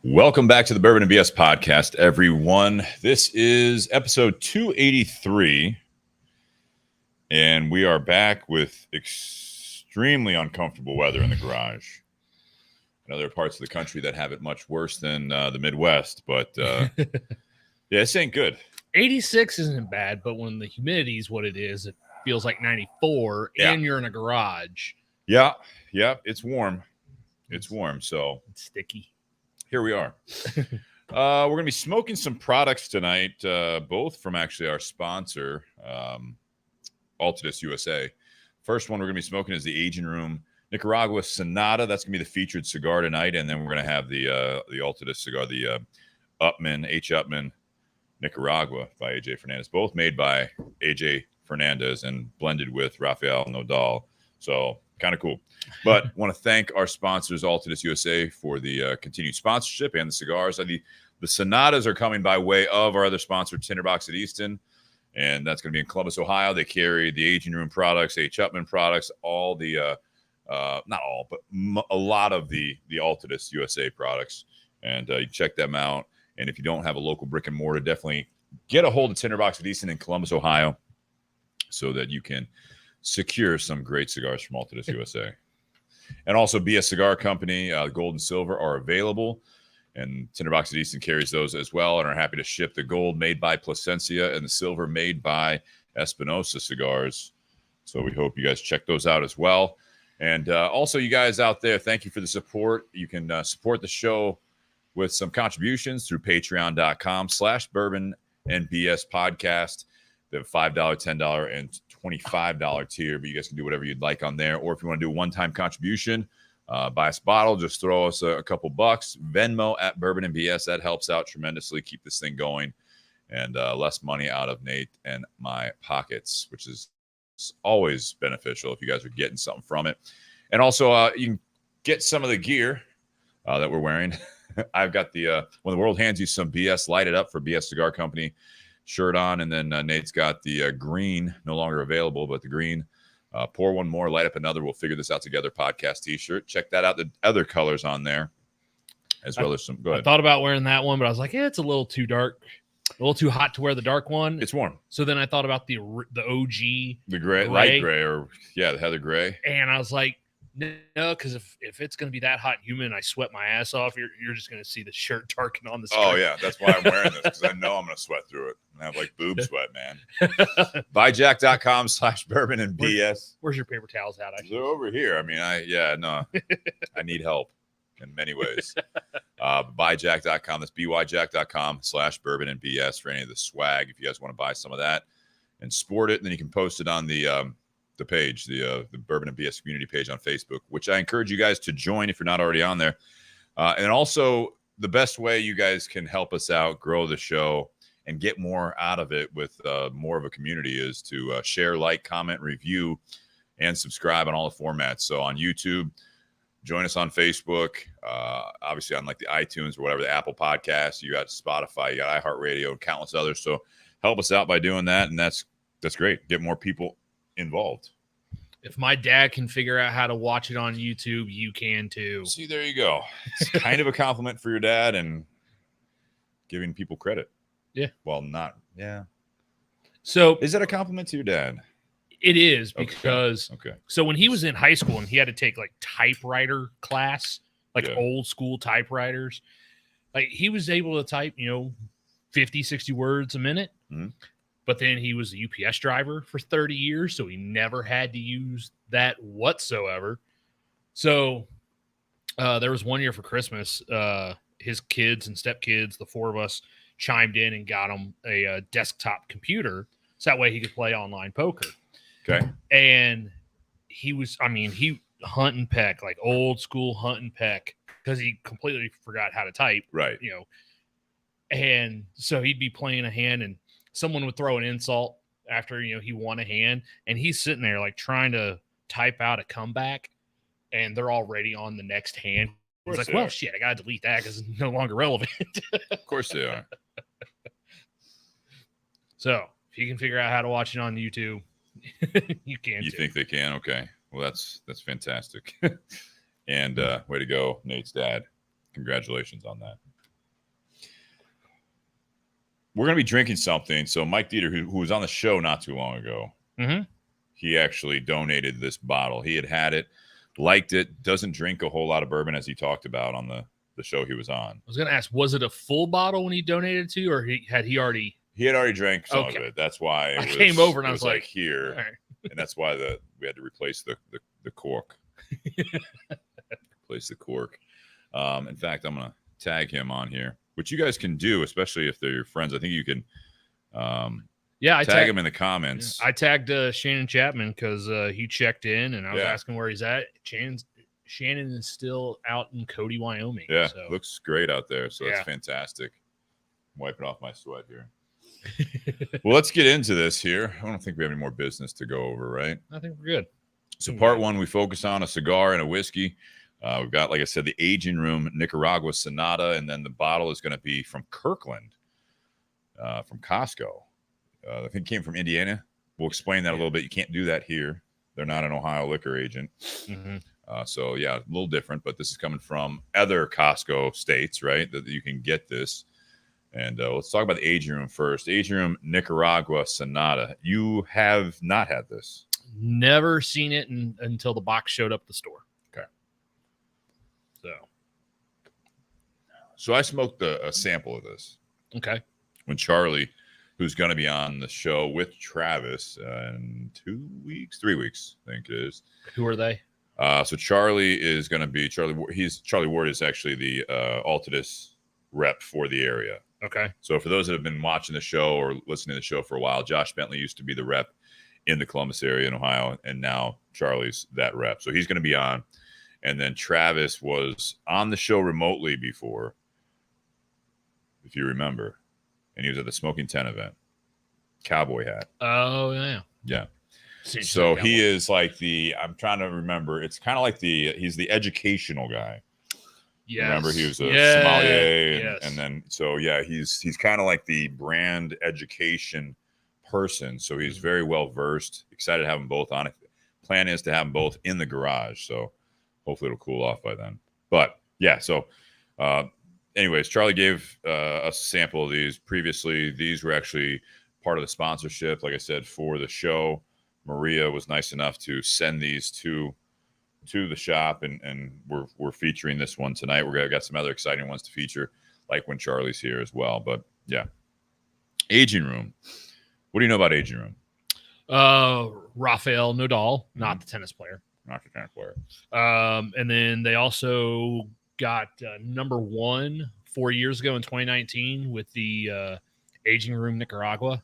Welcome back to the Bourbon and BS podcast, everyone. This is episode 283, and we are back with extremely uncomfortable weather in the garage. In other parts of the country that have it much worse than the Midwest, but yeah, this ain't good. 86 isn't bad, but when the humidity is what it is, it feels like 94, and you're in a garage. Yeah, it's warm. It's warm, so it's sticky. Here we are. We're going to be smoking some products tonight, both from actually our sponsor, Altadis USA. First one we're going to be smoking is the Aging Room Nicaragua Sonata. That's going to be the featured cigar tonight, and then we're going to have the Altadis cigar, the H. Upman Nicaragua by AJ Fernandez, both made by AJ Fernandez and blended with Rafael Nodal. So kind of cool. But want to thank our sponsors, Altadis USA, for the continued sponsorship and the cigars. The Sonatas are coming by way of our other sponsor, Tinder Box at Easton, and that's going to be in Columbus, Ohio. They carry the Aging Room products, H. Upman products, all the not all, but a lot of the Altadis USA products, and you check them out. And if you don't have a local brick and mortar, definitely get a hold of Tinder Box at Easton in Columbus, Ohio, so that you can secure some great cigars from Altadis USA. And also Cigar Company, gold and silver are available. And Tinder Box at Easton carries those as well and are happy to ship the gold made by Plasencia and the silver made by Espinosa cigars. So we hope you guys check those out as well. And also you guys out there, thank you for the support. You can support the show with some contributions through patreon.com/bourbon and BS podcast. They have $5, $10, and $25 tier, but you guys can do whatever you'd like on there. Or if you want to do a one-time contribution, buy us a bottle, just throw us a couple bucks. Venmo at Bourbon and BS. That helps out tremendously. Keep this thing going, and less money out of Nate and my pockets, which is always beneficial if you guys are getting something from it. And also, you can get some of the gear that we're wearing. I've got the when the world hands you some BS, light it up for BS Cigar Company shirt on, and then Nate's got the green, no longer available, but the green pour one more, light up another, we'll figure this out together podcast t-shirt. Check that out. The other colors on there as well as some. Go ahead. I thought about wearing that one, but I was like, it's a little too dark, a little too hot to wear the dark one. It's warm. So then I thought about the OG, the gray, light gray, or the heather gray, and I was like, no, because if it's going to be that hot and humid and I sweat my ass off, you're just going to see the shirt darken on the screen. Oh, yeah. That's why I'm wearing this, because I know I'm going to sweat through it. I have like boob sweat, man. Buyjack.com/bourbon and BS. Where's your paper towels at? They're over here. I mean, I need help in many ways. Buyjack.com. That's byjack.com/bourbon and BS for any of the swag. If you guys want to buy some of that and sport it, and then you can post it on the page, the Bourbon and BS community page on Facebook, which I encourage you guys to join if you're not already on there. And also, the best way you guys can help us out, grow the show, and get more out of it with more of a community is to share, like, comment, review, and subscribe on all the formats. So on YouTube, join us on Facebook, obviously on like the iTunes or whatever, the Apple Podcasts, you got Spotify, you got iHeartRadio, and countless others. So help us out by doing that, and that's great. Get more people involved. If my dad can figure out how to watch it on YouTube, you can too. See, there you go. It's kind of a compliment for your dad and giving people credit. Yeah. Well, not. Yeah. So is that a compliment to your dad? It is, because okay. So when he was in high school and he had to take like typewriter class, like old school typewriters, like he was able to type, 50, 60 words a minute. Mm-hmm. But then he was a UPS driver for 30 years, so he never had to use that whatsoever. So there was one year for Christmas, his kids and stepkids, the four of us, chimed in and got him a desktop computer, so that way he could play online poker. Okay. And he hunt and peck, like old school hunt and peck, because he completely forgot how to type. Right. And so he'd be playing a hand and someone would throw an insult after, he won a hand, and he's sitting there like trying to type out a comeback, and they're already on the next hand. He's like, well, shit, I got to delete that because it's no longer relevant. Of course they are. So if you can figure out how to watch it on YouTube, you can. You think they can? Okay. Well, that's fantastic. And way to go, Nate's dad. Congratulations on that. we're going to be drinking something. So Mike Dieter, who was on the show not too long ago, he actually donated this bottle. He had it, liked it, doesn't drink a whole lot of bourbon, as he talked about on the show he was on. I was going to ask, was it a full bottle when he donated to, or had he already? He had already drank some of it. That's why I came over and I was like here, right. And that's why we had to replace the cork. Replace the cork. In fact, I'm going to tag him on here, which you guys can do, especially if they're your friends. I think you can I tag him in the comments. I tagged Shannon Chapman because he checked in, and I was asking where he's at. Shannon is still out in Cody, Wyoming. Yeah, so. Looks great out there, so that's fantastic. I'm wiping off my sweat here. Well, let's get into this here. I don't think we have any more business to go over, right? I think we're good. So part one, we focus on a cigar and a whiskey. We've got, like I said, the Aging Room Nicaragua Sonata, and then the bottle is going to be from Kirkland, from Costco. I think it came from Indiana. We'll explain that a little bit. You can't do that here. They're not an Ohio liquor agent. So, a little different, but this is coming from other Costco states, right, that you can get this. And let's talk about the Aging Room first. Aging Room Nicaragua Sonata. You have not had this. Never seen it until the box showed up at the store. Okay. So I smoked a sample of this. Okay. When Charlie, who's going to be on the show with Travis in 3 weeks, I think it is. Who are they? So Charlie is going to be Charlie Ward is actually the Altadis rep for the area. Okay. So for those that have been watching the show or listening to the show for a while, Josh Bentley used to be the rep in the Columbus area in Ohio, and now Charlie's that rep. So he's going to be on. And then Travis was on the show remotely before, if you remember, and he was at the Smoking 10 event. Cowboy hat. Oh, yeah. Yeah. So he is like I'm trying to remember. It's kind of like he's the educational guy. Yes. Remember, he was a sommelier, and then he's kind of like the brand education person. So he's very well versed. Excited to have them both on it. Plan is to have them both in the garage. So hopefully it'll cool off by then. But anyways, Charlie gave us a sample of these previously. These were actually part of the sponsorship, like I said, for the show. Maria was nice enough to send these to the shop, and we're featuring this one tonight. We're got some other exciting ones to feature, like when Charlie's here as well. But Aging Room. What do you know about Aging Room? Rafael Nadal, not the tennis player. Not the tennis player. And then they also got number 1 4 years ago in 2019 with the Aging Room Nicaragua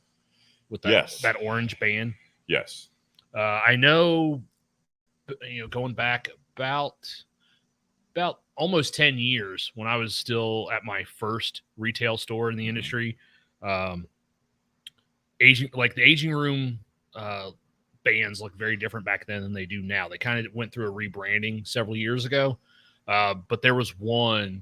with that orange band. Yes. I know, going back about almost 10 years when I was still at my first retail store in the industry, the Aging Room bands look very different back then than they do now. They kind of went through a rebranding several years ago, but there was one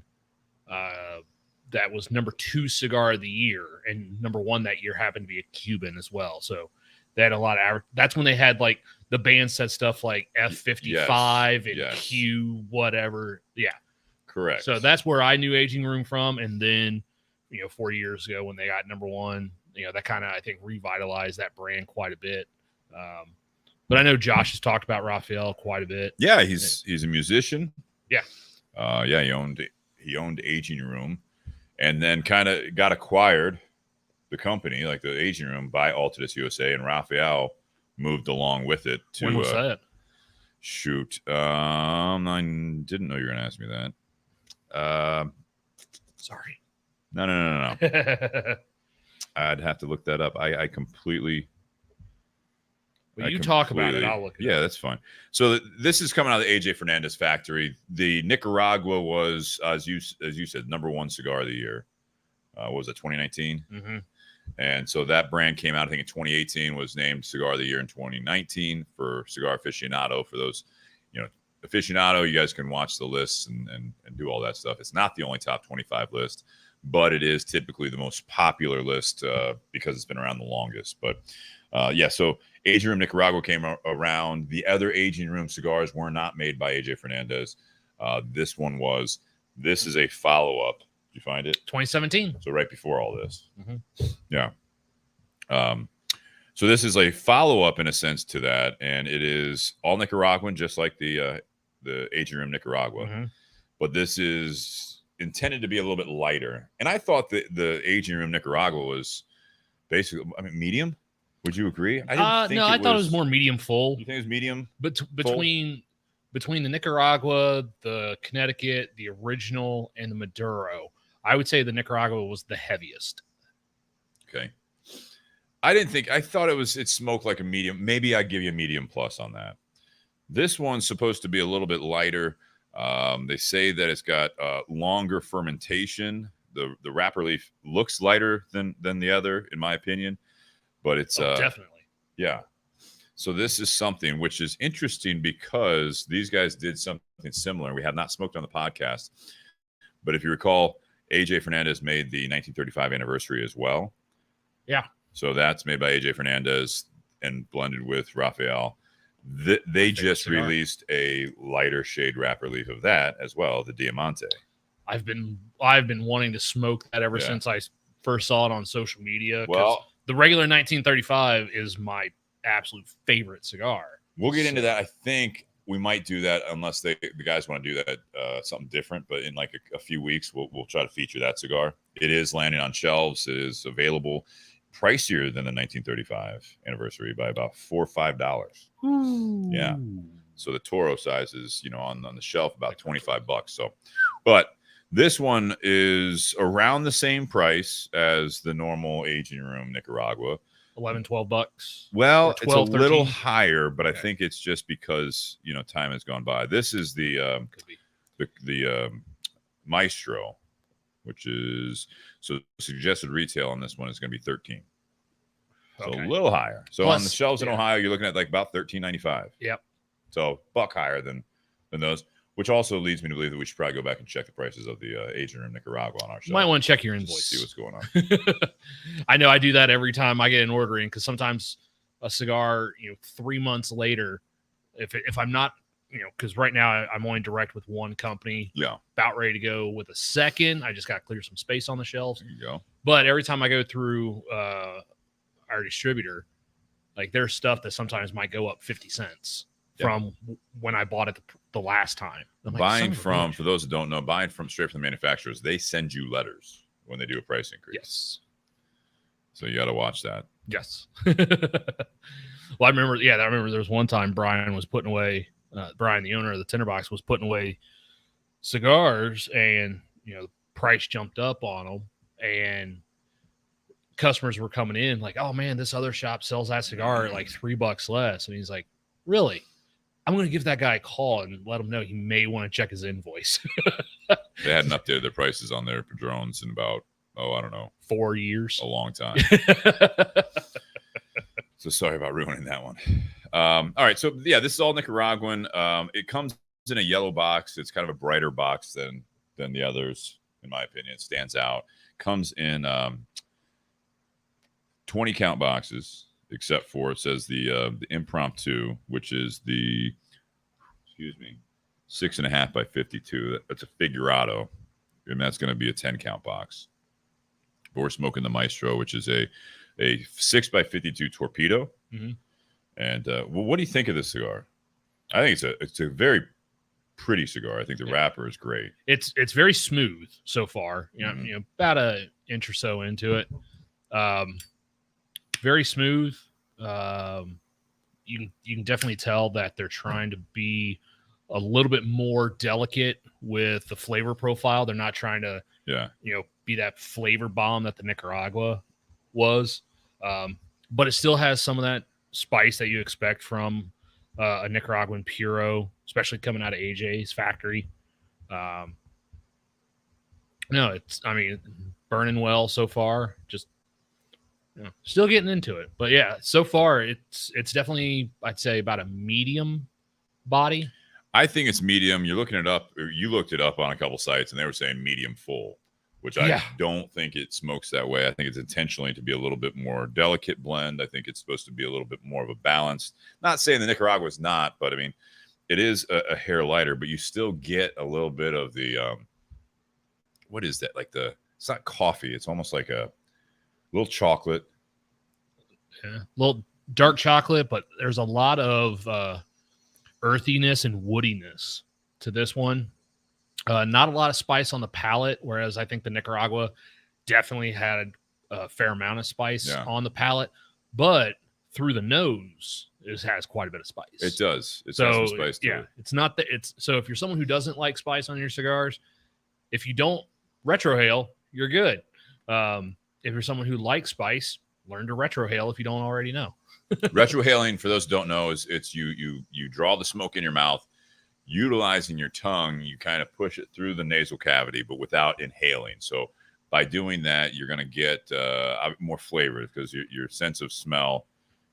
that was number 2 cigar of the year, and number 1 that year happened to be a Cuban as well. So they had a lot of that's when they had like the band said stuff like F55 and Q whatever. Yeah. Correct. So that's where I knew Aging Room from. And then, 4 years ago when they got number 1, that kind of, I think, revitalized that brand quite a bit. But I know Josh has talked about Rafael quite a bit. Yeah. He's a musician. Yeah. He owned Aging Room, and then kind of got acquired, the company, like the Aging Room, by Altadis USA, and Rafael moved along with it. When was that? Shoot. I didn't know you were going to ask me that. Sorry. No. I'd have to look that up. I completely... Well, you talk about it. I'll look it up. Yeah, that's fine. So this is coming out of the AJ Fernandez factory. The Nicaragua was, as you said, number 1 cigar of the year. What was it, 2019? Mm-hmm. And so that brand came out, I think, in 2018, was named Cigar of the Year in 2019 for Cigar Aficionado. For those, aficionado, you guys can watch the lists and do all that stuff. It's not the only top 25 list, but it is typically the most popular list because it's been around the longest. But so Aging Room Nicaragua came around. The other Aging Room cigars were not made by AJ Fernandez. This one was. This is a follow-up you find it? 2017. So right before all this. Mm-hmm. Yeah. So this is a follow-up in a sense to that, and it is all Nicaraguan, just like the Aging Room Nicaragua. Mm-hmm. But this is intended to be a little bit lighter. And I thought that the Aging Room Nicaragua was basically, medium. Would you agree? I didn't think no, I thought it was more medium full. You think it was medium? But between the Nicaragua, the Connecticut, the original, and the Maduro, I would say the Nicaragua was the heaviest. Okay. I thought it smoked like a medium. Maybe I'd give you a medium plus on that. This one's supposed to be a little bit lighter. They say that it's got longer fermentation. The wrapper leaf looks lighter than the other, in my opinion, but it's definitely. Yeah. So this is something which is interesting because these guys did something similar. We have not smoked on the podcast, but if you recall, AJ Fernandez made the 1935 anniversary as well. Yeah. So that's made by AJ Fernandez and blended with Raphael. They just released a lighter shade wrapper leaf of that as well, the Diamante. I've been wanting to smoke that ever since I first saw it on social media. Well, the regular 1935 is my absolute favorite cigar. We'll get into that. I think we might do that unless the guys want to do that something different. But in like a few weeks, we'll try to feature that cigar. It is landing on shelves. It is available. Pricier than the 1935 anniversary by about $4 or $5. Ooh. Yeah. So the Toro size is, on the shelf about $25. So, but this one is around the same price as the normal Aging Room Nicaragua. $11-12. Well, 12, it's a little 13. higher, but I think it's just because time has gone by. This is the Maestro, which is suggested retail on this one is going to be $13. So a little higher. So on the shelves in Ohio, you're looking at like about $13.95. Yep. So $1 higher than those, which also leads me to believe that we should probably go back and check the prices of the Aging Room Nicaragua on our shelf. You might want to check your invoice. See what's going on. I know I do that every time I get an order in because sometimes a cigar, 3 months later, if I'm not, because right now I'm only direct with one company. Yeah. About ready to go with a second. I just got to clear some space on the shelves. There you go. But every time I go through our distributor, like there's stuff that sometimes might go up 50 cents from when I bought it the last time. Buying from, for those that don't know, buying from straight from the manufacturers, they send you letters when they do a price increase. Yes. So you got to watch that. Yes. Well, I remember there was one time Brian was putting away, Brian, the owner of the Tinder Box, was putting away cigars, and the price jumped up on them, and customers were coming in like, "Oh man, this other shop sells that cigar at like $3 less," and he's like, "Really? I'm going to give that guy a call and let him know he may want to check his invoice." They hadn't updated their prices on their Padrones in about, I don't know, 4 years, a long time. So sorry about ruining that one. All right. So yeah, this is all Nicaraguan. It comes in a yellow box. It's kind of a brighter box than the others, in my opinion. It stands out. Comes in 20 count boxes, except for it says the impromptu, which is the 6.5 by 52. That's a figurado, and that's going to be a 10 count box. But we're smoking the Maestro, which is a 6 by 52 torpedo. Mm-hmm. And what do you think of this cigar? I think it's a very pretty cigar. I think the wrapper is great. It's very smooth so far. About an inch or so into it. Very smooth. You can definitely tell that they're trying to be a little bit more delicate with the flavor profile. They're not trying to be that flavor bomb that the Nicaragua was, but it still has some of that spice that you expect from a Nicaraguan Puro, especially coming out of AJ's factory. Burning well so far. Just still getting into it, but yeah, so far it's definitely, I'd say, about a medium body. I think it's medium. You're looking it up, or you looked it up on a couple sites, and they were saying medium full, which I don't think it smokes that way. I think it's intentionally to be a little bit more delicate blend. I think it's supposed to be a little bit more of a balance. Not saying the Nicaragua is not, but I mean, it is a hair lighter, but you still get a little bit of the what is that? Like it's not coffee. It's almost like a little chocolate. Yeah. Little dark chocolate, but there's a lot of earthiness and woodiness to this one. Not a lot of spice on the palate, whereas I think the Nicaragua definitely had a fair amount of spice on the palate, but through the nose, it has quite a bit of spice. It does. It's got some spice to it. It's not that it's so if you're someone who doesn't like spice on your cigars, if you don't retrohale, you're good. If you're someone who likes spice, learn to retrohale if you don't already know. Retrohaling, for those who don't know, is it's you draw the smoke in your mouth, utilizing your tongue, you kind of push it through the nasal cavity, but without inhaling. So by doing that, you're going to get more flavor because your sense of smell,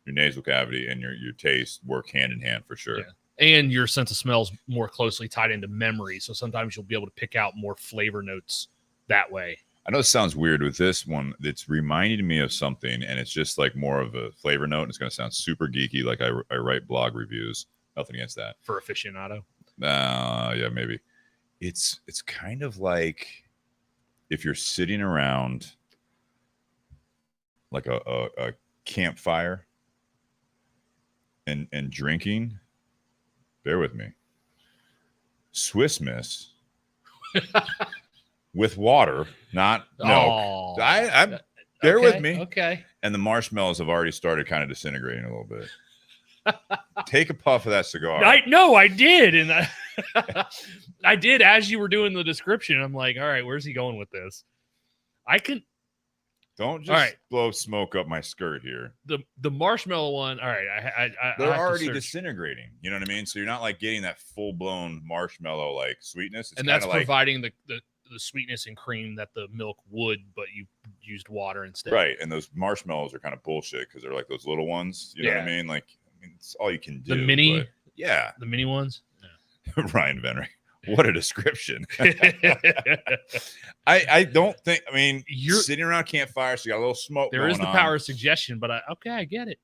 your nasal cavity, and your taste work hand in hand for sure. Yeah. And your sense of smell is more closely tied into memory. So sometimes you'll be able to pick out more flavor notes that way. I know this sounds weird with this one. It's reminding me of something, and it's just like more of a flavor note. And it's going to sound super geeky, like I write blog reviews. Nothing against that. For aficionado? Yeah, maybe. It's kind of like if you're sitting around like a campfire and drinking. Bear with me. Swiss Miss with water, not milk. I bear with me. Okay. And the marshmallows have already started kind of disintegrating a little bit. Take a puff of that cigar. I did. And I did as you were doing the description. I'm like, all right, where's he going with this? Don't just blow smoke up my skirt here. The marshmallow one, all right. They're already disintegrating. You know what I mean? So you're not like getting that full blown marshmallow like sweetness. And that's providing the sweetness and cream that the milk would, but you used water instead. Right. And those marshmallows are kind of bullshit because they're like those little ones. You know what I mean? Like, it's all you can do. The mini? Yeah. The mini ones? Yeah. Ryan Venry. What a description. I don't think, you're sitting around a campfire, so you got a little smoke. There is the power of suggestion, but I get it.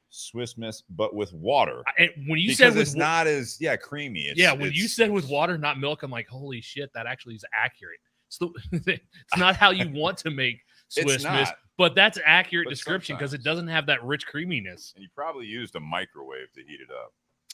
Swiss Miss, but with water. When you said it's not as creamy. When you said with water, not milk, I'm like, holy shit, that actually is accurate. It's not how you want to make Swiss Miss, but that's accurate description because it doesn't have that rich creaminess. And you probably used a microwave to heat it up.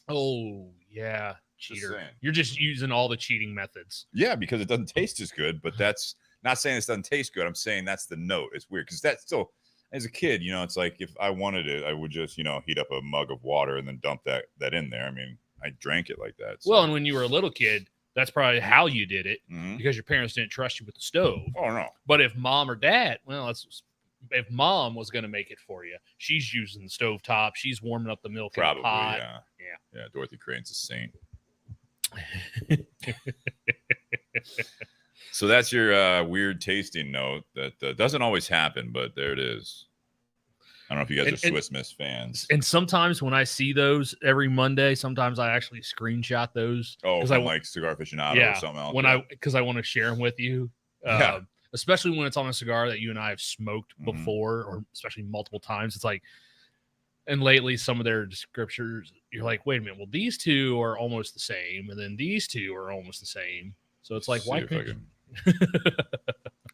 Oh yeah, cheater! You're just using all the cheating methods. Yeah, because it doesn't taste as good. But that's not saying this doesn't taste good. I'm saying that's the note. It's weird because that's still, as a kid, it's like if I wanted it, I would just heat up a mug of water and then dump that in there. I drank it like that. So. Well, and when you were a little kid, that's probably how you did it because your parents didn't trust you with the stove. Oh no! But if mom or dad, if mom was going to make it for you, she's using the stove top. She's warming up the milk probably, in the pot. Yeah. Dorothy Crane's a saint. So that's your weird tasting note that doesn't always happen, but there it is. I don't know if you guys are Swiss Miss fans. And sometimes when I see those every Monday, sometimes I actually screenshot those. Oh, because I like Cigar Aficionado or something else. Because I want to share them with you. Especially when it's on a cigar that you and I have smoked before, or especially multiple times. It's like, and lately some of their descriptors, you're like, wait a minute, well, these two are almost the same, and then these two are almost the same. So it's like, why can't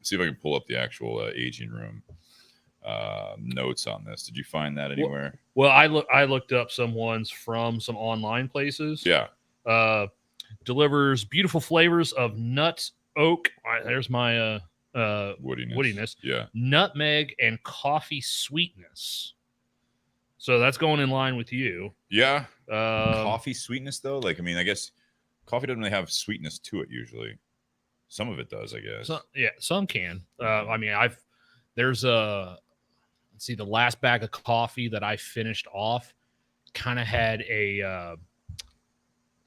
see if I can pull up the actual aging room notes on this. Did you find that anywhere? Well, I looked up some ones from some online places. Yeah. Delivers beautiful flavors of nuts, oak. There's my woodiness. Yeah. Nutmeg and coffee sweetness. So that's going in line with you. Yeah. Coffee sweetness though? I guess coffee doesn't really have sweetness to it usually. Some of it does, I guess. Some can. There's the last bag of coffee that I finished off kind of had a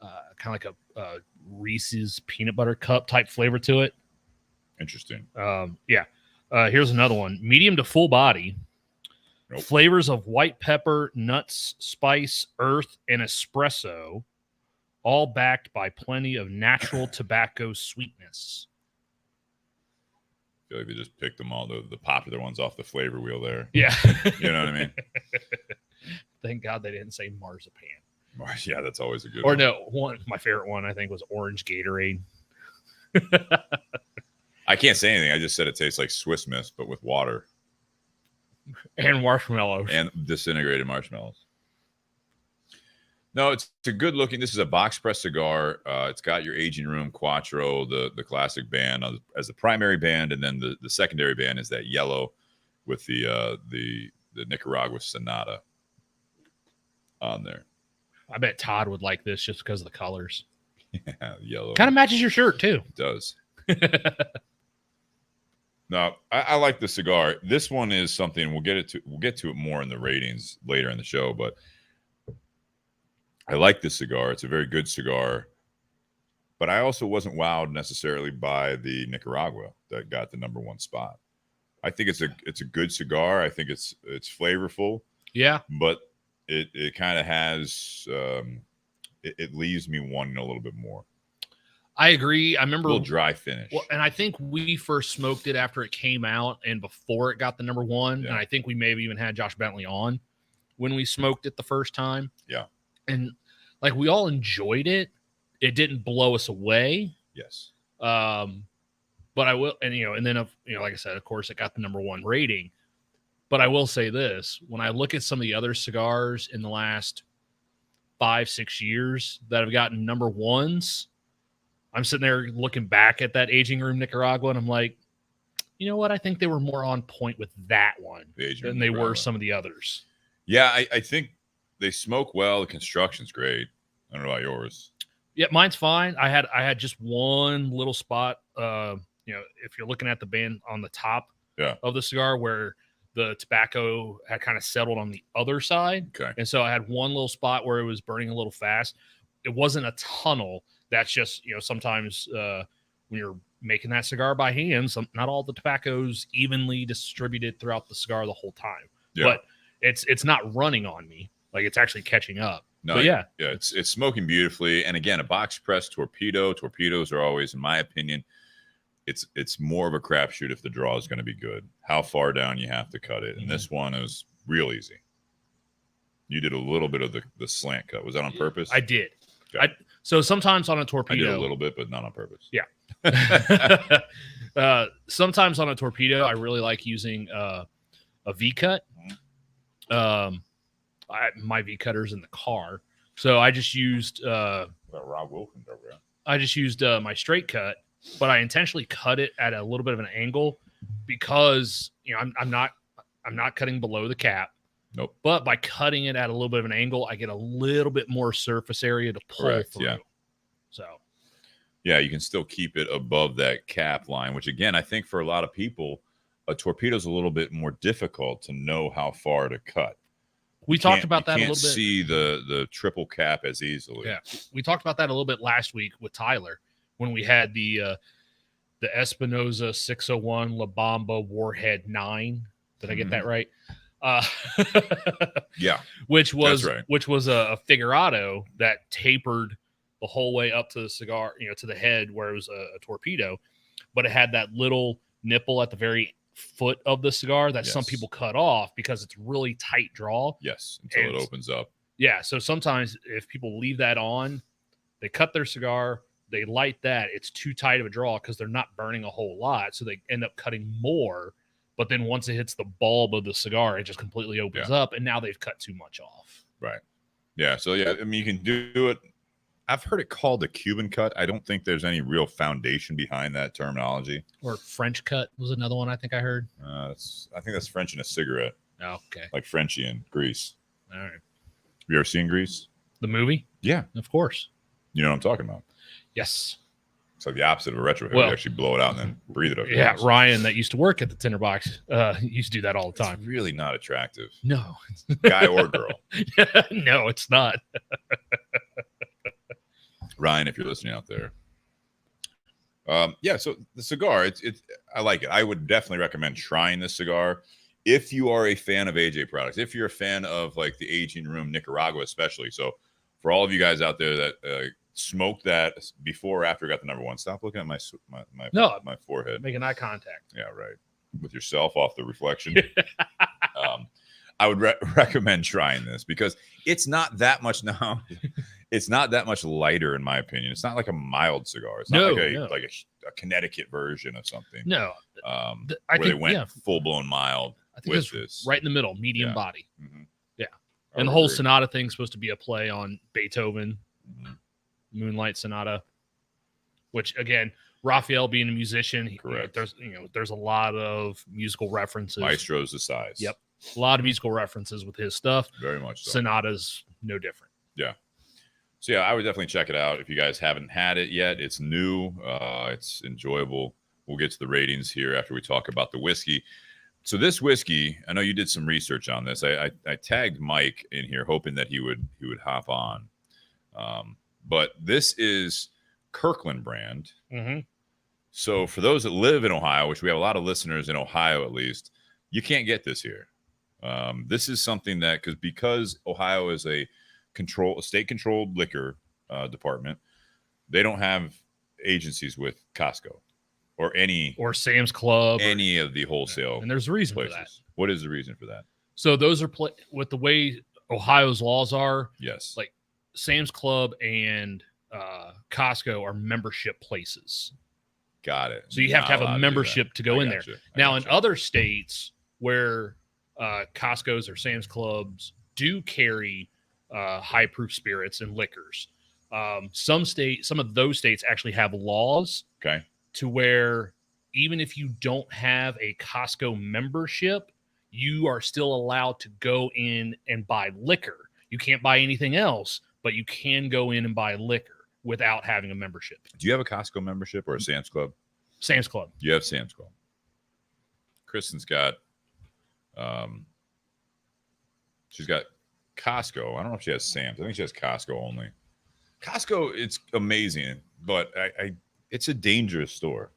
kind of like a Reese's peanut butter cup type flavor to it. Interesting. Here's another one. Medium to full body. Nope. Flavors of white pepper, nuts, spice, earth, and espresso, all backed by plenty of natural tobacco sweetness. I feel like they just picked them all, the popular ones off the flavor wheel there. Yeah. You know what I mean? Thank God they didn't say marzipan. Yeah, that's always a good one. Or no, my favorite one I think was orange Gatorade. I can't say anything. I just said it tastes like Swiss Miss, but with water and marshmallows and disintegrated marshmallows. No, it's a good looking. This is a box press cigar. It's got your aging room Quattro, the classic band as the primary band, and then the secondary band is that yellow with the Nicaragua Sonata on there. I bet Todd would like this just because of the colors. Yeah, yellow kind of matches your shirt too. It does. No, I like the cigar. This one is something we'll get to it more in the ratings later in the show, but I like this cigar. It's a very good cigar, but I also wasn't wowed necessarily by the Nicaragua that got the #1 spot. I think it's a good cigar. I think it's flavorful. Yeah, but it kind of has it leaves me wanting a little bit more. I agree. I remember a little dry finish. Well, and I think we first smoked it after it came out and before it got the #1. Yeah. And I think we may have even had Josh Bentley on when we smoked it the first time. Yeah. And like we all enjoyed it. It didn't blow us away. Yes. But I will, and and then like I said, of course, it got the #1 rating. But I will say this: when I look at some of the other cigars in the last 5-6 years that have gotten #1s, I'm sitting there looking back at that aging room Nicaragua, and I'm like, you know what? I think they were more on point with that one than they were some of the others. Yeah, I think they smoke well. The construction's great. I don't know about yours. Yeah, mine's fine. I had just one little spot. If you're looking at the band on the top of the cigar where the tobacco had kind of settled on the other side. Okay. And so I had one little spot where it was burning a little fast. It wasn't a tunnel. That's just, sometimes when you're making that cigar by hand, not all the tobacco's evenly distributed throughout the cigar the whole time. Yeah. But it's not running on me. Like it's actually catching up. No, but yeah, it's smoking beautifully. And again, a box press torpedo. Torpedoes are always, in my opinion, it's more of a crapshoot if the draw is going to be good. How far down you have to cut it. And this one is real easy. You did a little bit of the slant cut. Was that on purpose? I did. Okay. So sometimes on a torpedo, I did a little bit, but not on purpose. Yeah. Sometimes on a torpedo, I really like using a V cut. My V cutter's in the car, so I just used Rob Wilkins over there. I just used my straight cut, but I intentionally cut it at a little bit of an angle because I'm not cutting below the cap. Nope. But by cutting it at a little bit of an angle, I get a little bit more surface area to pull through. Yeah. So. Yeah, you can still keep it above that cap line, which again, I think for a lot of people, a torpedo is a little bit more difficult to know how far to cut. We talked about that a little bit. You can't see the triple cap as easily. Yeah, we talked about that a little bit last week with Tyler when we had the Espinosa 601 La Bamba Warhead 9. Did I get that right? Yeah, which was right. Which was a figurado that tapered the whole way up to the cigar, to the head where it was a torpedo, but it had that little nipple at the very foot of the cigar that some people cut off because it's really tight draw. Yes, until it opens up. Yeah, so sometimes if people leave that on, they cut their cigar, they light that, it's too tight of a draw because they're not burning a whole lot, so they end up cutting more. But then once it hits the bulb of the cigar, it just completely opens up, and now they've cut too much off. Right. Yeah. So yeah, I mean, you can do it. I've heard it called a Cuban cut. I don't think there's any real foundation behind that terminology. Or French cut was another one I think I heard. I think that's French in a cigarette. Oh, okay. Like Frenchie in Grease. All right. Have you ever seen Grease? The movie? Yeah. Of course. You know what I'm talking about? Yes. It's like the opposite of a retrofit. Well, you actually blow it out and then breathe it up. Yeah, Ryan that used to work at the Tinder Box used to do that all the time. It's really not attractive. No. Guy or girl. No, it's not. Ryan, if you're listening out there. Yeah, so the cigar, I like it. I would definitely recommend trying this cigar if you are a fan of AJ products, if you're a fan of like the aging room Nicaragua, especially. So for all of you guys out there that smoked that before or after it got the #1, stop looking at my forehead. Making eye contact. Yeah, right. With yourself off the reflection. I would recommend trying this because it's not that much now. it's not that much lighter, in my opinion. It's not like a mild cigar. It's not like a Connecticut version of something. No, I I where think, they went full blown mild. I think it's this right in the middle, medium body. Mm-hmm. Yeah, and the whole Sonata thing is supposed to be a play on Beethoven, Moonlight Sonata, which again, Raphael being a musician, correct. There's a lot of musical references. Maestro's the size. Yep, a lot of musical references with his stuff. Very much so. Sonata's no different. Yeah. So yeah, I would definitely check it out if you guys haven't had it yet. It's new. It's enjoyable. We'll get to the ratings here after we talk about the whiskey. So this whiskey, I know you did some research on this. I tagged Mike in here, hoping that he would hop on. But this is Kirkland brand. Mm-hmm. So for those that live in Ohio, which we have a lot of listeners in Ohio at least, you can't get this here. This is something that because Ohio is a state-controlled liquor department, they don't have agencies with Costco or Sam's Club, any of the wholesale. And there's a reason places. for that. What is the reason for that? So those are with the way Ohio's laws are. Yes, like Sam's Club and Costco are membership places. Got it. So you have to have a membership to go in there. Now, in other states where Costco's or Sam's Clubs do carry high proof spirits and liquors, some of those states actually have laws to where even if you don't have a Costco membership, you are still allowed to go in and buy liquor. You can't buy anything else, but you can go in and buy liquor without having a membership. Do you have a Costco membership or a Sam's Club? Sam's Club. You have Sam's Club. Kristen's got she's got Costco. I don't know if she has Sam's. I think she has Costco only. Costco, it's amazing, but it's a dangerous store.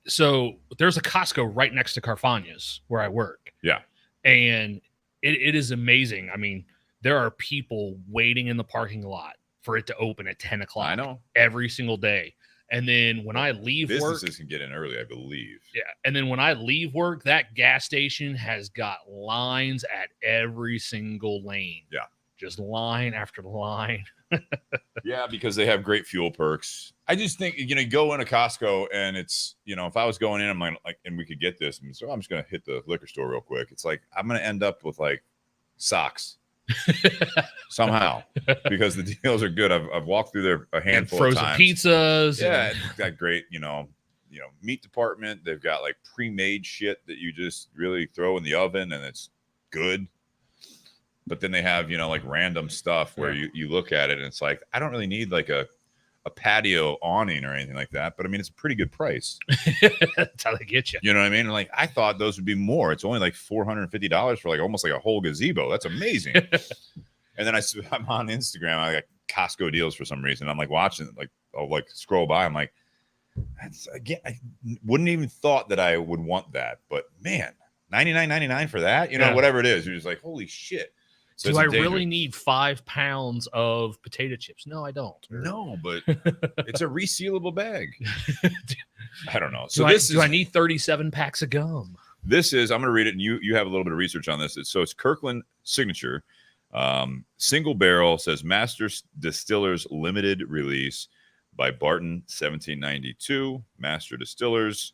So there's a Costco right next to Carfagna's where I work. Yeah. And it is amazing. I mean, there are people waiting in the parking lot for it to open at 10 o'clock. I know. Every single day. And then when I leave businesses work, can get in early, I believe. Yeah. And then when I leave work, that gas station has got lines at every single lane. Yeah. Just line after line. Yeah, because they have great fuel perks. I just think, you go into Costco and it's, if I was going in, I'm like, and we could get this. And so I'm just going to hit the liquor store real quick. It's like, I'm going to end up with like socks somehow because the deals are good. I've walked through there a handful of times. Frozen pizzas. Yeah. It's got great, meat department. They've got like pre-made shit that you just really throw in the oven and it's good. But then they have, like random stuff where you look at it and it's like, I don't really need like a patio awning or anything like that. But I mean, it's a pretty good price. That's how they get you. You know what I mean? Like, I thought those would be more. It's only like $450 for like almost like a whole gazebo. That's amazing. And then I'm on Instagram. I got Costco deals for some reason. I'm like watching it, like I'll like scroll by. I'm like, I wouldn't even thought that I would want that. But man, $99.99 for that, whatever it is. You're just like, holy shit. So do I really need 5 pounds of potato chips? No, I don't. No, but it's a resealable bag. I don't know. So do I need 37 packs of gum? This is, I'm going to read it, and you have a little bit of research on this. So it's Kirkland Signature. Single barrel, says Master Distillers Limited Release by Barton, 1792. Master Distillers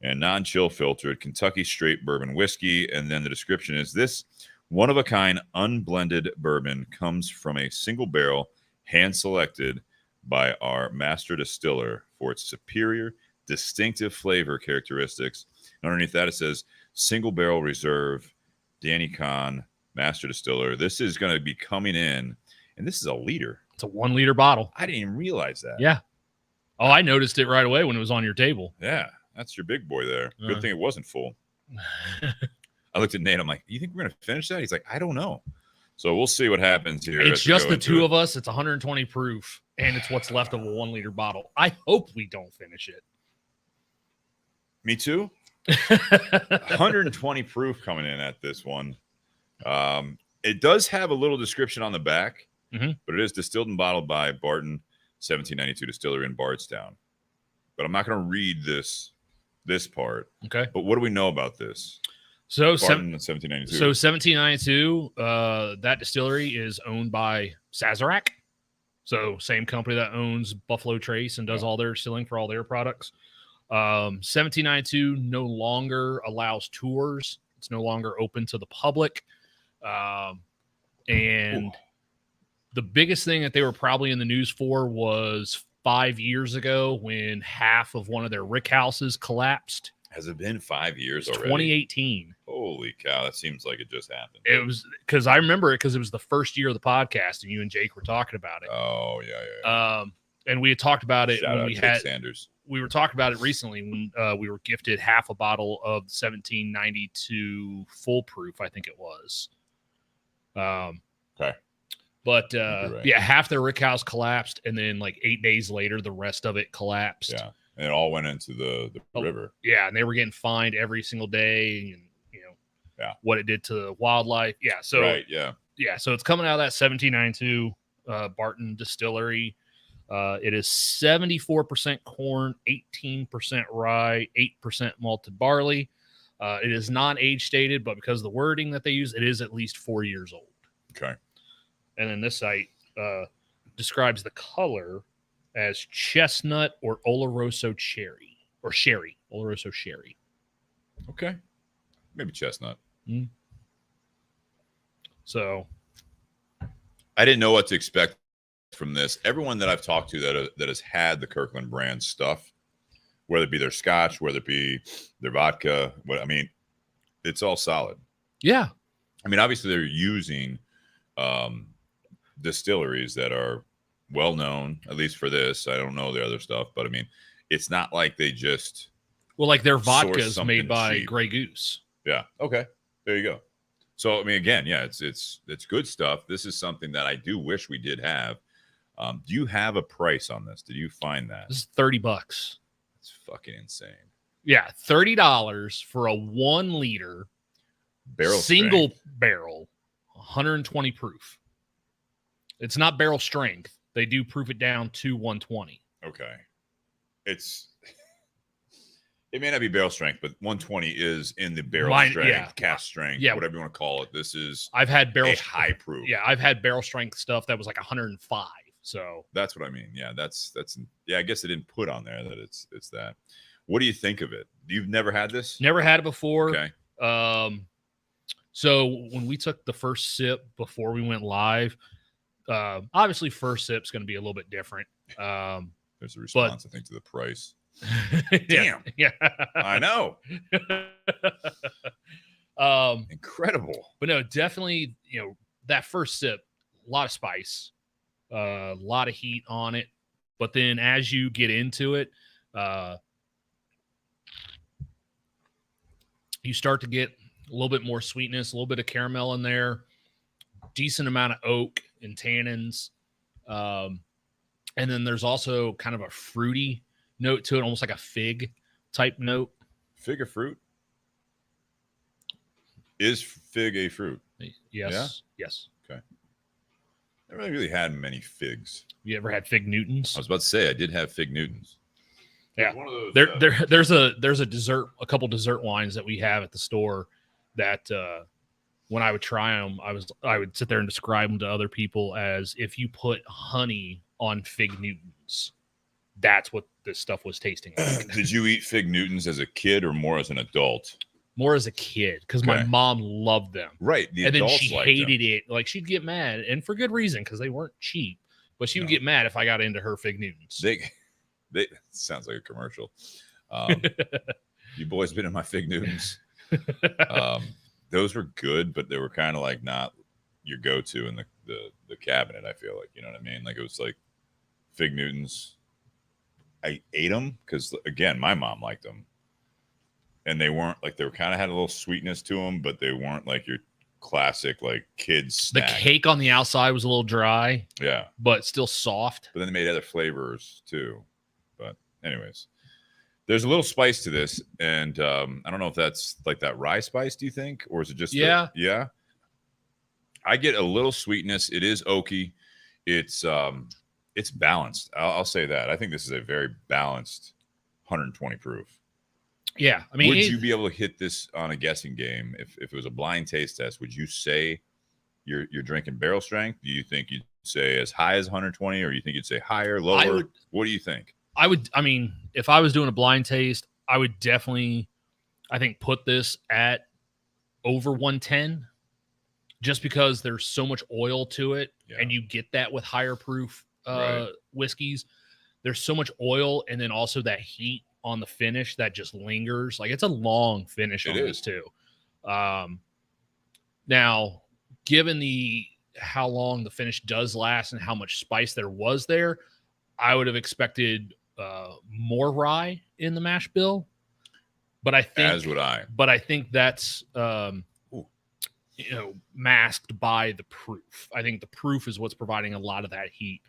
and non-chill filtered Kentucky straight bourbon whiskey. And then the description is this: one-of-a-kind unblended bourbon comes from a single barrel, hand-selected by our master distiller for its superior, distinctive flavor characteristics. And underneath that, it says, single barrel reserve, Danny Kahn, master distiller. This is going to be coming in, and this is a liter. It's a 1 liter bottle. I didn't even realize that. Yeah. Oh, I noticed it right away when it was on your table. Yeah, that's your big boy there. Good thing it wasn't full. I looked at Nate. I'm like, you think we're going to finish that? He's like, I don't know. So we'll see what happens here. It's just the two of us. It's 120 proof, and it's what's left of a 1 liter bottle. I hope we don't finish it. Me too. 120 proof coming in at this one. It does have a little description on the back, but it is distilled and bottled by Barton, 1792 Distillery in Bardstown. But I'm not going to read this part. Okay. But what do we know about this? So Barton, 1792. So 1792, that distillery is owned by Sazerac. So same company that owns Buffalo Trace and does all their distilling for all their products. 1792 no longer allows tours. It's no longer open to the public. And the biggest thing that they were probably in the news for was 5 years ago when half of one of their rick houses collapsed. Has it been 5 years already? 2018. Holy cow, that seems like it just happened. It was because I remember it because it was the first year of the podcast and you and Jake were talking about it. Oh, yeah. And we had talked about it Shout when out we Jake had Sanders. We were talking about it recently when we were gifted half a bottle of 1792 Full Proof, I think it was. Okay. But right. yeah, half their rick house collapsed, and then like 8 days later, the rest of it collapsed. Yeah, and it all went into the river. Yeah, and they were getting fined every single day, and what it did to the wildlife. Yeah, so so it's coming out of that 1792 Barton Distillery. It is 74% corn, 18% rye, 8% malted barley. It is non-age stated, but because of the wording that they use, it is at least 4 years old. Okay. And then this site describes the color as chestnut or Oloroso cherry or sherry. Oloroso sherry. Okay. Maybe chestnut. Mm. So I didn't know what to expect from this. Everyone that I've talked to that has had the Kirkland brand stuff, whether it be their scotch, whether it be their vodka, it's all solid. Yeah. I mean, obviously they're using distilleries that are well known, at least for this. I don't know the other stuff, but I mean, it's not like they just like their vodka is made by cheap. Grey Goose. Yeah. Okay. There you go. So I mean, again, yeah, it's good stuff. This is something that I do wish we did have. Do you have a price on this? Did you find that? This is $30. It's fucking insane. Yeah, $30 for a 1 liter single barrel, 120 proof. It's not barrel strength. They do proof it down to 120. Okay. It may not be barrel strength, but 120 is in the barrel strength, cast strength, whatever you want to call it. This is I've had barrel high proof. Yeah, I've had barrel strength stuff that was like 105. So that's what I mean. Yeah, that's I guess they didn't put on there that it's that. What do you think of it? You've never had this? Never had it before. Okay. So when we took the first sip before we went live, obviously first sip's going to be a little bit different. There's a response, I think, to the price. Damn. Yeah. I know. Incredible. But no, definitely, that first sip, a lot of spice, a lot of heat on it. But then as you get into it, you start to get a little bit more sweetness, a little bit of caramel in there, decent amount of oak and tannins. And then there's also kind of a fruity note to it, almost like a fig type note. Fig a fruit? Is fig a fruit? Yes. Yeah? Yes. Okay. I haven't really had many figs. You ever had fig Newtons? I was about to say I did have fig Newtons. Yeah. One of those, there's a dessert, a couple dessert wines that we have at the store that when I would try them, I would sit there and describe them to other people as if you put honey on fig Newtons. That's what this stuff was tasting like. Did you eat fig Newtons as a kid or more as an adult? More as a kid, because my mom loved them. Right. And then she hated it. Like, she'd get mad, and for good reason, because they weren't cheap. But she would get mad if I got into her fig Newtons. They sounds like a commercial. You boys been in my fig Newtons? Those were good, but they were kind of like not your go-to in the cabinet, I feel like. You know what I mean? Like, it was like fig Newtons. I ate them because, again, my mom liked them. And they weren't like, they were kind of had a little sweetness to them, but they weren't like your classic, like, kids snack. The cake on the outside was a little dry. Yeah. But still soft. But then they made other flavors too. But anyways, there's a little spice to this. And I don't know if that's like that rye spice, do you think? Or is it just, yeah. I get a little sweetness. It is oaky. It's balanced. I'll say that. I think this is a very balanced 120 proof. Yeah. I mean, would you be able to hit this on a guessing game if it was a blind taste test? Would you say you're drinking barrel strength? Do you think you'd say as high as 120, or you think you'd say higher, lower? What do you think? I mean, if I was doing a blind taste, I would definitely, I think, put this at over 110, just because there's so much oil to it, and you get that with higher proof whiskeys. There's so much oil, and then also that heat on the finish that just lingers. Like, it's a long finish on this too. Now, given how long the finish does last and how much spice there was there, I would have expected more rye in the mash bill, but I think as would I. But I think that's masked by the proof. I think the proof is what's providing a lot of that heat,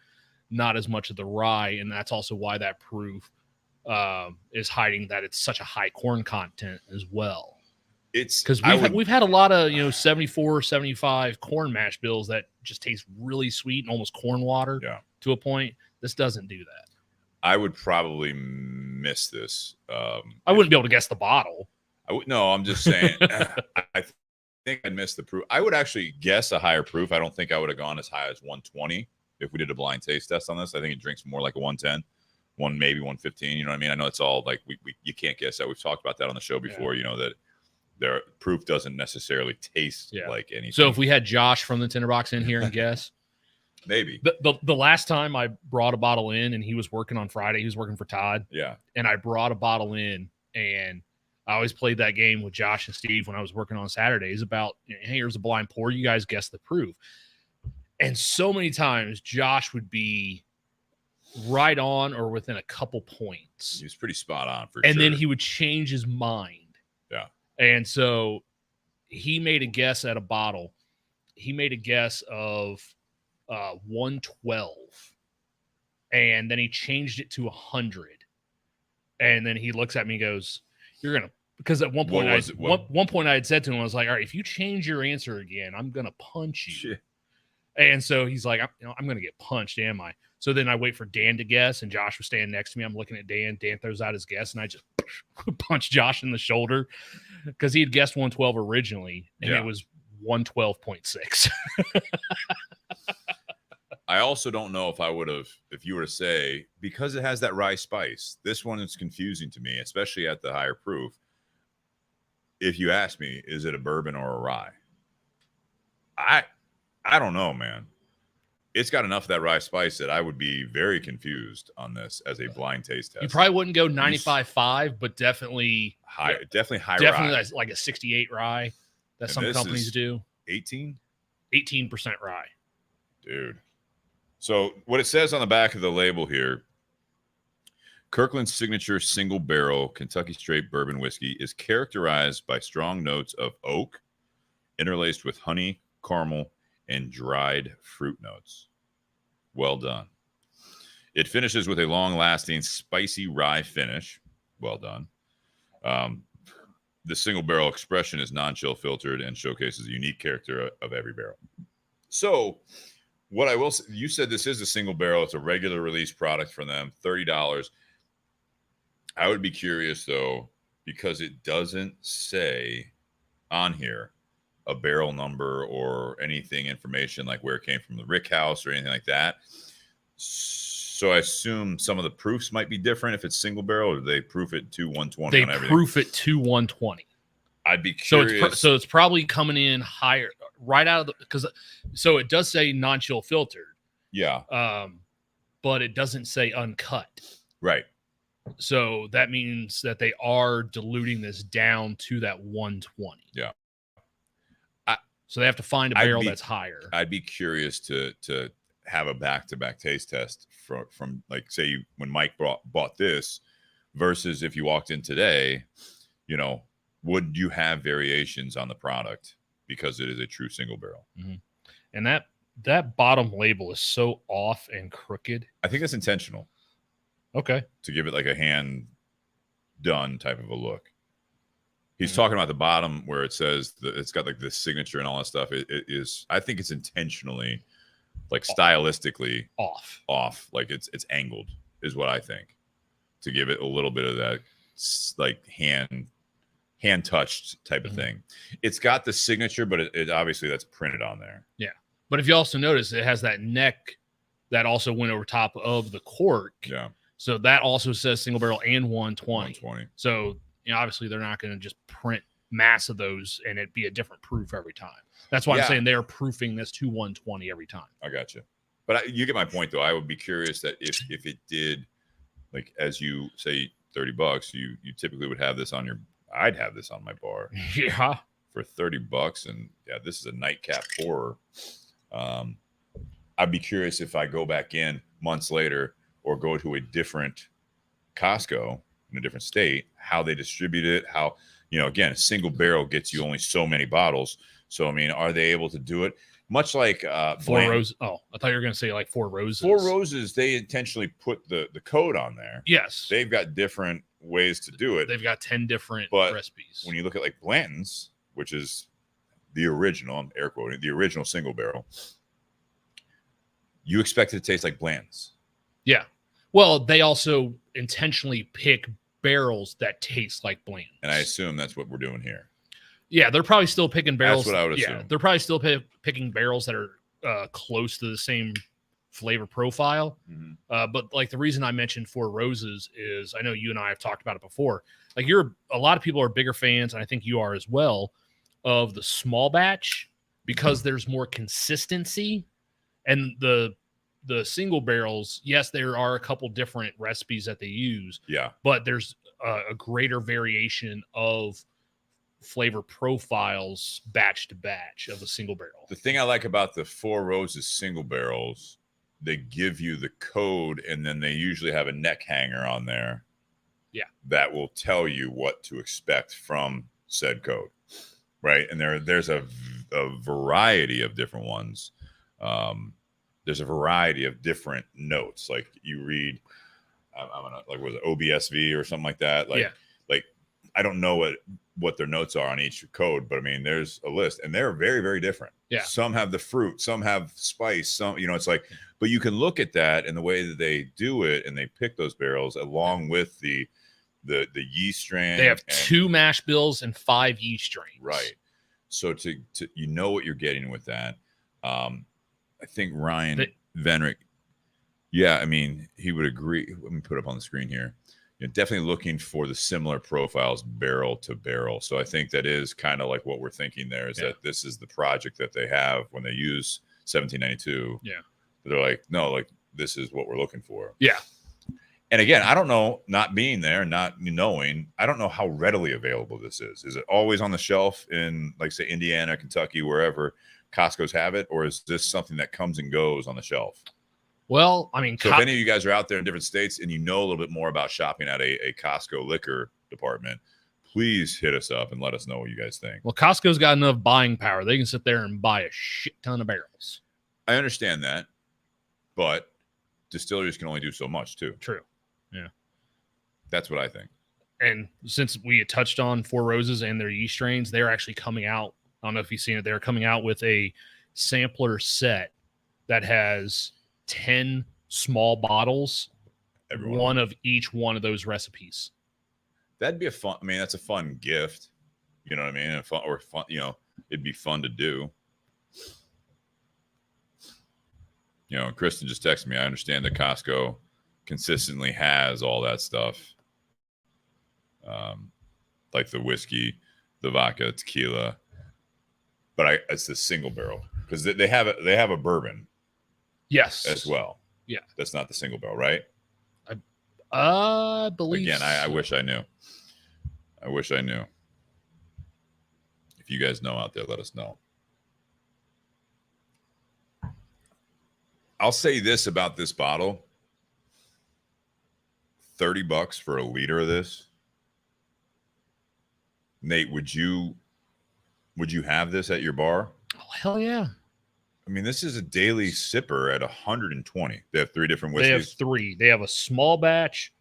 not as much of the rye, and that's also why that proof is hiding that it's such a high corn content as well. It's because we've had a lot of 74, 75 corn mash bills that just taste really sweet and almost corn water to a point. This doesn't do that. I would probably miss this. I wouldn't be able to guess the bottle. No, I'm just saying. I think I'd miss the proof. I would actually guess a higher proof. I don't think I would have gone as high as 120 if we did a blind taste test on this. I think it drinks more like a 110, maybe 115. You know what I mean? I know it's all like you can't guess that. We've talked about that on the show before. You know that their proof doesn't necessarily taste like anything. So if we had Josh from the Tinder Box in here and guess. Maybe. The last time I brought a bottle in and he was working on Friday, he was working for Todd. Yeah. And I brought a bottle in, and I always played that game with Josh and Steve when I was working on Saturdays about, hey, here's a blind pour. You guys guess the proof. And so many times Josh would be right on or within a couple points. He was pretty spot on for sure. And sure. then he would change his mind. Yeah. And so he made a guess at a bottle. He made a guess of 112, and then he changed it to 100, and then he looks at me and goes, "You're gonna," because at one point I had said to him, I was like, "All right, if you change your answer again, I'm gonna punch you." Shit. And so he's like, "I'm gonna get punched, am I?" So then I wait for Dan to guess, and Josh was standing next to me. I'm looking at Dan. Dan throws out his guess, and I just punch Josh in the shoulder because he had guessed 112 originally, and it was 112.6. I also don't know if I would have, if you were to say, because it has that rye spice, this one is confusing to me, especially at the higher proof. If you ask me, is it a bourbon or a rye? I don't know, man. It's got enough of that rye spice that I would be very confused on this as a blind taste test. You probably wouldn't go 95.5, but definitely high, definitely high definitely rye. Like a 68 rye that some companies do. 18% rye. Dude. So what it says on the back of the label here, Kirkland's signature single barrel Kentucky straight bourbon whiskey is characterized by strong notes of oak, interlaced with honey, caramel, and dried fruit notes. Well done. It finishes with a long-lasting spicy rye finish. Well done. The single barrel expression is non-chill filtered and showcases the unique character of every barrel. So what I will say, you said this is a single barrel. It's a regular release product for them, $30. I would be curious, though, because it doesn't say on here a barrel number or anything information like where it came from the rick house or anything like that. So I assume some of the proofs might be different if it's single barrel, or do they proof it to 120 on everything? They proof it to 120. I'd be curious. So it's probably coming in higher right out of the, because so it does say non-chill filtered. Yeah. But it doesn't say uncut. Right. So that means that they are diluting this down to that 120. Yeah. So they have to find a barrel that's higher. I'd be curious to have a back-to-back taste test from like, say, when Mike bought this versus if you walked in today, would you have variations on the product because it is a true single barrel? Mm-hmm. And that bottom label is so off and crooked. I think that's intentional. Okay. To give it like a hand done type of a look. He's talking about the bottom where it says that it's got like the signature and all that stuff. It is, I think it's intentionally, like stylistically off. Like it's angled is what I think, to give it a little bit of that like hand touched type of thing. It's got the signature, but it obviously that's printed on there. Yeah. But if you also notice, it has that neck that also went over top of the cork. Yeah. So that also says single barrel and 120. 120. So, obviously they're not going to just print mass of those and it be a different proof every time. That's why I'm saying they're proofing this to 120 every time. I got you. But you get my point, though. I would be curious that if it did, like, as you say, $30, you typically would have this on your, I'd have this on my bar. Yeah. For $30. And yeah, this is a nightcap pourer. I'd be curious if I go back in months later or go to a different Costco in a different state, how they distribute it, how, again, a single barrel gets you only so many bottles. So, I mean, are they able to do it? Much like Four Roses. Oh, I thought you were going to say like Four Roses. Four Roses, they intentionally put the code on there. Yes. They've got different ways to do it. They've got 10 different but recipes. When you look at like Blanton's, which is the original, I'm air quoting, the original single barrel, you expect it to taste like Blanton's. Yeah. Well, they also intentionally pick barrels that taste like Blanton's. And I assume that's what we're doing here. Yeah, they're probably still picking barrels. That's what I would assume. Yeah, they're probably still picking barrels that are close to the same flavor profile. Mm-hmm. But like the reason I mentioned Four Roses is I know you and I have talked about it before. Like a lot of people are bigger fans, and I think you are as well, of the small batch because there's more consistency. And the single barrels, yes, there are a couple different recipes that they use. Yeah. But there's a greater variation of flavor profiles batch to batch of a single barrel. The thing I like about the Four Roses single barrels, they give you the code and then they usually have a neck hanger on there. Yeah. That will tell you what to expect from said code. Right. And there's a variety of different ones. There's a variety of different notes. Like you read, I'm gonna like, was it OBSV or something like that? Like, like I don't know what their notes are on each code, but I mean, there's a list and they're very, very different. Yeah. Some have the fruit, some have spice, some, it's like, but you can look at that and the way that they do it and they pick those barrels along with the yeast strain. They have 2 mash bills and 5 yeast strains. Right. So to what you're getting with that. I think Ryan Venrick, yeah, I mean, he would agree. Let me put up on the screen here. Definitely looking for the similar profiles barrel to barrel. So I think that is kind of like what we're thinking there is that this is the project that they have when they use 1792. Yeah. They're like, no, like this is what we're looking for. Yeah. And again, I don't know, not being there, not knowing, I don't know how readily available this is. Is it always on the shelf in, like, say, Indiana, Kentucky, wherever Costco's have it? Or is this something that comes and goes on the shelf? Well, I mean, so if any of you guys are out there in different states and you know a little bit more about shopping at a Costco liquor department, please hit us up and let us know what you guys think. Well, Costco's got enough buying power. They can sit there and buy a shit ton of barrels. I understand that, but distilleries can only do so much too. True. Yeah. That's what I think. And since we had touched on Four Roses and their yeast strains, they're actually coming out. I don't know if you've seen it. They're coming out with a sampler set that has 10 small bottles, one of each one of those recipes. That'd be that's a fun gift. You know what I mean? Fun, it'd be fun to do. Kristen just texted me. I understand that Costco consistently has all that stuff. Like the whiskey, the vodka, tequila. But it's the single barrel because they have a bourbon. Yes. As well. Yeah. That's not the single barrel, right? I believe. Again, I wish I knew. I wish I knew. If you guys know out there, let us know. I'll say this about this bottle. $30 for a liter of this. Nate, would you have this at your bar? Oh, hell yeah. I mean, this is a daily sipper at 120. They have 3 different whiskeys. They have 3. They have a small batch,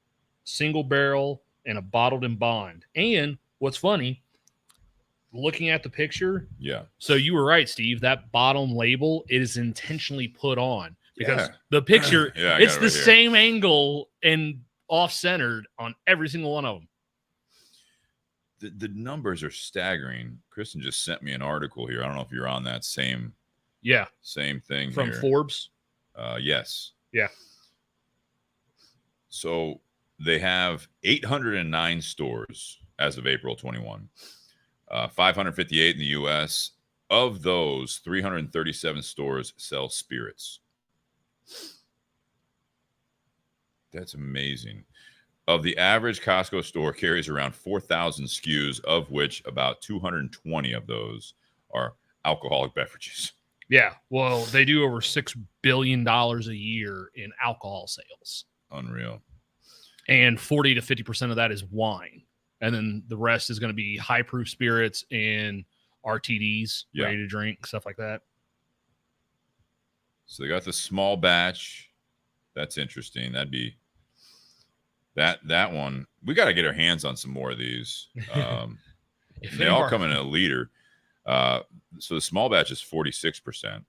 single barrel, and a bottled and bond. And what's funny, looking at the picture. Yeah. So you were right, Steve. That bottom label, it is intentionally put on because the picture, it's the same angle and off-centered on every single one of them. The numbers are staggering. Kristen just sent me an article here. I don't know if you're on that same Yeah. Same thing From here. Forbes. Yes. Yeah. So they have 809 stores as of April 21, 558 in the U.S. Of those, 337 stores sell spirits. That's amazing. Of the average Costco store carries around 4,000 SKUs, of which about 220 of those are alcoholic beverages. Yeah. Well, they do over $6 billion a year in alcohol sales. Unreal. And 40 to 50% of that is wine. And then the rest is going to be high proof spirits and RTDs, ready to drink, stuff like that. So they got the small batch. That's interesting. That'd be that one. We got to get our hands on some more of these. They all come in a liter. So the small batch is 46%,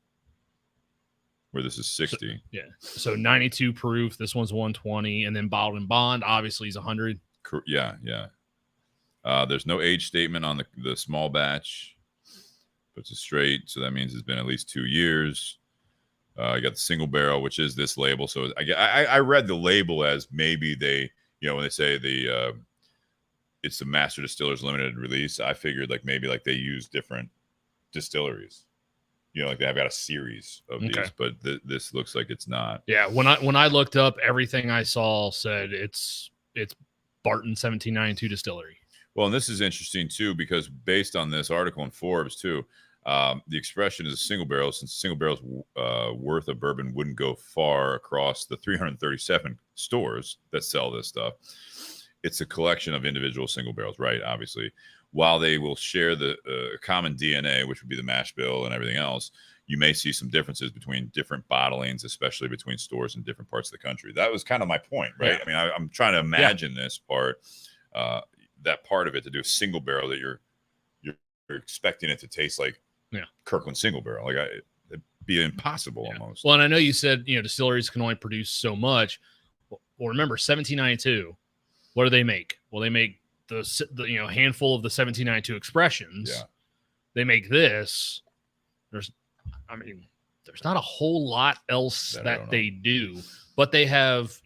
where this is 60. Yeah. So 92 proof. This one's 120, and then bottled and bond obviously is 100. Yeah. There's no age statement on the small batch, but it's a straight. So that means it's been at least 2 years. You got the single barrel, which is this label. So I read the label as maybe they, when they say it's the Master Distillers Limited release, I figured like maybe like they use different distilleries. Like they have got a series of these, but this looks like it's not. Yeah, when I looked up, everything I saw said it's Barton 1792 Distillery. Well, and this is interesting too, because based on this article in Forbes too, the expression is a single barrel, since a single barrel's worth of bourbon wouldn't go far across the 337 stores that sell this stuff. It's a collection of individual single barrels, right? Obviously, while they will share the common DNA, which would be the mash bill and everything else, you may see some differences between different bottlings, especially between stores in different parts of the country. That was kind of my point, right? Yeah. I mean, I'm trying to imagine this part, that part of it, to do a single barrel that you're expecting it to taste like Kirkland single barrel. Like it'd be impossible almost. Well, and I know you said, distilleries can only produce so much. Well, remember 1792, what do they make? Well, they make the handful of the 1792 expressions. Yeah. They make this. There's not a whole lot else that they do, but they have,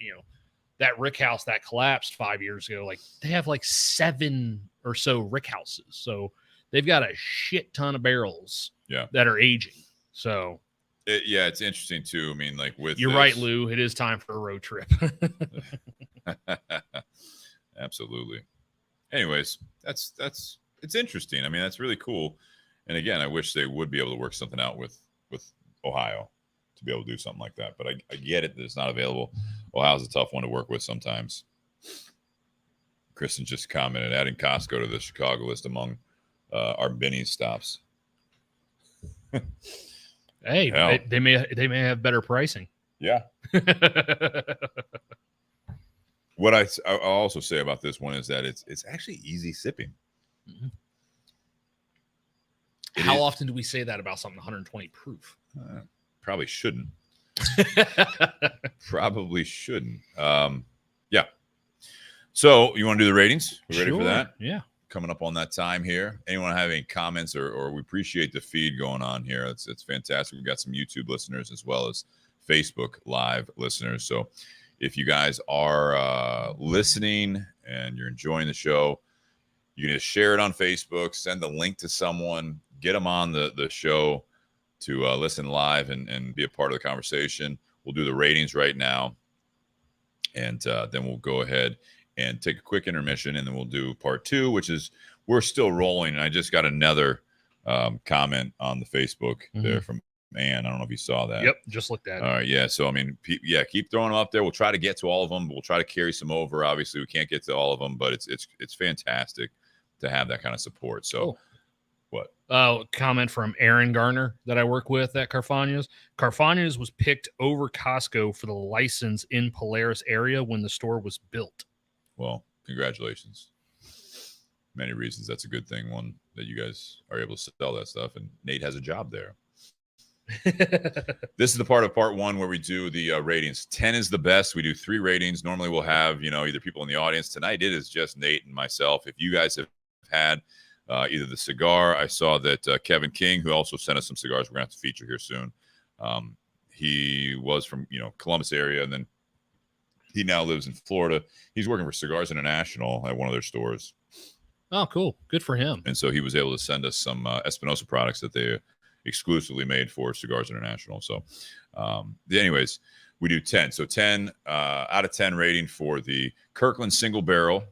that rick house that collapsed 5 years ago. Like they have like 7 or so rick houses. So they've got a shit ton of barrels that are aging. So it's interesting too. I mean, like you're right, Lou, it is time for a road trip. Absolutely. Anyways, that's it's interesting. I mean, that's really cool. And again, I wish they would be able to work something out with Ohio to be able to do something like that. But I get it that it's not available. Ohio's a tough one to work with sometimes. Kristen just commented, adding Costco to the Chicago list among our Benny's stops. Hey, they may have better pricing. Yeah. What I'll also say about this one is that it's actually easy sipping. Mm-hmm. How often do we say that about something 120 proof? Probably shouldn't. Probably shouldn't. Yeah. So you want to do the ratings? We ready for that? Yeah. Coming up on that time here. Anyone have any comments or we appreciate the feed going on here. It's fantastic. We've got some YouTube listeners as well as Facebook Live listeners. So if you guys are listening and you're enjoying the show, you can just share it on Facebook, send the link to someone, get them on the show to listen live and be a part of the conversation. We'll do the ratings right now, and then we'll go ahead and take a quick intermission, and then we'll do part 2, which is we're still rolling. And I just got another comment on the Facebook there from Man. I don't know if you saw that. Yep, just looked at it. All right, yeah. So I mean, keep throwing them up there. We'll try to get to all of them. But we'll try to carry some over. Obviously, we can't get to all of them, but it's fantastic to have that kind of support. So. Cool. What? Comment from Aaron Garner that I work with at Carfagna's. Carfagna's was picked over Costco for the license in Polaris area when the store was built. Well, congratulations. Many reasons that's a good thing. One, that you guys are able to sell that stuff, and Nate has a job there. This is the part of part 1 where we do the ratings. 10 is the best. We do 3 ratings. Normally we'll have, either people in the audience. Tonight it is just Nate and myself. If you guys have had either the cigar. I saw that Kevin King, who also sent us some cigars, we're gonna have to feature here soon. He was from Columbus area, and then he now lives in Florida. He's working for Cigars International at one of their stores. Oh, cool. Good for him. And so he was able to send us some Espinosa products that they exclusively made for Cigars International. So anyways, we do 10. So 10 out of 10 rating for the Kirkland single barrel.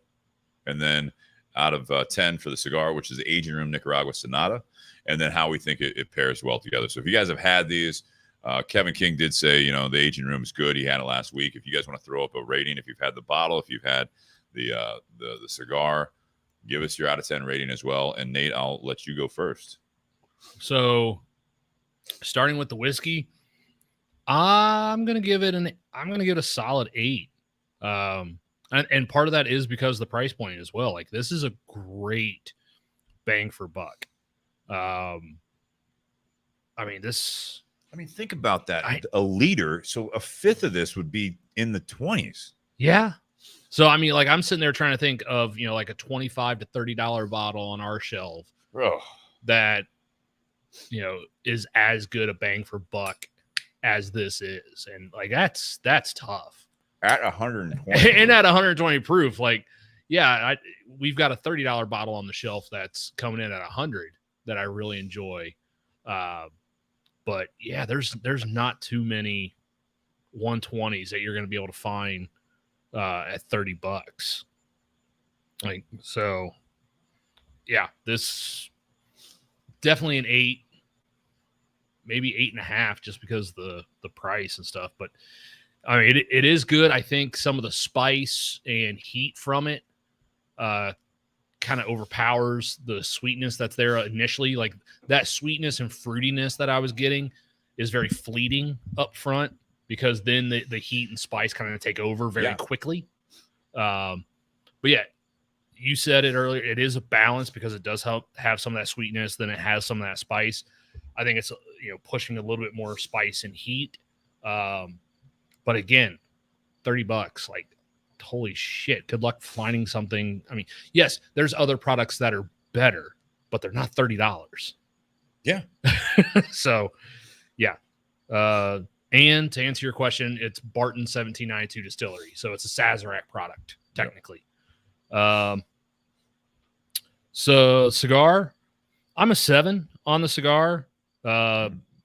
And then out of 10 for the cigar, which is the Aging Room Nicaragua Sonata. And then how we think it pairs well together. So if you guys have had these, Kevin King did say, the Aging Room is good. He had it last week. If you guys want to throw up a rating, if you've had the bottle, if you've had the cigar, give us your out of 10 rating as well. And Nate, I'll let you go first. So starting with the whiskey, I'm going to give it a solid 8. And part of that is because of the price point as well. Like, this is a great bang for buck. Think about that. A liter. So a fifth of this would be in the 20s. Yeah. So, I'm sitting there trying to think of, like a $25 to $30 bottle on our shelf that, is as good a bang for buck as this is. And like, that's tough. At 120. And at 120 proof, we've got a $30 bottle on the shelf that's coming in at 100 that I really enjoy. But yeah, there's not too many 120s that you're going to be able to find at $30. This definitely an 8, maybe 8.5, just because the price and stuff. But it is good. I think some of the spice and heat from it kind of overpowers the sweetness that's there initially. Like, that sweetness and fruitiness that I was getting is very fleeting up front, because then the heat and spice kind of take over very quickly. But yeah, you said it earlier. It is a balance, because it does help have some of that sweetness. Then it has some of that spice. I think it's pushing a little bit more spice and heat. But again, $30, like, holy shit, good luck finding something. Yes, there's other products that are better, but they're not $30. Yeah. So, yeah. And to answer your question, it's Barton 1792 Distillery. So it's a Sazerac product, technically. Yep. So cigar, I'm a 7 on the cigar.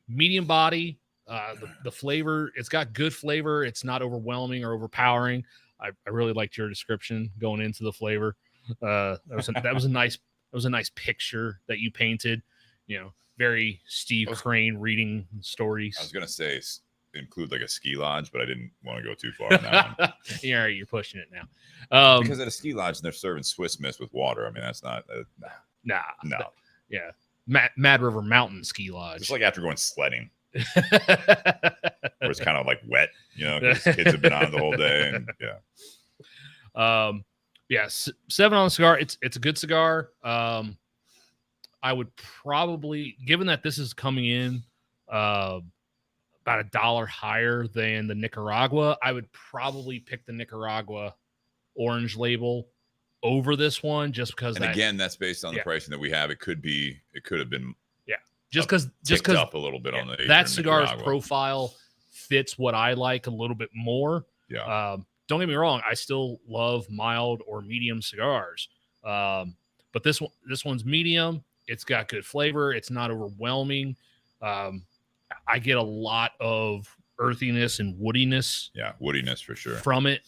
Medium body. The flavor, it's got good flavor. It's not overwhelming or overpowering. I really liked your description going into the flavor. That was a nice picture that you painted. Very Steve Crane reading stories. I was gonna say include like a ski lodge, but I didn't want to go too far on that one. Yeah, you're pushing it now. Because at a ski lodge, they're serving Swiss Miss with water. That's not. No. Yeah, Mad River Mountain Ski Lodge. Just like after going sledding. Where it's kind of like wet, because kids have been on the whole day. And 7 on the cigar. It's a good cigar. I would probably, given that this is coming in about $1 higher than the Nicaragua, I would probably pick the Nicaragua orange label over this one, just because. And again, that's based on the pricing that we have. It could have been. Just because up a little bit on the that cigar's profile fits what I like a little bit more. Yeah. Don't get me wrong, I still love mild or medium cigars. But this one's medium. It's got good flavor. It's not overwhelming. I get a lot of earthiness and woodiness. Yeah, woodiness for sure from it.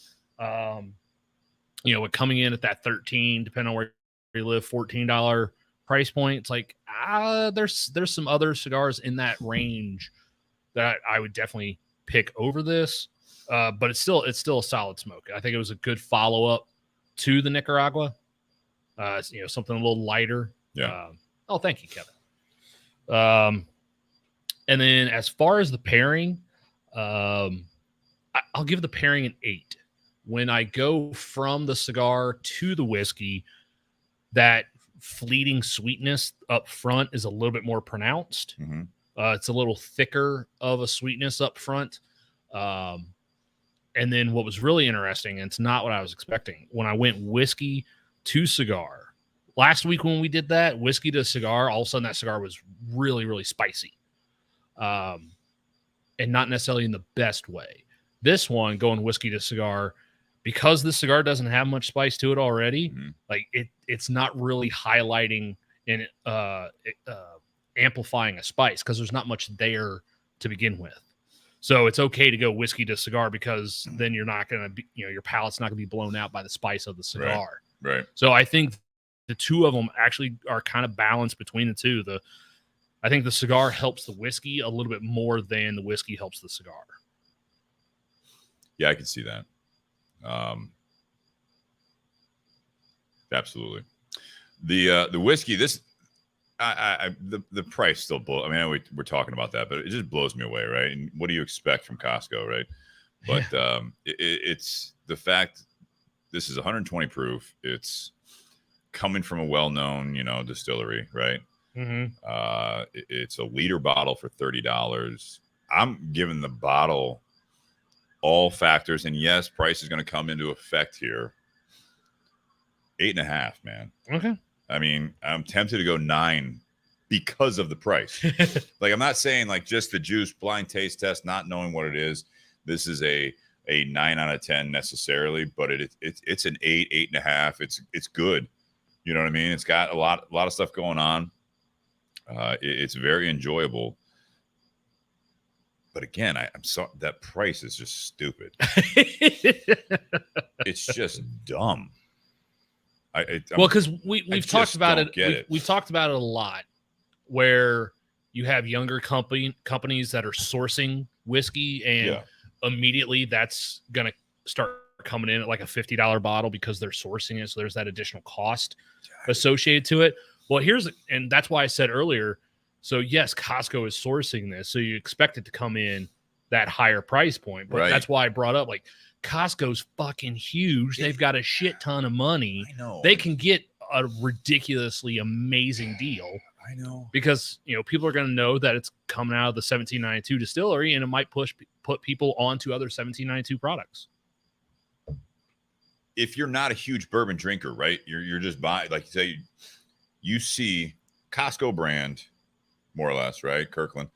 With coming in at that 13, depending on where you live, $14 price point. It's like, there's some other cigars in that range that I would definitely pick over this. But it's still a solid smoke. I think it was a good follow-up to the Nicaragua. Something a little lighter. Yeah. Thank you, Kevin. And then as far as the pairing, I'll give the pairing an 8. When I go from the cigar to the whiskey, that fleeting sweetness up front is a little bit more pronounced. Mm-hmm. It's a little thicker of a sweetness up front. And then what was really interesting, and it's not what I was expecting, when I went whiskey to cigar, last week when we did that whiskey to cigar, all of a sudden that cigar was really, really spicy. And not necessarily in the best way. This one going whiskey to cigar, because the cigar doesn't have much spice to it already, like it's not really highlighting and amplifying a spice because there's not much there to begin with. So it's okay to go whiskey to cigar because then you're not going to be, your palate's not going to be blown out by the spice of the cigar. Right. So I think the two of them actually are kind of balanced between the two. I think the cigar helps the whiskey a little bit more than the whiskey helps the cigar. Yeah, I can see that. Absolutely. The whiskey, the price still blows. I mean, we're talking about that, but it just blows me away, right? And what do you expect from Costco, right? But it's the fact this is 120 proof. It's coming from a well-known, distillery, right? It's a liter bottle for $30. I'm giving the bottle all factors, and yes, price is going to come into effect here. 8.5, man. Okay. I mean, I'm tempted to go 9 because of the price. Like, I'm not saying like just the juice, blind taste test, not knowing what it is. This is a 9 out of 10 necessarily, but it's an 8.5. It's good. You know what I mean? It's got a lot of stuff going on. It's very enjoyable. But again, I'm sorry, that price is just stupid. It's just dumb. Because we've talked about it. We've talked about it a lot, where you have younger companies that are sourcing whiskey, and immediately that's going to start coming in at like a $50 bottle because they're sourcing it. So there's that additional cost associated to it. Well, and that's why I said earlier. So yes, Costco is sourcing this, so you expect it to come in that higher price point. But that's why I brought up like Costco's fucking huge. They've got a shit ton of money. I know. They can get a ridiculously amazing deal. I know. Because, people are going to know that it's coming out of the 1792 distillery, and it might put people onto other 1792 products. If you're not a huge bourbon drinker, right? You're just buying, like you say, you see Costco brand, more or less, right? Kirkland,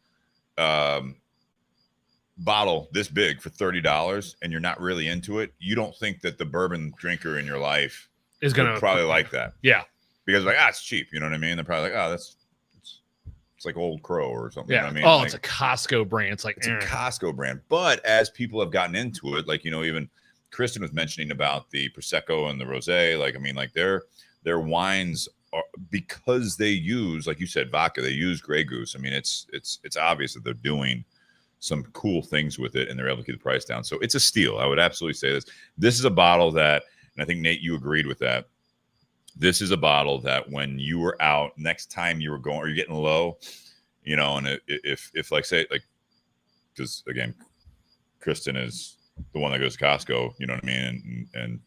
bottle this big for $30, and you're not really into it. You don't think that the bourbon drinker in your life is going to probably like that. Yeah. Because like, it's cheap. You know what I mean? They're probably like, it's like Old Crow or something. Yeah. You know what I mean? Oh, like, it's a Costco brand. It's like, it's a Costco brand. But as people have gotten into it, like, even Kristen was mentioning about the Prosecco and the Rosé, like, I mean, like their wines are, because they use, like you said, vodka, they use Grey Goose. I mean, it's obvious that they're doing some cool things with it, and they're able to keep the price down. So it's a steal. I would absolutely say this. This is a bottle that, and I think Nate, you agreed with that. This is a bottle that when you were out, next time you were going, or you're getting low, and if like say like, because again, Kristen is the one that goes to Costco, you know what I mean, and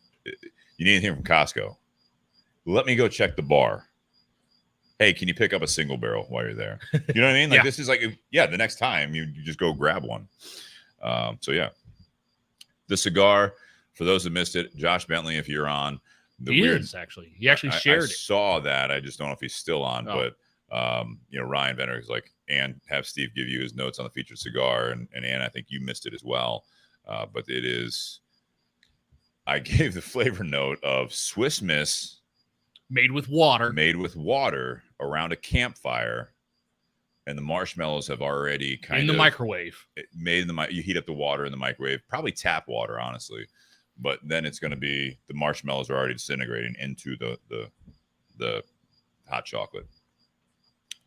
you need anything from Costco, let me go check the bar. Hey, can you pick up a single barrel while you're there? You know what I mean? Like This is like, the next time you just go grab one. So yeah, the cigar, for those who missed it, Josh Bentley, if you're on, he actually shared it. I saw that. I just don't know if he's still on, but Ryan Venner is like, and have Steve give you his notes on the featured cigar, and Ann, I think you missed it as well. But it is, I gave the flavor note of Swiss Miss. Made with water around a campfire, and the marshmallows have already in the microwave. You heat up the water in the microwave, probably tap water, honestly, but then it's going to be, the marshmallows are already disintegrating into the hot chocolate.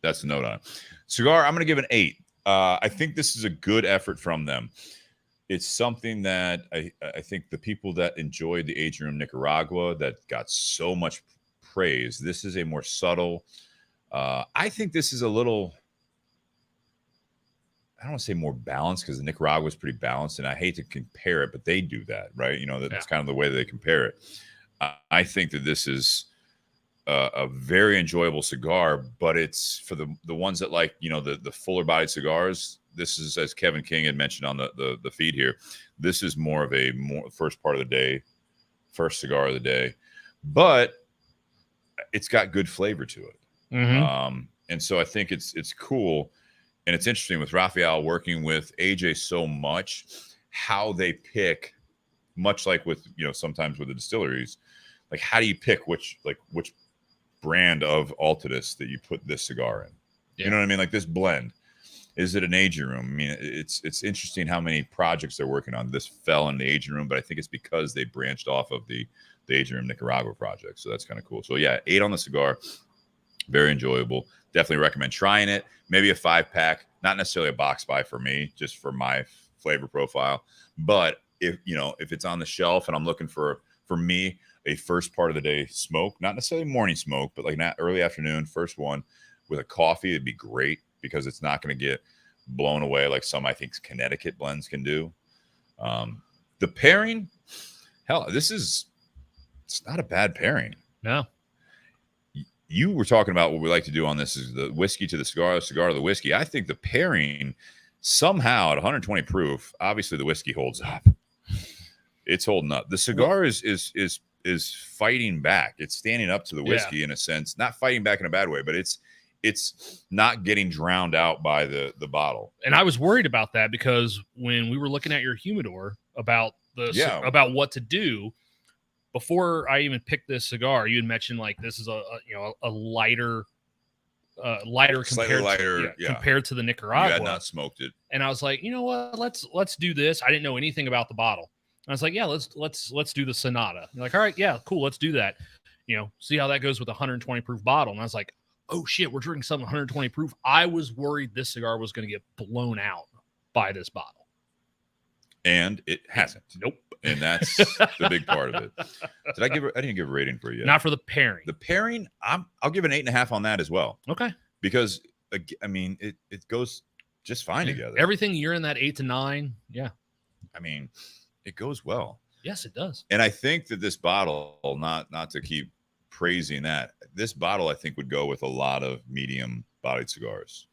That's the note on it. Cigar, I'm going to give an 8. I think this is a good effort from them. It's something that I think the people that enjoyed the Aging Room Nicaragua that got so much praise, this is a more subtle. I think this is a little, I don't want to say more balanced, because the Nicaragua is pretty balanced, and I hate to compare it, but they do that, right? That's kind of the way that they compare it. I think that this is a very enjoyable cigar, but it's for the ones that like, the fuller bodied cigars. This is, as Kevin King had mentioned on the feed here, this is more of a first part of the day, first cigar of the day. But it's got good flavor to it. And so I think it's cool. And it's interesting with Raphael working with AJ so much, how they pick, much like with, sometimes with the distilleries, like how do you pick which brand of Altadis that you put this cigar in? Yeah. You know what I mean? Like this blend. Is it an aging room? I mean, it's interesting how many projects they're working on. This fell in the aging room, but I think it's because they branched off of the aging room Nicaragua project. So that's kind of cool. So yeah, 8 on the cigar. Very enjoyable. Definitely recommend trying it. Maybe a 5-pack, not necessarily a box buy for me, just for my flavor profile. But if it's on the shelf and I'm looking for me, a first part of the day smoke, not necessarily morning smoke, but like not early afternoon, first one with a coffee, it'd be great because it's not going to get blown away like some, I think, Connecticut blends can do. The pairing, hell, it's not a bad pairing. No. You were talking about what we like to do on this is the whiskey to the cigar to the whiskey. I think the pairing somehow at 120 proof, obviously the whiskey holds up. It's holding up. The cigar is fighting back. It's standing up to the whiskey in a sense, not fighting back in a bad way, but it's not getting drowned out by the bottle. And I was worried about that because when we were looking at your humidor about about what to do, before I even picked this cigar, you had mentioned like this is a lighter compared to the Nicaragua. You had not smoked it, and I was like, you know what, let's do this. I didn't know anything about the bottle. And I was like, yeah, let's do the Sonata. You're like, all right, yeah, cool, let's do that. See how that goes with a 120 proof bottle. And I was like, oh shit, we're drinking something 120 proof. I was worried this cigar was going to get blown out by this bottle, and it hasn't. Nope. And that's the big part of it. I didn't give a rating for you yet. Not for the pairing. The pairing, I'll give an 8.5 on that as well. Okay. Because I mean, it goes just fine together. Everything you're in that 8 to 9. Yeah. I mean, it goes well. Yes, it does. And I think that this bottle, not to keep praising that, this bottle I think would go with a lot of medium bodied cigars.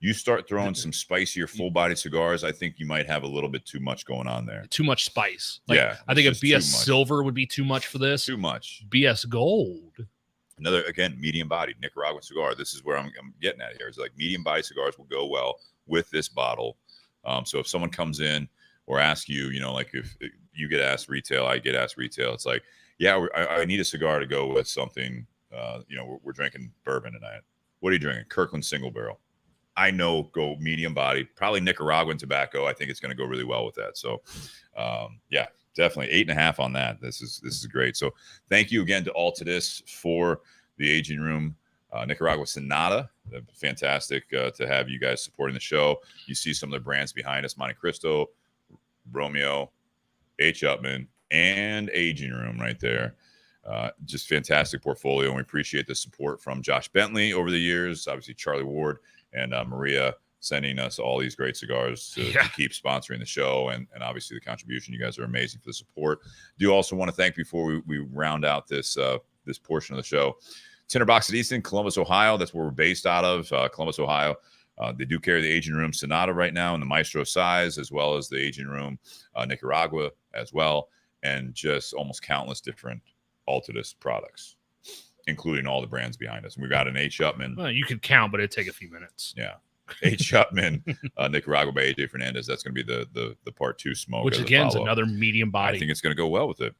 You start throwing some spicier, full-bodied cigars, I think you might have a little bit too much going on there. Too much spice. Yeah. I think a BS Silver would be too much for this. Too much. BS Gold. Another, again, medium-bodied Nicaraguan cigar. This is where I'm getting at here. It's like medium-bodied cigars will go well with this bottle. So if someone comes in or asks you, like if you get asked retail, I get asked retail, it's like, yeah, I need a cigar to go with something. We're drinking bourbon tonight. What are you drinking? Kirkland single barrel. I know go medium bodied, probably Nicaraguan tobacco. I think it's going to go really well with that. So, yeah, definitely 8.5 on that. This is great. So thank you again to Altadis for the aging room, Nicaragua Sonata. Fantastic to have you guys supporting the show. You see some of the brands behind us: Monte Cristo, Romeo, H. Upman, and aging room right there. Just fantastic portfolio, and we appreciate the support from Josh Bentley over the years. Obviously, Charlie Ward and Maria sending us all these great cigars to keep sponsoring the show, and obviously the contribution. You guys are amazing for the support. Do also want to thank, before we round out this portion of the show, Tinder Box at Easton, Columbus, Ohio. That's where we're based out of, Columbus, Ohio. They do carry the aging room Sonata right now in the Maestro size, as well as the aging room Nicaragua as well, and just almost countless different Altadis products, including all the brands behind us. And we've got an H. Upman. Well, you could count, but it'd take a few minutes. Yeah. H. Upman, Nicaragua by AJ Fernandez. That's going to be the part 2 smoke. Which, again, is another medium body. I think it's going to go well with it.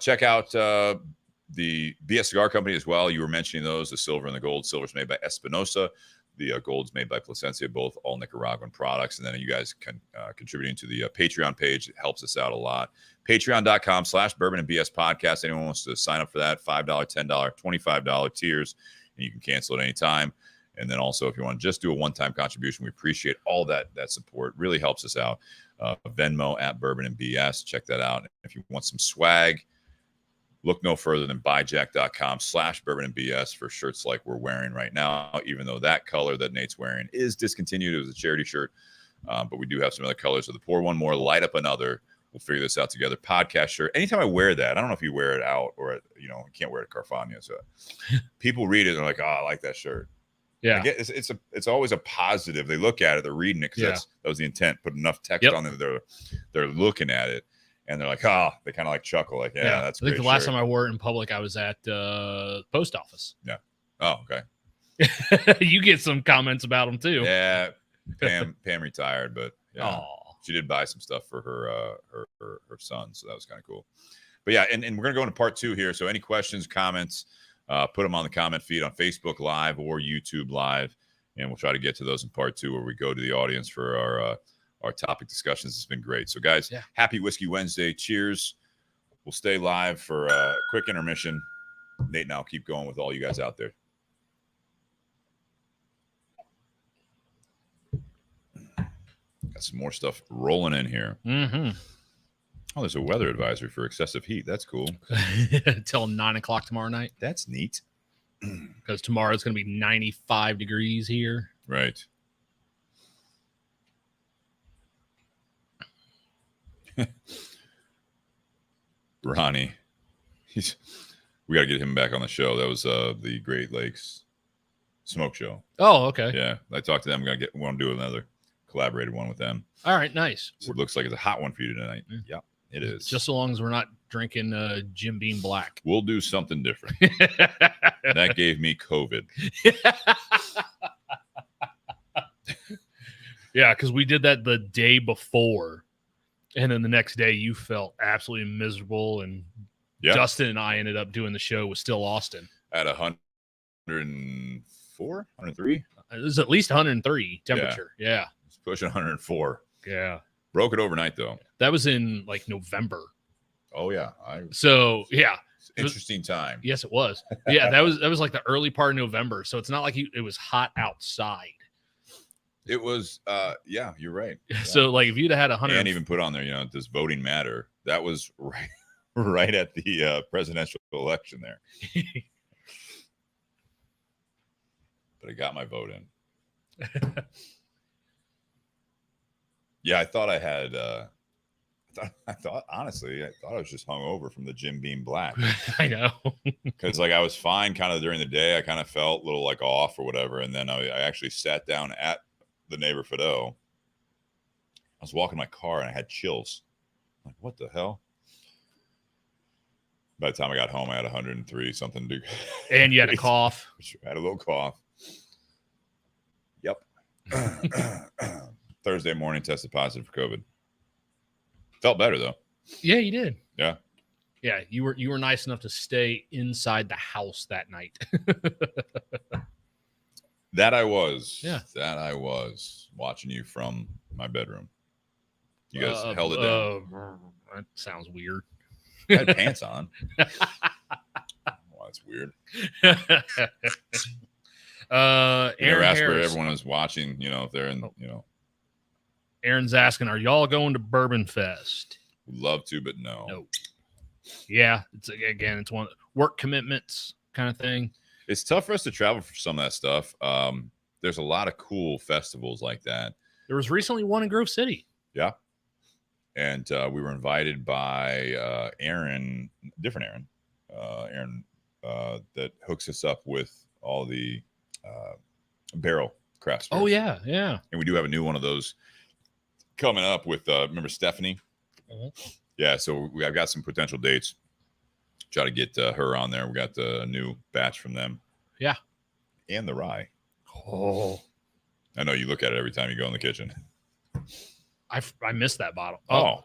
Check out the BS Cigar Company as well. You were mentioning those, the silver and the gold. Silver's made by Espinosa. The gold's made by Plasencia, both all Nicaraguan products. And then you guys can contributing to the Patreon page. It helps us out a lot. Patreon.com/Bourbon and BS Podcast. Anyone wants to sign up for that, $5, $10, $25 tiers, and you can cancel at any time. And then also, if you want to just do a one-time contribution, we appreciate all that support. Really helps us out. Venmo @Bourbon and BS. Check that out. If you want some swag, look no further than buyjack.com/Bourbon and BS for shirts like we're wearing right now, even though that color that Nate's wearing is discontinued. It was a charity shirt, but we do have some other colors. So the pour one more, light up another. We'll figure this out together. Podcast shirt. Anytime I wear that, I don't know if you wear it out or, you can't wear it at Carfagna. So people read it and they're like, oh, I like that shirt. Yeah. It's always a positive. They look at it, they're reading it because that was the intent. Put enough text on there. They're looking at it. and they're like, oh, they kind of like chuckle, like, yeah, that's I think great the last shirt. time I wore it in public, I was at post office. Yeah. Oh, okay. You get some comments about them too. Yeah. Pam retired, but yeah, Oh, she did buy some stuff for her son, so that was kind of cool. But yeah, and we're gonna go into part 2 here. So any questions, comments, put them on the comment feed on Facebook Live or YouTube Live, and we'll try to get to those in part 2, where we go to the audience for our topic discussions. It's been great. So guys, happy Whiskey Wednesday. Cheers. We'll stay live for a quick intermission. Nate and I'll keep going with all you guys out there. Got some more stuff rolling in here. mm-hmm. Oh, there's a weather advisory for excessive heat. That's cool. Till 9 o'clock tomorrow night. That's neat. Because tomorrow it's going to be 95 degrees here. Right. Ronnie, we got to get him back on the show. That was the Great Lakes Smoke Show. Oh, okay. Yeah, I talked to them. Want to do another collaborated one with them. All right, nice. So it looks like it's a hot one for you tonight. Yeah, it is. Just so long as we're not drinking Jim Beam Black. We'll do something different. That gave me COVID. Yeah, because we did that the day before. And then the next day you felt absolutely miserable. And Justin and I ended up doing the show with Still Austin. At 104, 103? It was at least 103 temperature. Yeah. It's pushing 104. Yeah. Broke it overnight, though. That was in like November. Oh, yeah. So, yeah. Interesting time. Yes, it was. Yeah, that was like the early part of November. So it's not like it was hot outside. It was, yeah, you're right. Yeah. So, like, if you'd have had 100, and even put on there, does voting matter? That was right at the presidential election there. But I got my vote in. Yeah, I thought I had. I thought honestly, I was just hungover from the Jim Beam Black. I know, because like I was fine kind of during the day. I kind of felt a little like off or whatever, and then I actually sat down at the Neighbor Fido. I was walking my car and I had chills. I'm like, what the hell? By the time I got home, I had 103 something degrees. And you had a cough. I had a little cough. Yep. Thursday morning, tested positive for COVID. Felt better though. Yeah, you did. Yeah. Yeah, you were nice enough to stay inside the house that night. That I was. Yeah. That I was watching you from my bedroom. You guys held it down. That sounds weird. I had pants on. Well, that's weird. Aaron never asked where Harris. everyone is watching, if they're in, Aaron's asking, are y'all going to Bourbon Fest? Would love to, but no. Nope. Yeah, it's one work commitments kind of thing. It's tough for us to travel for some of that stuff. There's a lot of cool festivals like that. There was recently one in Grove City. Yeah. And we were invited by Aaron, different Aaron, that hooks us up with all the barrel craft spirits. Oh, yeah, yeah. And we do have a new one of those coming up with, remember Stephanie? Mm-hmm. Yeah, so I've got some potential dates. Try to get her on there. We got the new batch from them. Yeah. And the rye. Oh. I know you look at it every time you go in the kitchen. I missed that bottle. Oh.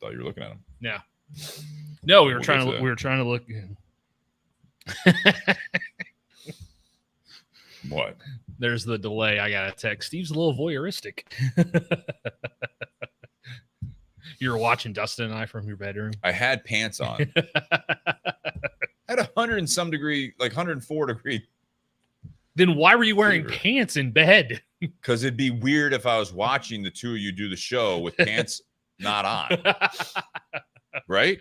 Thought you were looking at them. Yeah. No, we were We'll trying to look. What? There's the delay. I got a text. Steve's a little voyeuristic. You were watching Dustin and I from your bedroom. I had pants on. I had 100 and some degree, like 104 degree. Then why were you wearing pants in bed? Because it'd be weird if I was watching the two of you do the show with pants not on. Right?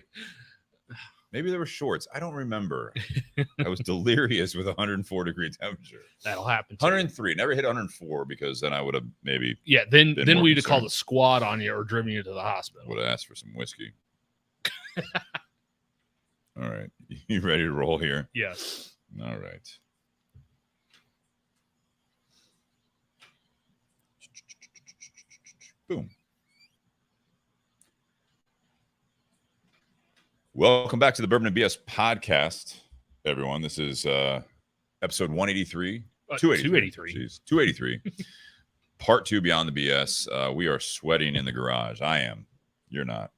Maybe there were shorts. I don't remember. I was delirious with 104 degree temperature. That'll happen. 103. Never hit 104 because then I would have maybe. Yeah. Then we'd have called a squad on you or driven you to the hospital. Would have asked for some whiskey. All right. You ready to roll here? Yes. All right. Boom. Welcome back to the Bourbon and BS podcast, everyone. This is episode 183. 283. Jeez, 283. Part 2 Beyond the BS. We are sweating in the garage. I am. You're not.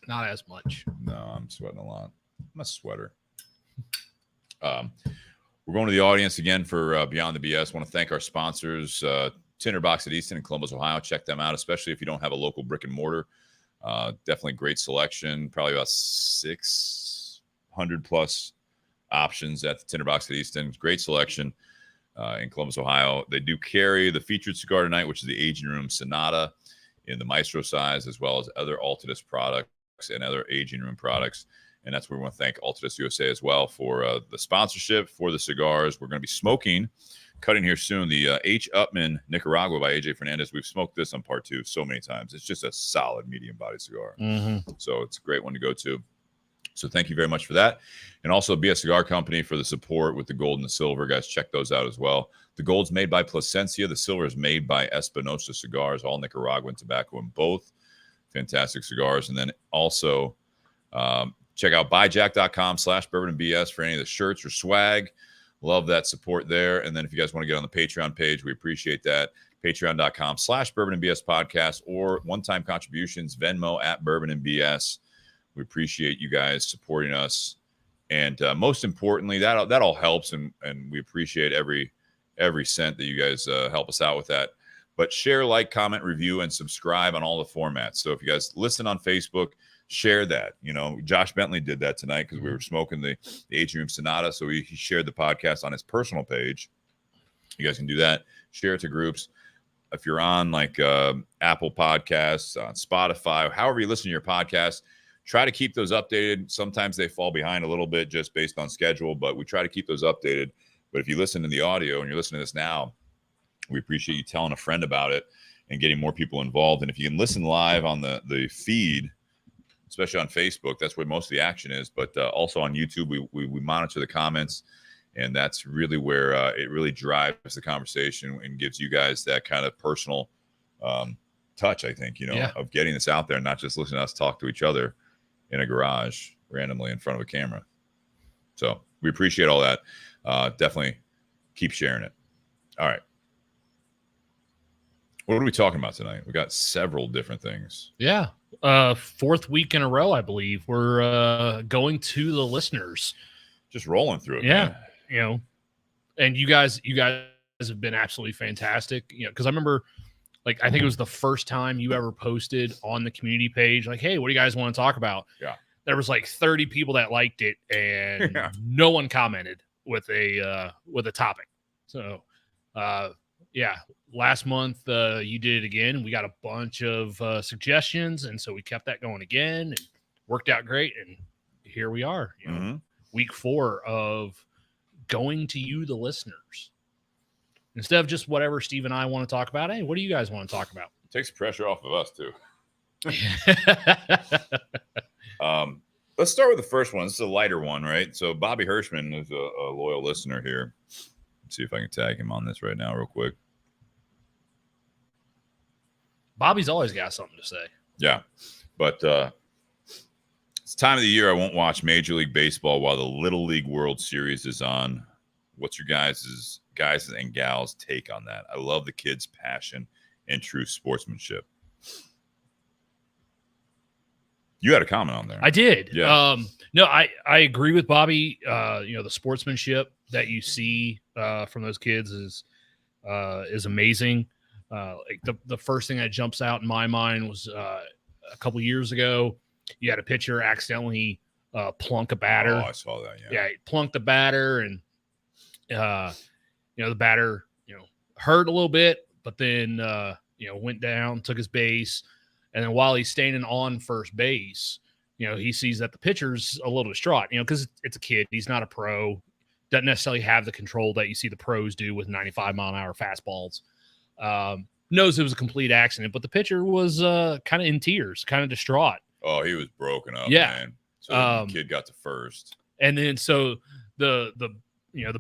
Not as much. No, I'm sweating a lot. I'm a sweater. We're going to the audience again for Beyond the BS. I want to thank our sponsors, Tinder Box at Easton in Columbus, Ohio. Check them out, especially if you don't have a local brick and mortar. Definitely great selection. Probably about 600 plus options at the Tinder Box at Easton. Great selection in Columbus, Ohio. They do carry the featured cigar tonight, which is the Aging Room Sonata in the Maestro size, as well as other Altadis products and other Aging Room products. And that's where we want to thank Altadis USA as well for the sponsorship for the cigars. We're going to be smoking, cutting here soon, the H. Upman Nicaragua by AJ Fernandez. We've smoked this on part 2 so many times. It's just a solid medium body cigar. So it's a great one to go to. So thank you very much for that. And also Cigar Company for the support with the gold and the silver. Guys, check those out as well. The gold's made by Plasencia. The silver is made by Espinosa Cigars, all Nicaraguan tobacco in both. Fantastic cigars. And then also check out buyjack.com/bourbonandbs for any of the shirts or swag. Love that support there. And then if you guys want to get on the Patreon page, we appreciate that. Patreon.com/bourbonandbs podcast or one-time contributions, Venmo at bourbonandbs. We appreciate you guys supporting us. And most importantly, that all helps. And we appreciate every cent that you guys help us out with that. But share, like, comment, review, and subscribe on all the formats. So if you guys listen on Facebook, share that. You know, Josh Bentley did that tonight because we were smoking the Aging Room Sonata. So he shared the podcast on his personal page. You guys can do that. Share it to groups. If you're on like Apple Podcasts, on Spotify, however you listen to your podcast, try to keep those updated. Sometimes they fall behind a little bit just based on schedule, but we try to keep those updated. But if you listen to the audio and you're listening to this now, we appreciate you telling a friend about it and getting more people involved. And if you can listen live on the feed, especially on Facebook, that's where most of the action is. But also on YouTube, we monitor the comments, and that's really where it really drives the conversation and gives you guys that kind of personal touch, I think, of getting this out there and not just listening to us talk to each other in a garage randomly in front of a camera. So we appreciate all that. Definitely keep sharing it. All right. What are we talking about tonight? We got several different things. Yeah. 4th week in a row, I believe. We're going to the listeners. Just rolling through it. Yeah. Man. And you guys have been absolutely fantastic. Because I remember, like, I think it was the first time you ever posted on the community page, like, hey, what do you guys want to talk about? Yeah. There was like 30 people that liked it, and no one commented with a topic. So, last month you did it again. We got a bunch of suggestions, and so we kept that going again, and worked out great. And here we are, week 4 of going to you, the listeners. Instead of just whatever Steve and I want to talk about, hey, what do you guys want to talk about? It takes pressure off of us too. Let's start with the first one. This is a lighter one, right? So Bobby Hirschman is a loyal listener here. Let's see if I can tag him on this right now real quick. Bobby's always got something to say. Yeah, but it's time of the year I won't watch Major League Baseball while the Little League World Series is on. What's your guys' and gals' take on that? I love the kids' passion and true sportsmanship. You had a comment on there. I did. Yeah. No, I agree with Bobby. The sportsmanship that you see from those kids is amazing. Like the first thing that jumps out in my mind was a couple years ago, you had a pitcher accidentally plunk a batter. Oh, I saw that. Yeah. Yeah, he plunked the batter, and the batter hurt a little bit, but then went down, took his base. And then while he's standing on first base, he sees that the pitcher's a little distraught, because it's a kid. He's not a pro. Doesn't necessarily have the control that you see the pros do with 95-mile-an-hour fastballs. Knows it was a complete accident, but the pitcher was kind of in tears, kind of distraught. Oh, he was broken up, man. So the kid got to first. And then so the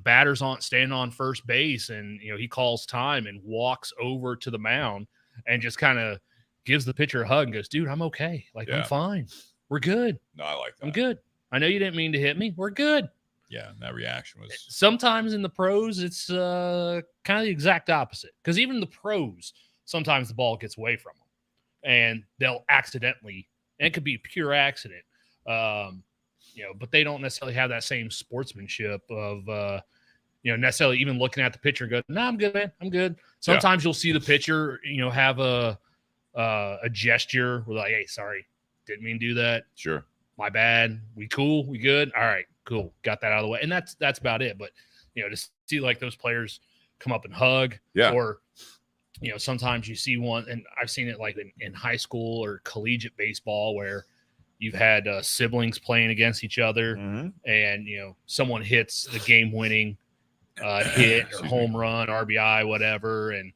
batter's standing on first base, and he calls time and walks over to the mound and just kind of gives the pitcher a hug and goes, dude, I'm okay. Like, I'm fine. We're good. No, I like that. I'm good. I know you didn't mean to hit me. We're good. Yeah, that reaction was. Sometimes in the pros, it's kind of the exact opposite. Because even the pros, sometimes the ball gets away from them, and they'll accidentally, and it could be pure accident, but they don't necessarily have that same sportsmanship of, necessarily even looking at the pitcher and go, "No, I'm good, man. I'm good." Sometimes you'll see the pitcher, have a gesture where like, "Hey, sorry, didn't mean to do that. Sure. My bad. We cool? We good? All right, cool. Got that out of the way." And that's about it. But, to see like those players come up and hug, or, sometimes you see one, and I've seen it like in high school or collegiate baseball where you've had siblings playing against each other, and, someone hits the game winning hit or home run, RBI, whatever. And,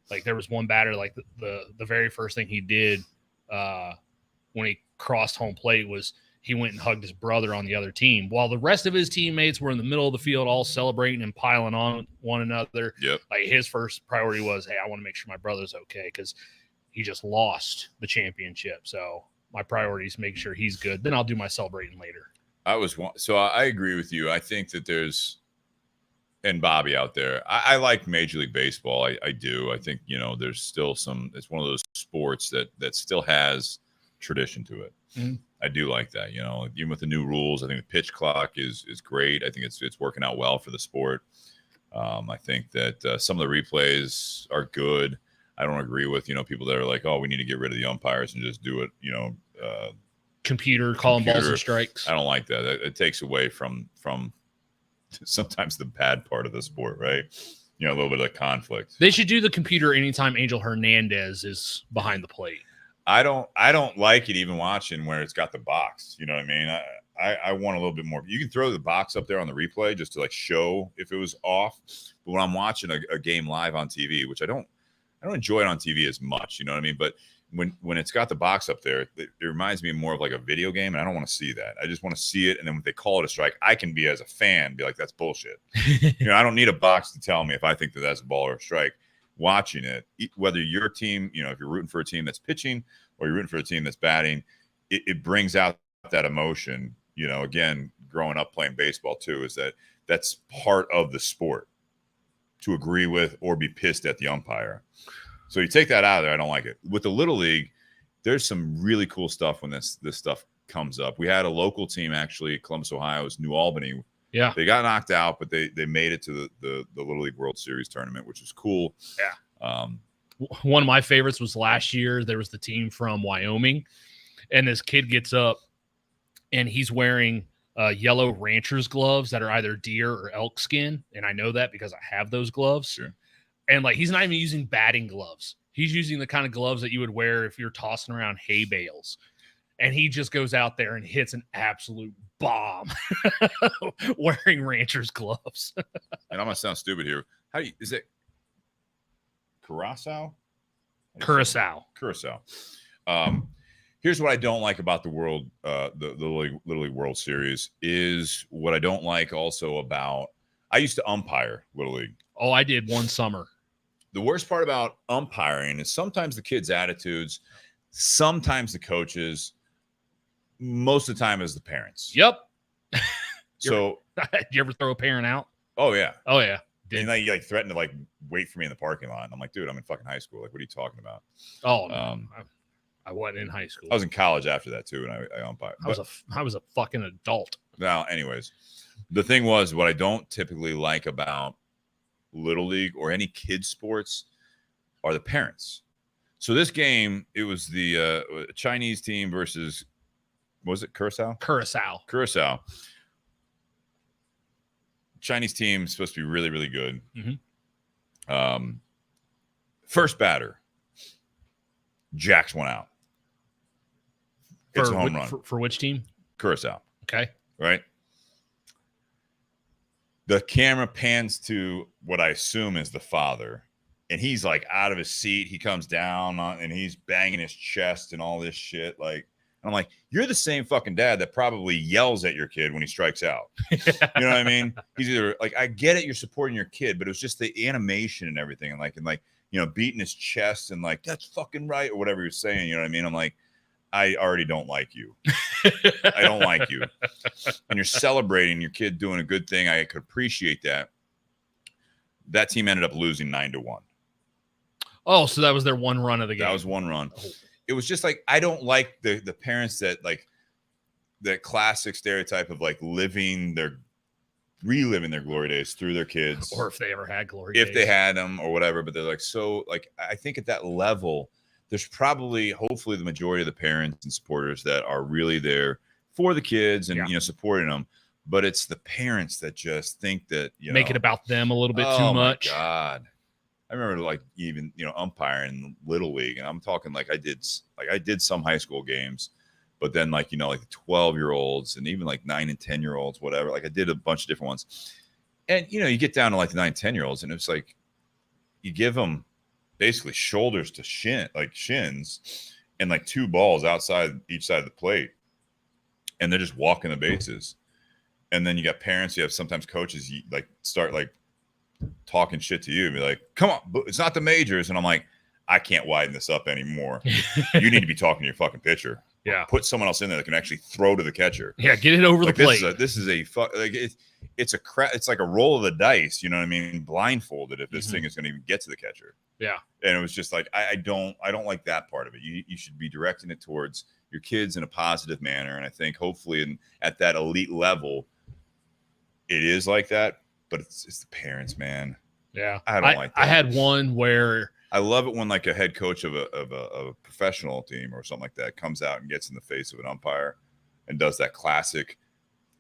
like there was one batter, like the very first thing he did when he crossed home plate was he went and hugged his brother on the other team while the rest of his teammates were in the middle of the field all celebrating and piling on one another. Yep. Like his first priority was, hey, I want to make sure my brother's okay because he just lost the championship. So my priority is make sure he's good. Then I'll do my celebrating later. I agree with you. I think that there's, and Bobby out there, I like Major League Baseball. I do. I think, there's still it's one of those sports that still has tradition to it. I do like that, even with the new rules. I think the pitch clock is great. I think it's working out well for the sport. I think that some of the replays are good. I don't agree with, people that are like, oh, we need to get rid of the umpires and just do it, computer calling balls and strikes. I don't like that. It takes away from sometimes the bad part of the sport, right? A little bit of conflict. They should do the computer anytime Angel Hernandez is behind the plate. I don't like it even watching where it's got the box. You know what I mean? I want a little bit more. You can throw the box up there on the replay just to like show if it was off. But when I'm watching a game live on TV, which I don't enjoy it on TV as much, you know what I mean? But when it's got the box up there, it reminds me more of like a video game, and I don't want to see that. I just want to see it, and then when they call it a strike, I can be as a fan be like, that's bullshit. I don't need a box to tell me if I think that that's a ball or a strike. Watching it, whether your team, if you're rooting for a team that's pitching or you're rooting for a team that's batting, it brings out that emotion. Again, growing up playing baseball too, is that's part of the sport to agree with or be pissed at the umpire. So you take that out of there, I don't like it. With the Little League, there's some really cool stuff when this stuff comes up. We had a local team, actually, Columbus, Ohio's New Albany. Yeah. They got knocked out, but they made it to the Little League World Series tournament, which was cool. Yeah. One of my favorites was last year. There was the team from Wyoming, and this kid gets up, and he's wearing yellow rancher's gloves that are either deer or elk skin, and I know that because I have those gloves. Sure. And like he's not even using batting gloves. He's using the kind of gloves that you would wear if you're tossing around hay bales. And he just goes out there and hits an absolute bomb wearing rancher's gloves. And I'm going to sound stupid here. Is it Curacao? Curacao. Here's what I don't like about the Little League World Series is what I don't like also about, I used to umpire Little League. Oh, I did one summer. The worst part about umpiring is sometimes the kids' attitudes, sometimes the coaches, most of the time is the parents. Yep. So, did you ever throw a parent out? Oh yeah. Did. And you like threatened to like wait for me in the parking lot. And I'm like, dude, I'm in fucking high school. Like, what are you talking about? Oh, no. I wasn't in high school. I was in college after that too, and I umpired. I was a fucking adult. Now, anyways, the thing was, what I don't typically like about Little League or any kids sports are the parents. So this game, it was the Chinese team versus, what was it, Curacao? Curacao. Chinese team is supposed to be really, really good. Mm-hmm. First batter, jacks one out. It's a home run. For which team? Curacao. Okay. Right? The camera pans to what I assume is the father, and he's like out of his seat. He comes down and he's banging his chest and all this shit. Like, I'm like, you're the same fucking dad that probably yells at your kid when he strikes out. You know what I mean? He's either like, I get it, you're supporting your kid, but it was just the animation and everything, and like beating his chest and like, that's fucking right, or whatever he was saying. You know what I mean? I'm like, I already don't like you. I don't like you. And you're celebrating your kid doing a good thing. I could appreciate that. That team ended up losing 9-1. Oh, so that was their one run of the game. That was one run. Oh. It was just like, I don't like the parents that like that classic stereotype of like reliving their glory days through their kids. Or if they ever had glory days. If they had them or whatever, but they're like, so like, I think at that level, there's probably, hopefully the majority of the parents and supporters that are really there for the kids and, you know, supporting them. But it's the parents that just think that, you make know, it about them a little bit too much. Oh my God. I remember like even, you know, umpiring Little League, and I'm talking like I did some high school games, but then like, you know, like the 12-year-olds and even like 9 and 10-year-olds, whatever. Like I did a bunch of different ones. And, you know, you get down to like the 9 and 10-year-olds and it's like, you give them basically shoulders to shins and like 2 balls outside each side of the plate. And they're just walking the bases. And then you got parents, you have sometimes coaches, you like start like talking shit to you and be like, come on, it's not the majors. And I'm like, I can't widen this up anymore. You need to be talking to your fucking pitcher. Yeah. Put someone else in there that can actually throw to the catcher. Yeah. Get it over like the plate. This is it's like a roll of the dice. You know what I mean? Blindfolded if this thing is going to even get to the catcher. Yeah. And it was just like, I don't like that part of it. You should be directing it towards your kids in a positive manner. And I think hopefully at that elite level, it is like that. But it's the parents, man. Yeah, I don't like that. I had one where I love it when like a head coach of a professional team or something like that comes out and gets in the face of an umpire and does that classic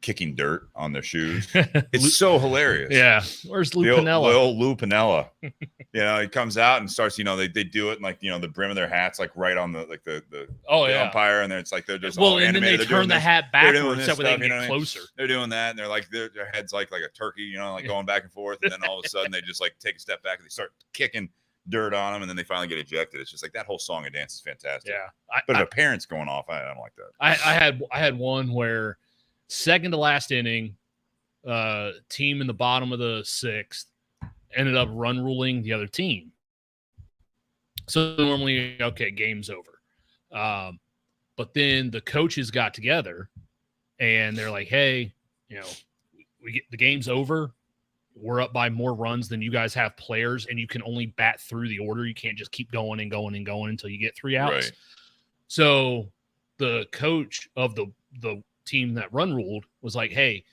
kicking dirt on their shoes. It's so hilarious. Yeah. Where's Lou Piniella? The old Lou Piniella. You know, he comes out and starts, you know, they do it and like, you know, the brim of their hats like right on the umpire, and then it's like they're just all and animated. then they turn the hat backwards so they can get know closer. They're doing that and they're like their head's like a turkey, you know, like going back and forth, and then all of a sudden they just like take a step back and they start kicking dirt on them, and then they finally get ejected. It's just like that whole song and dance is fantastic. Yeah. But if a parent's going off, I don't like that. I had one where second to last inning, team in the bottom of the 6th ended up run ruling the other team. So normally, okay, game's over. But then the coaches got together and they're like, hey, you know, the game's over. We're up by more runs than you guys have players, and you can only bat through the order. You can't just keep going and going and going until you get 3 outs. Right. So the coach of the team that run ruled was like, hey,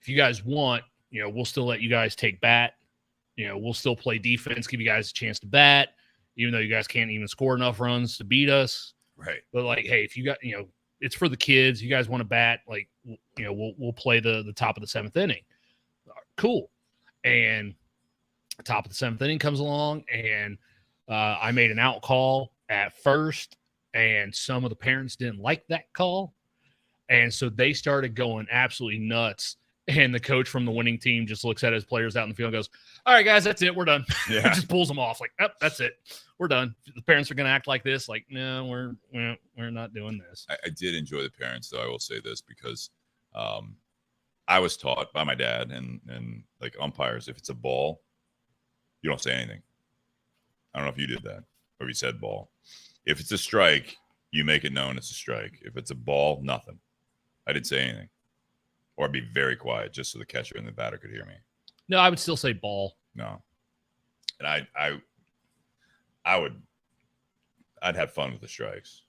if you guys want, you know, we'll still let you guys take bat. You know, we'll still play defense, give you guys a chance to bat, even though you guys can't even score enough runs to beat us. Right. But like, hey, if you got, you know, it's for the kids. You guys want to bat, like, you know, we'll play the top of the 7th inning. Cool. And the top of the 7th inning comes along, and I made an out call at first, and some of the parents didn't like that call. And so they started going absolutely nuts. And the coach from the winning team just looks at his players out in the field and goes, all right, guys, that's it. We're done. Yeah. Just pulls them off like, oh, that's it. We're done. The parents are going to act like this. Like, no, we're not doing this. I did enjoy the parents, though. I will say this because I was taught by my dad and like umpires, if it's a ball, you don't say anything. I don't know if you did that or you said ball. If it's a strike, you make it known it's a strike. If it's a ball, nothing. I didn't say anything. Or I'd be very quiet just so the catcher and the batter could hear me. No, I would still say ball. No. And I'd have fun with the strikes.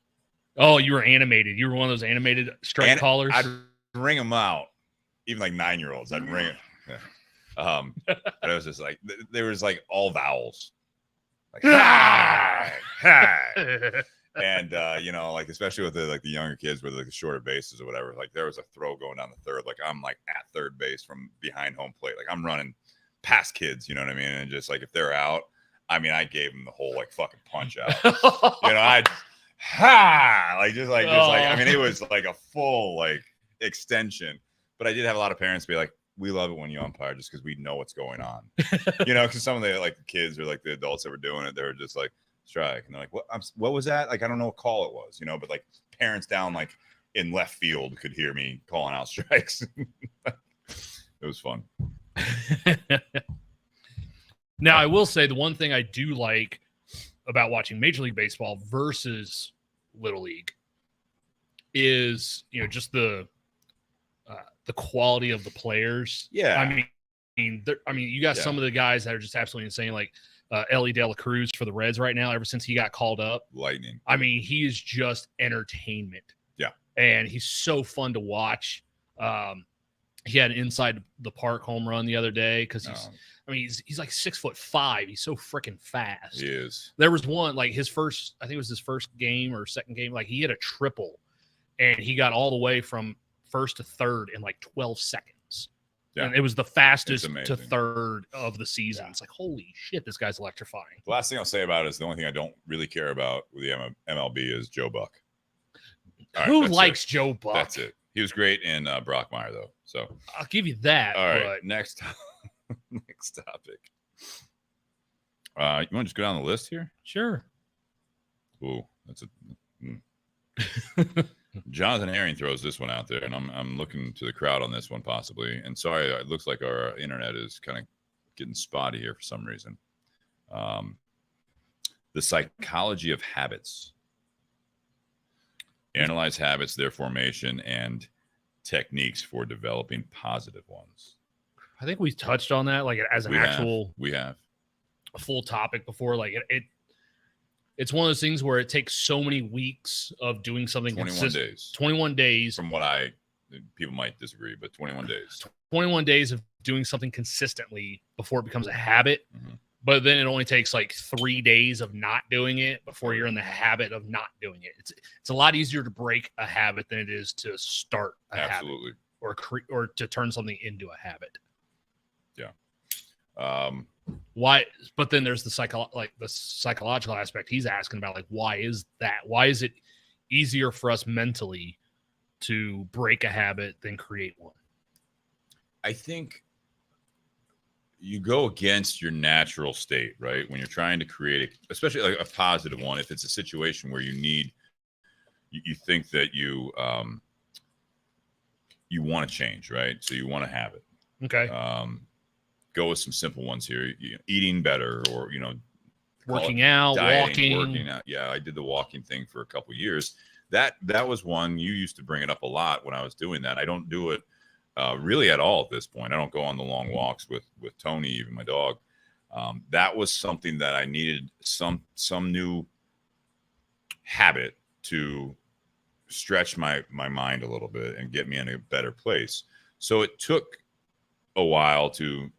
Oh, you were animated. You were one of those animated strike callers. I'd ring them out. Even like 9-year-olds, I'd ring it. Yeah. And it was just like, there was like all vowels. Like, hi. And you know, like especially with the younger kids with like the shorter bases or whatever, like there was a throw going down the third, like I'm like at third base from behind home plate, like I'm running past kids, you know what I mean? And just like if they're out, I mean, I gave them the whole like fucking punch out. You know, I I mean, it was like a full like extension. But I did have a lot of parents be like, we love it when you umpire just because we know what's going on. You know, because some of the like the kids or like the adults that were doing it, they were just like, strike. And they're like, what was that? Like, I don't know what call it was, you know, but like parents down like in left field could hear me calling out strikes. It was fun. Now, I will say the one thing I do like about watching Major League Baseball versus Little League is, just the quality of the players. Yeah. I mean, you got some of the guys that are just absolutely insane, like Ellie De La Cruz for the Reds right now. Ever since he got called up, lightning. I mean, he is just entertainment. Yeah, and he's so fun to watch. He had an inside the park home run the other day because he's like 6'5". He's so freaking fast. He is. There was one, like I think it was his first game or second game, like he hit a triple and he got all the way from first to third in like 12 seconds. Yeah. And it was the fastest to third of the season. Yeah. It's like, holy shit, this guy's electrifying. The last thing I'll say about it is the only thing I don't really care about with the MLB is Joe Buck. Who likes Joe Buck? That's it. He was great in Brockmire, though. So I'll give you that. All right, next topic. You want to just go down the list here? Sure. Ooh, that's Jonathan Herring throws this one out there, and I'm looking to the crowd on this one possibly. And sorry, it looks like our internet is kind of getting spotty here for some reason. The psychology of habits. Analyze habits, their formation, and techniques for developing positive ones. I think we touched on that, like as an actual a full topic before. Like it's one of those things where it takes so many weeks of doing something. 21 days. 21 days. From what people might disagree, but 21 days. 21 days of doing something consistently before it becomes a habit. Mm-hmm. But then it only takes like 3 days of not doing it before you're in the habit of not doing it. It's a lot easier to break a habit than it is to start a habit or to turn something into a habit. Yeah. Why? But then there's the psychological aspect. He's asking about, like, why is that? Why is it easier for us mentally to break a habit than create one? I think you go against your natural state, right? When you're trying to create, especially like a positive one, if it's a situation where you think that you want to change, right? So you want to have it. Okay. Go with some simple ones here. Eating better, or working out, dieting, working out. Yeah, I did the walking thing for a couple of years. That was one. You used to bring it up a lot when I was doing that. I don't do it really at all at this point. I don't go on the long walks with Tony, even my dog. That was something that I needed some new habit to stretch my mind a little bit and get me in a better place. So it took a while to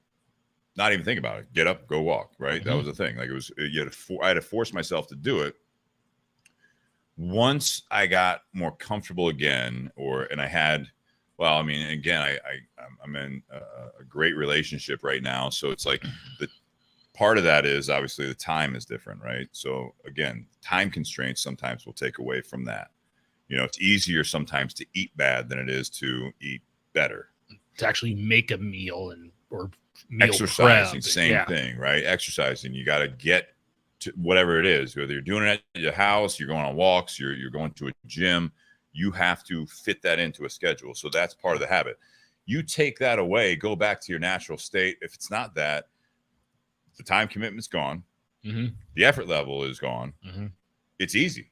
not even think about it. Get up, go walk, right? Mm-hmm. That was the thing. Like I had to force myself to do it. Once I got more comfortable again, and I had, well, I mean, again, I'm in a great relationship right now. So it's like the part of that is obviously the time is different, right? So again, time constraints sometimes will take away from that. It's easier sometimes to eat bad than it is to eat better. To actually make a meal or meal exercising, prep. Same thing, right? Exercising, you got to get to whatever it is, whether you're doing it at your house, you're going on walks, you're going to a gym. You have to fit that into a schedule. So that's part of the habit. You take that away, go back to your natural state. If it's not that, the time commitment's gone. Mm-hmm. The effort level is gone. Mm-hmm. It's easy,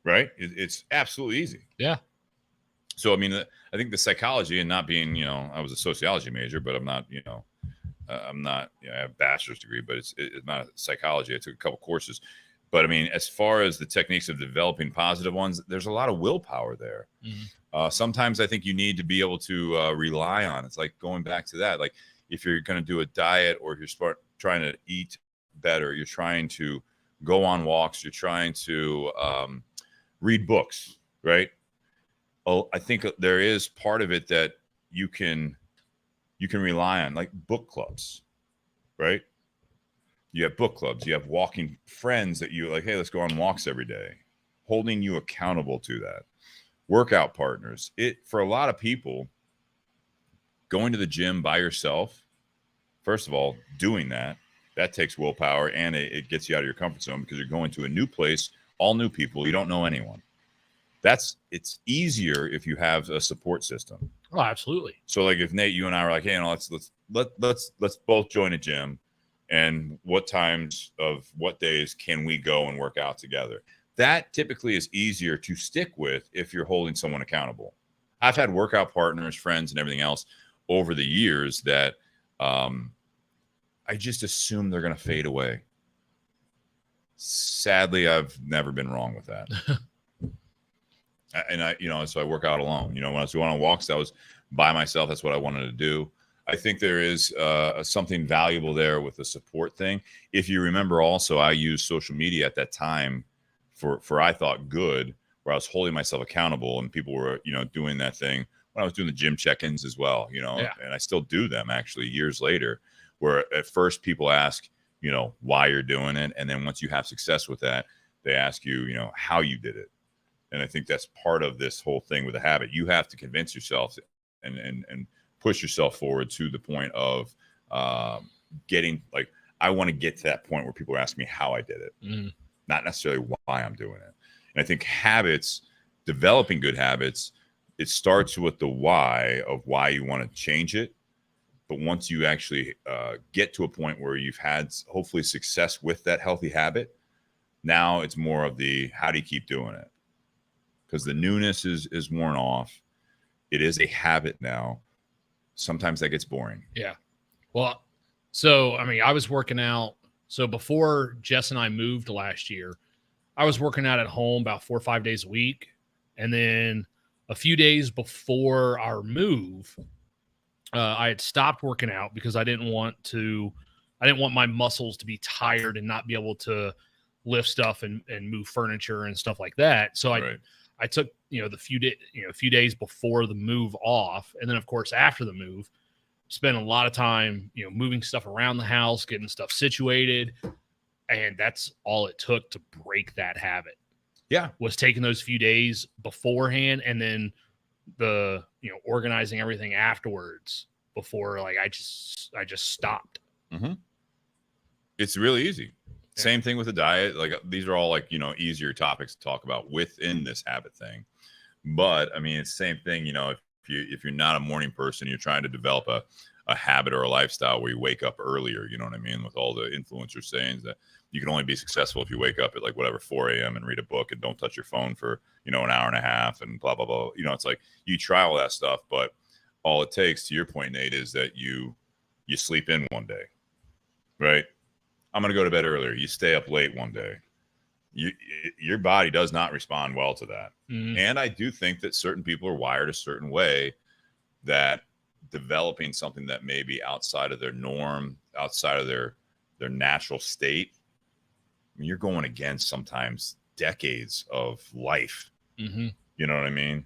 right? It's absolutely easy. Yeah. So, I mean, I think the psychology, and not being, I was a sociology major, but I'm not, I have a bachelor's degree, but it's not psychology. I took a couple courses. But I mean, as far as the techniques of developing positive ones, there's a lot of willpower there. Mm-hmm. Sometimes I think you need to be able to rely on. It's like going back to that. Like if you're going to do a diet, or if you're trying to eat better, you're trying to go on walks, you're trying to read books, right? Oh, I think there is part of it that you can rely on, like book clubs, right? You have book clubs, you have walking friends that you like, hey, let's go on walks every day, holding you accountable to that. Workout partners. For a lot of people, going to the gym by yourself, first of all, doing that takes willpower, and it gets you out of your comfort zone because you're going to a new place, all new people, you don't know anyone. It's easier if you have a support system. Oh, absolutely. So like if Nate, you and I were like, hey, let's both join a gym, and what times of what days can we go and work out together? that typically is easier to stick with if you're holding someone accountable. I've had workout partners, friends, and everything else over the years that I just assume they're going to fade away. Sadly, I've never been wrong with that. And so I work out alone. When I was going on walks, I was by myself. That's what I wanted to do. I think there is something valuable there with the support thing. If you remember also, I used social media at that time for I thought good, where I was holding myself accountable and people were, doing that thing when I was doing the gym check-ins as well, Yeah. and I still do them actually years later, where at first people ask, why you're doing it. And then once you have success with that, they ask you, how you did it. And I think that's part of this whole thing with a habit. You have to convince yourself and push yourself forward to the point of getting, like, I want to get to that point where people are asking me how I did it, not necessarily why I'm doing it. And I think habits, developing good habits, it starts with the why of why you want to change it. But once you actually get to a point where you've had hopefully success with that healthy habit, now it's more of the how do you keep doing it? Because the newness is worn off. It is a habit now. Sometimes that gets boring. Yeah. Well, so, I mean, I was working out. So before Jess and I moved last year, I was working out at home about 4 or 5 days a week. And then a few days before our move, I had stopped working out because I didn't want my muscles to be tired and not be able to lift stuff and move furniture and stuff like that. So I took, the few days before the move off. And then of course, after the move, spent a lot of time, moving stuff around the house, getting stuff situated. And that's all it took to break that habit. Yeah. Was taking those few days beforehand and then the, organizing everything afterwards before, like, I just stopped. Mm-hmm. It's really easy. Yeah. Same thing with the diet. Like, these are all like, easier topics to talk about within this habit thing. But I mean, it's the same thing, if you're not a morning person, you're trying to develop a habit or a lifestyle where you wake up earlier, you know what I mean? With all the influencers saying that you can only be successful if you wake up at like whatever 4 a.m. and read a book and don't touch your phone for, an hour and a half and blah, blah, blah. It's like you try all that stuff, but all it takes, to your point, Nate, is that you sleep in one day, right? I'm going to go to bed earlier. You stay up late one day. Your body does not respond well to that. Mm-hmm. And I do think that certain people are wired a certain way, that developing something that may be outside of their norm, outside of their natural state, I mean, you're going against sometimes decades of life. Mm-hmm. You know what I mean?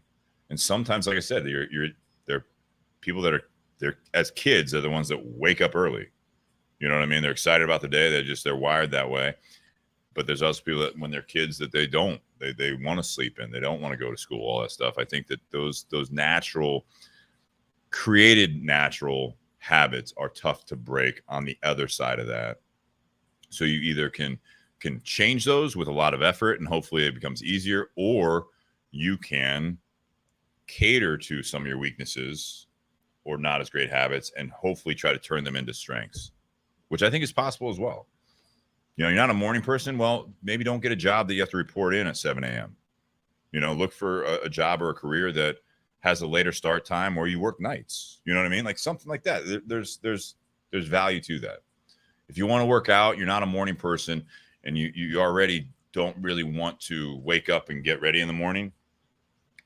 And sometimes, like I said, they're people that they're as kids are the ones that wake up early. You know what I mean? They're excited about the day. They're wired that way. But there's also people that when they're kids that they want to sleep in. They don't want to go to school, all that stuff. I think that those created natural habits are tough to break on the other side of that. So you either can change those with a lot of effort and hopefully it becomes easier, or you can cater to some of your weaknesses or not as great habits and hopefully try to turn them into strengths, which I think is possible as well. You're not a morning person. Well, maybe don't get a job that you have to report in at 7 a.m. Look for a job or a career that has a later start time or you work nights. You know what I mean? Like something like that. There's value to that. If you want to work out, you're not a morning person and you already don't really want to wake up and get ready in the morning.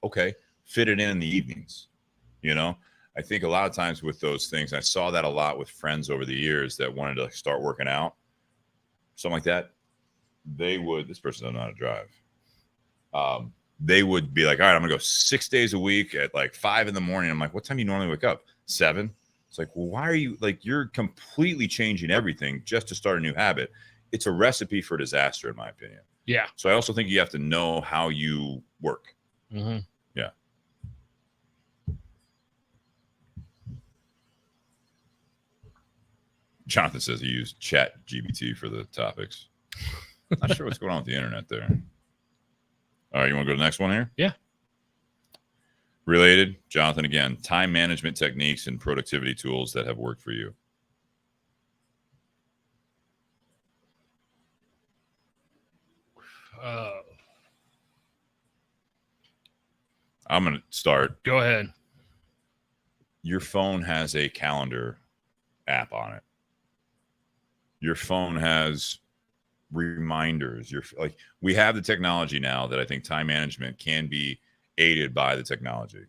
Okay. Fit it in the evenings. I think a lot of times with those things, I saw that a lot with friends over the years that wanted to start working out, something like that. This person doesn't know how to drive. They would be like, all right, I'm gonna go 6 days a week at like 5 a.m. I'm like, what time do you normally wake up? 7. It's like, well, why are you like, you're completely changing everything just to start a new habit. It's a recipe for disaster, in my opinion. Yeah. So I also think you have to know how you work. Mm-hmm. Yeah. Jonathan says he used Chat GPT for the topics. Not sure what's going on with the internet there. All right, you want to go to the next one here? Yeah. Related, Jonathan again, time management techniques and productivity tools that have worked for you. I'm going to start. Go ahead. Your phone has a calendar app on it. Your phone has reminders. We have the technology now that I think time management can be aided by the technology.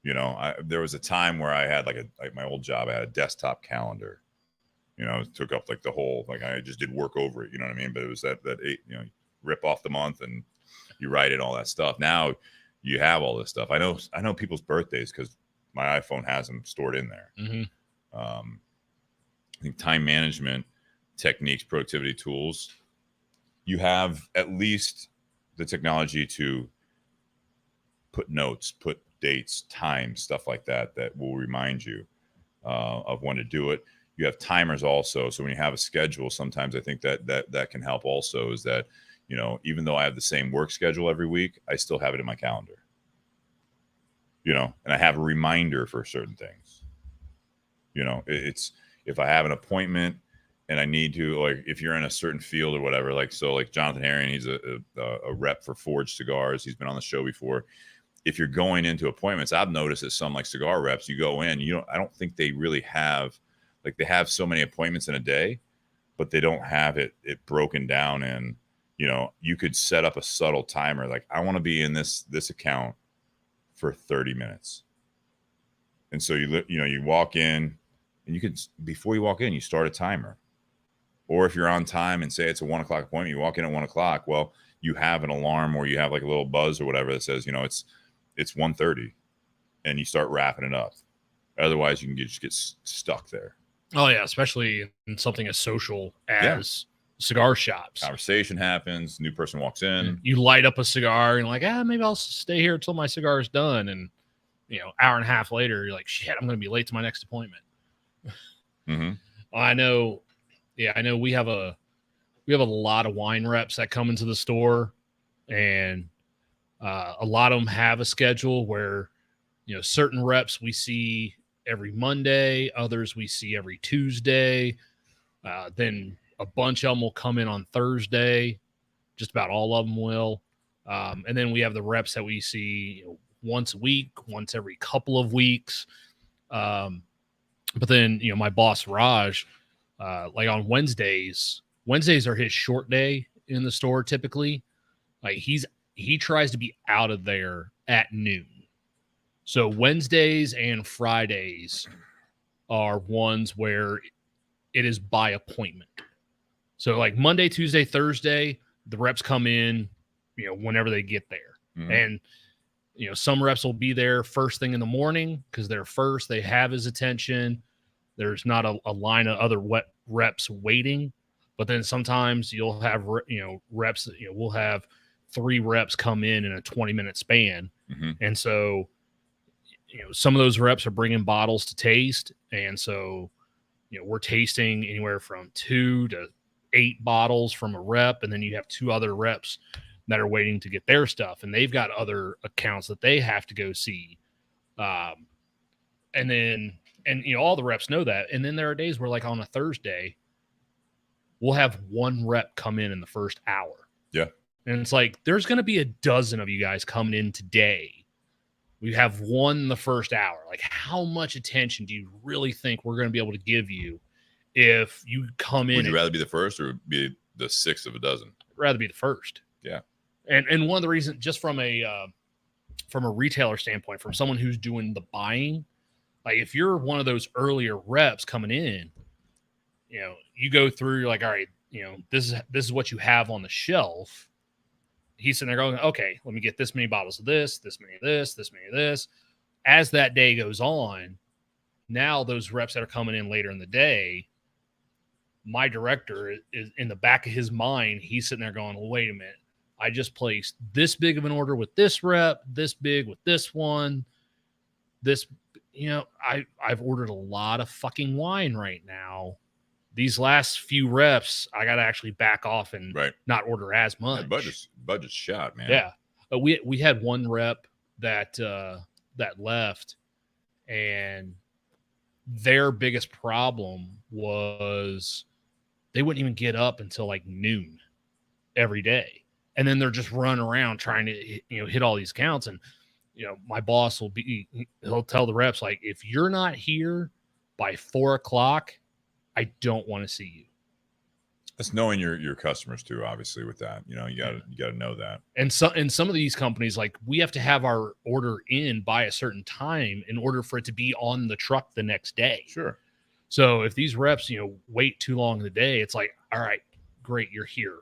There was a time where I had like my old job, I had a desktop calendar. It took up like the whole, like I just did work over it. You know what I mean? But it was that rip off the month and you write it, all that stuff. Now you have all this stuff. I know people's birthdays because my iPhone has them stored in there. Mm-hmm. I think time management techniques, productivity tools, you have at least the technology to put notes, put dates, times, stuff like that will remind you of when to do it. You have timers also. So when you have a schedule, sometimes I think that can help also, is that, even though I have the same work schedule every week, I still have it in my calendar, and I have a reminder for certain things. It's, if I have an appointment and I need to, like, if you're in a certain field or whatever, like Jonathan Herring, he's a rep for Forged Cigars. He's been on the show before. If you're going into appointments, I've noticed that some like cigar reps, you go in, I don't think they really have, like, they have so many appointments in a day, but they don't have it broken down. And, you could set up a subtle timer. Like, I want to be in this account for 30 minutes. And so you walk in and you could, before you walk in, you start a timer. Or if you're on time and say it's a 1 o'clock appointment, you walk in at 1 o'clock. Well, you have an alarm or you have like a little buzz or whatever that says, it's 1:30, and you start wrapping it up. Otherwise, you can just get stuck there. Oh yeah, especially in something as social as cigar shops. Conversation happens. New person walks in. You light up a cigar and like, maybe I'll stay here until my cigar is done. And hour and a half later, you're like, shit, I'm going to be late to my next appointment. Mm-hmm. I know. Yeah, I know. We have a lot of wine reps that come into the store, and a lot of them have a schedule where, certain reps we see every Monday, others we see every Tuesday. Then a bunch of them will come in on Thursday. Just about all of them will. And then we have the reps that we see once a week, once every couple of weeks. But then, my boss, Raj, like on Wednesdays are his short day in the store typically. Like he tries to be out of there at noon. So Wednesdays and Fridays are ones where it is by appointment. So like Monday, Tuesday, Thursday, the reps come in, whenever they get there. Mm-hmm. And, some reps will be there first thing in the morning because they're first, they have his attention. There's not a line of other reps waiting. But then sometimes you'll have, reps, we'll have 3 reps come in a 20-minute span. Mm-hmm. And so, some of those reps are bringing bottles to taste. And so, we're tasting anywhere from 2 to 8 bottles from a rep. And then you have 2 other reps that are waiting to get their stuff. And they've got other accounts that they have to go see. And all the reps know that. And then there are days where, like on a Thursday, we'll have 1 rep come in the first hour. Yeah. And it's like, there's going to be a dozen of you guys coming in today. We have 1 in the first hour. Like, how much attention do you really think we're going to be able to give you if you come in? Would you rather be the first or be the 6th of a dozen? I'd rather be the first. Yeah. And one of the reasons, just from a retailer standpoint, from someone who's doing the buying, like if you're one of those earlier reps coming in, you go through, you're like, all right, this is what you have on the shelf. He's sitting there going, okay, let me get this many bottles of this many of this many of this. As that day goes on, now those reps that are coming in later in the day, my director is in the back of his mind. He's sitting there going, well, wait a minute. I just placed this big of an order with this rep, this big with this one, this, I've ordered a lot of fucking wine right now. These last few reps, I got to actually back off and not order as much. Yeah, budget's shot, man. Yeah. But we had 1 rep that left, and their biggest problem was they wouldn't even get up until like noon every day. And then they're just running around trying to, hit all these accounts. And, my boss he'll tell the reps, like, if you're not here by 4:00, I don't want to see you. It's knowing your customers too, obviously, with that. You gotta know that. And some of these companies, like, we have to have our order in by a certain time in order for it to be on the truck the next day. Sure. So if these reps, wait too long in the day, it's like, all right, great, you're here.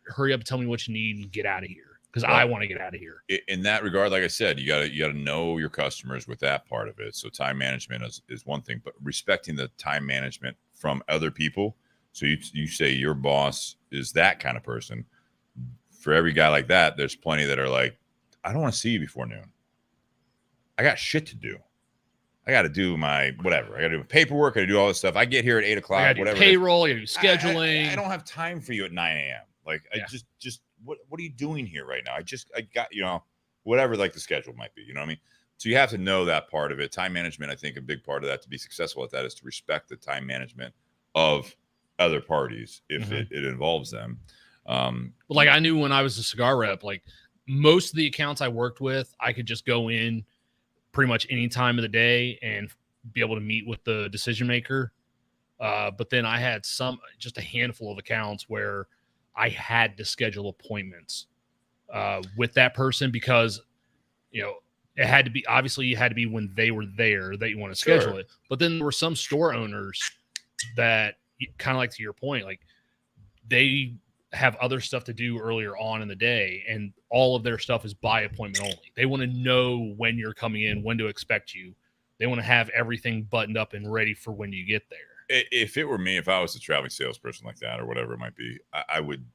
Hurry up and tell me what you need and get out of here, because I want to get out of here. In that regard, like I said, you gotta know your customers with that part of it. So time management is one thing, but respecting the time management from other people. So you say your boss is that kind of person. For every guy like that, there's plenty that are like, I don't want to see you before noon. I got shit to do. I got to do my whatever. I got to do paperwork. I got to do all this stuff. I get here at 8:00. Whatever. Payroll. You do scheduling. I don't have time for you at 9 a.m. Like, I just what are you doing here right now? I got whatever, like the schedule might be. You know what I mean? So you have to know that part of it. Time management, I think, a big part of that to be successful at that is to respect the time management of other parties if it involves them. Like, I knew when I was a cigar rep, like, most of the accounts I worked with, I could just go in pretty much any time of the day and be able to meet with the decision maker. But then I had just a handful of accounts where I had to schedule appointments with that person, because it had to be, obviously you had to be when they were there that you want to schedule it. But then there were some store owners that, kind of like to your point, like, they have other stuff to do earlier on in the day, and all of their stuff is by appointment only. They want to know when you're coming in, when to expect you. They want to have everything buttoned up and ready for when you get there. If it were me, if I was a traveling salesperson like that or whatever it might be, I would,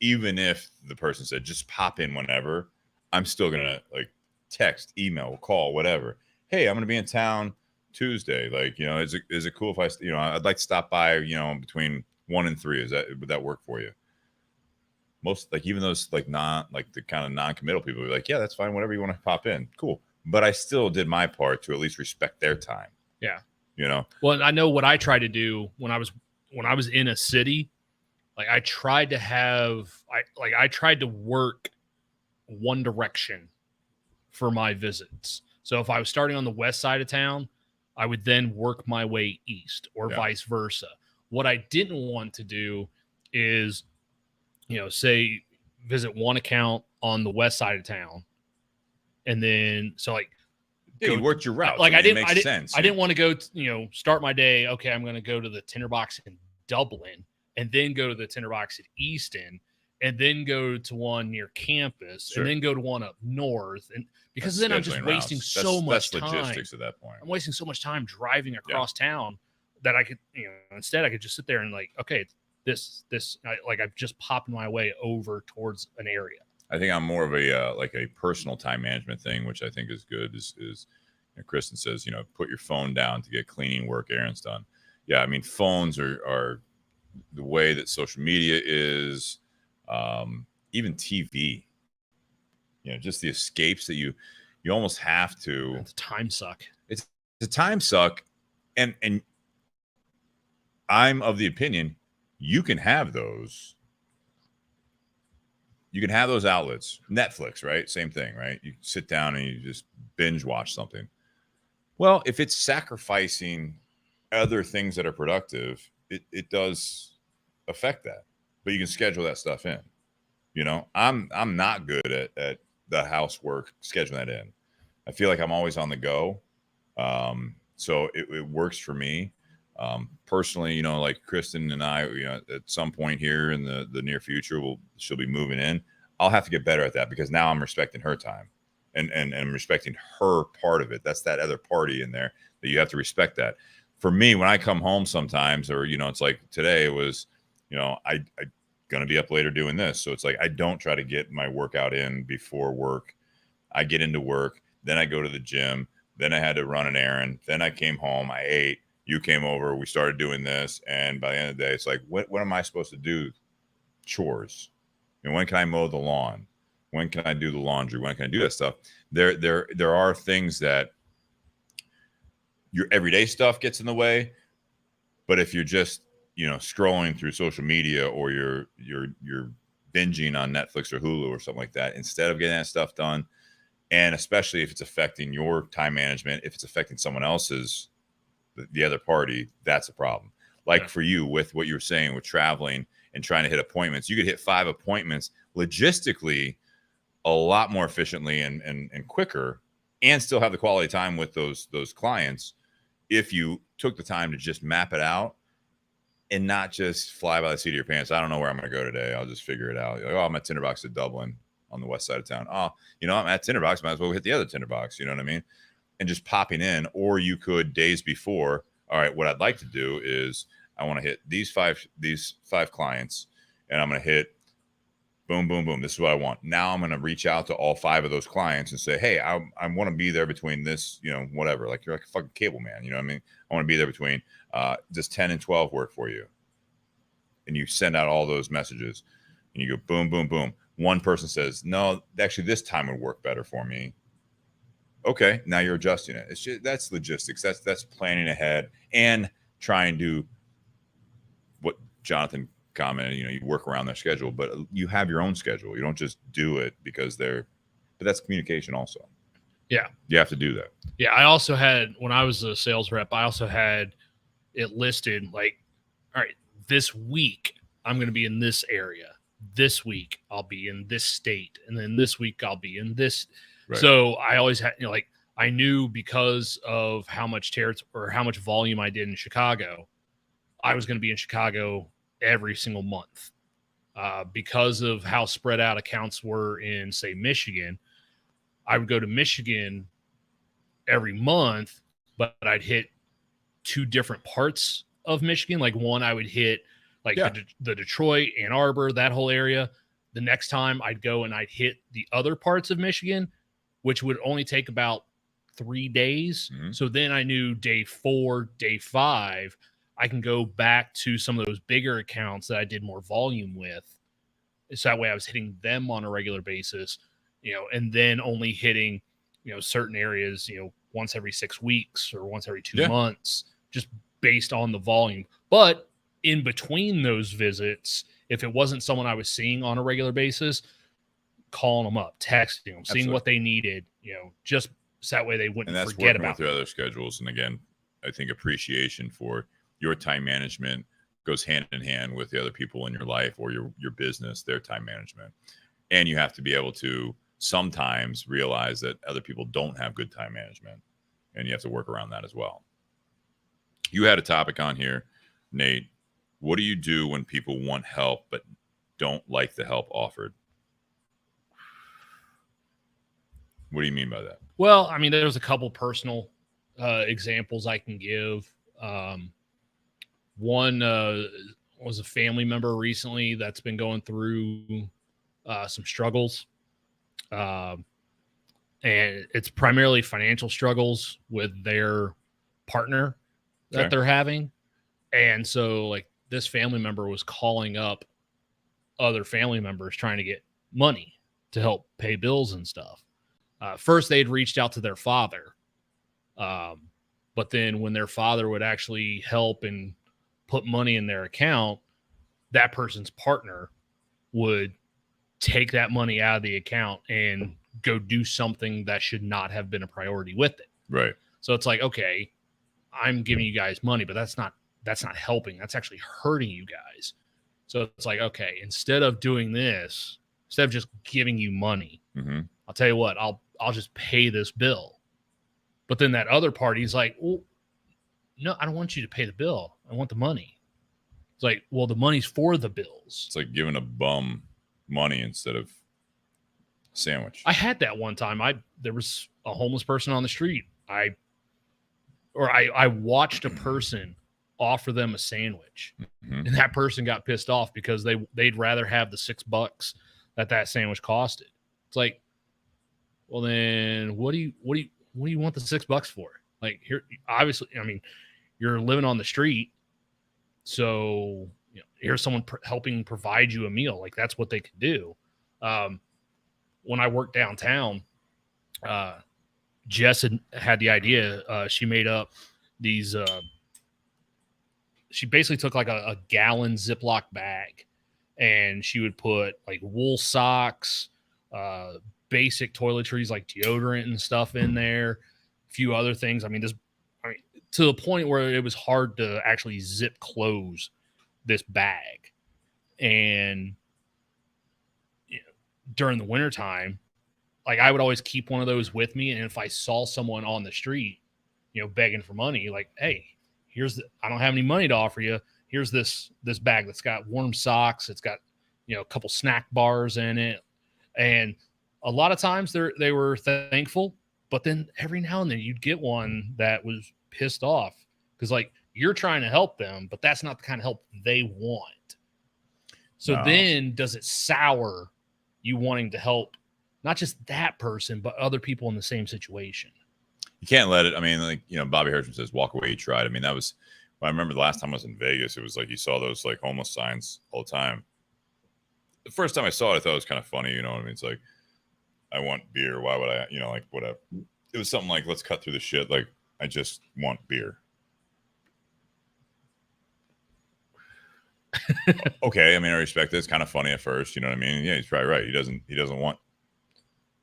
even if the person said just pop in whenever, I'm still gonna like text, email, call, whatever. Hey, I'm gonna be in town Tuesday. Like, is it cool if I'd like to stop by, between 1 and 3. Would that work for you? Most, like, even those like the kind of non-committal people be like, yeah, that's fine. Whatever you want to pop in. Cool. But I still did my part to at least respect their time. Yeah. Well, I know what I tried to do when I was in a city, like, I tried to work one direction for my visits. So if I was starting on the west side of town, I would then work my way east, or vice versa. What I didn't want to do is, say, visit one account on the west side of town, and then you worked your route. Like, it makes sense. I didn't want to go, start my day. Okay, I'm going to go to the Tinder Box in Dublin, and then go to the Tinder Box at Easton, and then go to one near campus, and then go to one up north, and because then I'm just wasting so much time. That's logistics at that point. I'm wasting so much time driving across town that I could, instead I could just sit there and like, okay, I've just popped my way over towards an area. I think I'm more of a like a personal time management thing, which I think is good. Is Kristen says, put your phone down to get cleaning work, errands done. Yeah, I mean, phones are the way that social media is, even TV. Just the escapes that you almost have to. It's a time suck. It's a time suck, and I'm of the opinion you can have those. You can have those outlets. Netflix, right? Same thing, right? You sit down and you just binge watch something. Well, if it's sacrificing other things that are productive, it does affect that. But you can schedule that stuff in. I'm not good at the housework, scheduling that in. I feel like I'm always on the go. So it works for me. Personally, like Kristen and I, at some point here in the near future, she'll be moving in. I'll have to get better at that, because now I'm respecting her time and I'm respecting her part of it. That's that other party in there that you have to respect that. For me, when I come home sometimes, or, it's like today it was, I going to be up later doing this. So it's like, I don't try to get my workout in before work. I get into work, then I go to the gym, then I had to run an errand. Then I came home, I ate. You came over, we started doing this, and by the end of the day, it's like, what am I supposed to do? Chores. And when can I mow the lawn? When can I do the laundry? When can I do that stuff? There are things that your everyday stuff gets in the way, but if you're just scrolling through social media, or you're binging on Netflix or Hulu or something like that, instead of getting that stuff done And especially if it's affecting your time management, if it's affecting someone else's, the other party, that's a problem. Like for you, with what you were saying with traveling and trying to hit appointments, you could hit 5 appointments logistically a lot more efficiently and quicker, and still have the quality time with those clients if you took the time to just map it out and not just fly by the seat of your pants. I don't know where I'm going to go today. I'll just figure it out. Like, oh, I'm at Tinder Box at Dublin on the west side of town. Oh, I'm at Tinder Box. Might as well hit the other Tinder Box. You know what I mean? And just popping in. Or you could days before. All right, what I'd like to do is I want to hit these five clients, and I'm going to hit boom, boom, boom. This is what I want. Now I'm going to reach out to all 5 of those clients and say, hey, I want to be there between this, whatever. Like you're like a fucking cable man. You know what I mean? I want to be there between does 10 and 12 work for you? And you send out all those messages and you go boom, boom, boom. One person says, no, actually this time would work better for me. Okay, now you're adjusting it. It's just, that's logistics. That's planning ahead and trying to, what Jonathan commented, you work around their schedule, but you have your own schedule. You don't just do it because but that's communication also. Yeah. You have to do that. Yeah. I also had, when I was a sales rep, I also had it listed like, all right, this week I'm going to be in this area. This week I'll be in this state. And then this week I'll be in this. Right. So I always had, like, I knew because of how much territory or how much volume I did in Chicago, I was going to be in Chicago every single month. Because of how spread out accounts were in, say, Michigan, I would go to Michigan every month, but I'd hit 2 different parts of Michigan. Like one, I would hit like the Detroit, Ann Arbor, that whole area. The next time I'd go and I'd hit the other parts of Michigan, which would only take about 3 days. Mm-hmm. So then I knew day 4, day 5, I can go back to some of those bigger accounts that I did more volume with. So that way I was hitting them on a regular basis, and then only hitting, certain areas, once every 6 weeks or once every 2 months, just based on the volume. But in between those visits, if it wasn't someone I was seeing on a regular basis, calling them up, texting them, seeing what they needed, just so that way they wouldn't forget about their other schedules. And again, I think appreciation for your time management goes hand in hand with the other people in your life or your business, their time management. And you have to be able to sometimes realize that other people don't have good time management, and you have to work around that as well. You had a topic on here, Nate. What do you do when people want help but don't like the help offered? What do you mean by that? Well, I mean, there's a couple personal examples I can give. One was a family member recently that's been going through some struggles. And it's primarily financial struggles with their partner that they're having. And so like this family member was calling up other family members trying to get money to help pay bills and stuff. First, they'd reached out to their father. But then when their father would actually help and put money in their account, that person's partner would take that money out of the account and go do something that should not have been a priority with it. Right. So it's like, okay, I'm giving you guys money, but that's not helping. That's actually hurting you guys. So it's like, okay, instead of doing this, instead of just giving you money, I'll tell you what, I'll just pay this bill. But then that other party's like, well, no, I don't want you to pay the bill. I want the money. It's like, well, the money's for the bills. It's like giving a bum money instead of a sandwich. I had that one time. There was a homeless person on the street. I watched a person offer them a sandwich, and that person got pissed off because they'd rather have the $6 that sandwich costed. It's like, well, then what do you want the $6 for? Like, here, obviously, I mean, you're living on the street, so here's someone helping provide you a meal. Like, that's what they could do. When I worked downtown, Jess had the idea. She made up these. She basically took like a gallon Ziploc bag, and she would put like wool socks, basic toiletries like deodorant and stuff in there, a few other things. I mean, to the point where it was hard to actually zip close this bag. And during the wintertime, like I would always keep one of those with me. And if I saw someone on the street, begging for money, like, hey, I don't have any money to offer you. Here's this bag that's got warm socks. It's got, a couple snack bars in it. And a lot of times they were thankful, but then every now and then you'd get one that was pissed off because like you're trying to help them, but that's not the kind of help they want. So then does it sour you wanting to help not just that person, but other people in the same situation? You can't let it. I mean, like, Bobby Hirschman says, walk away, you tried. I mean, that was, I remember the last time I was in Vegas, it was like you saw those like homeless signs all the time. The first time I saw it, I thought it was kind of funny. You know what I mean? It's like, I want beer. Why would I, like whatever. It was something like, let's cut through the shit. Like, I just want beer. Okay. I mean, I respect it. It's kind of funny at first. You know what I mean? Yeah, he's probably right. He doesn't want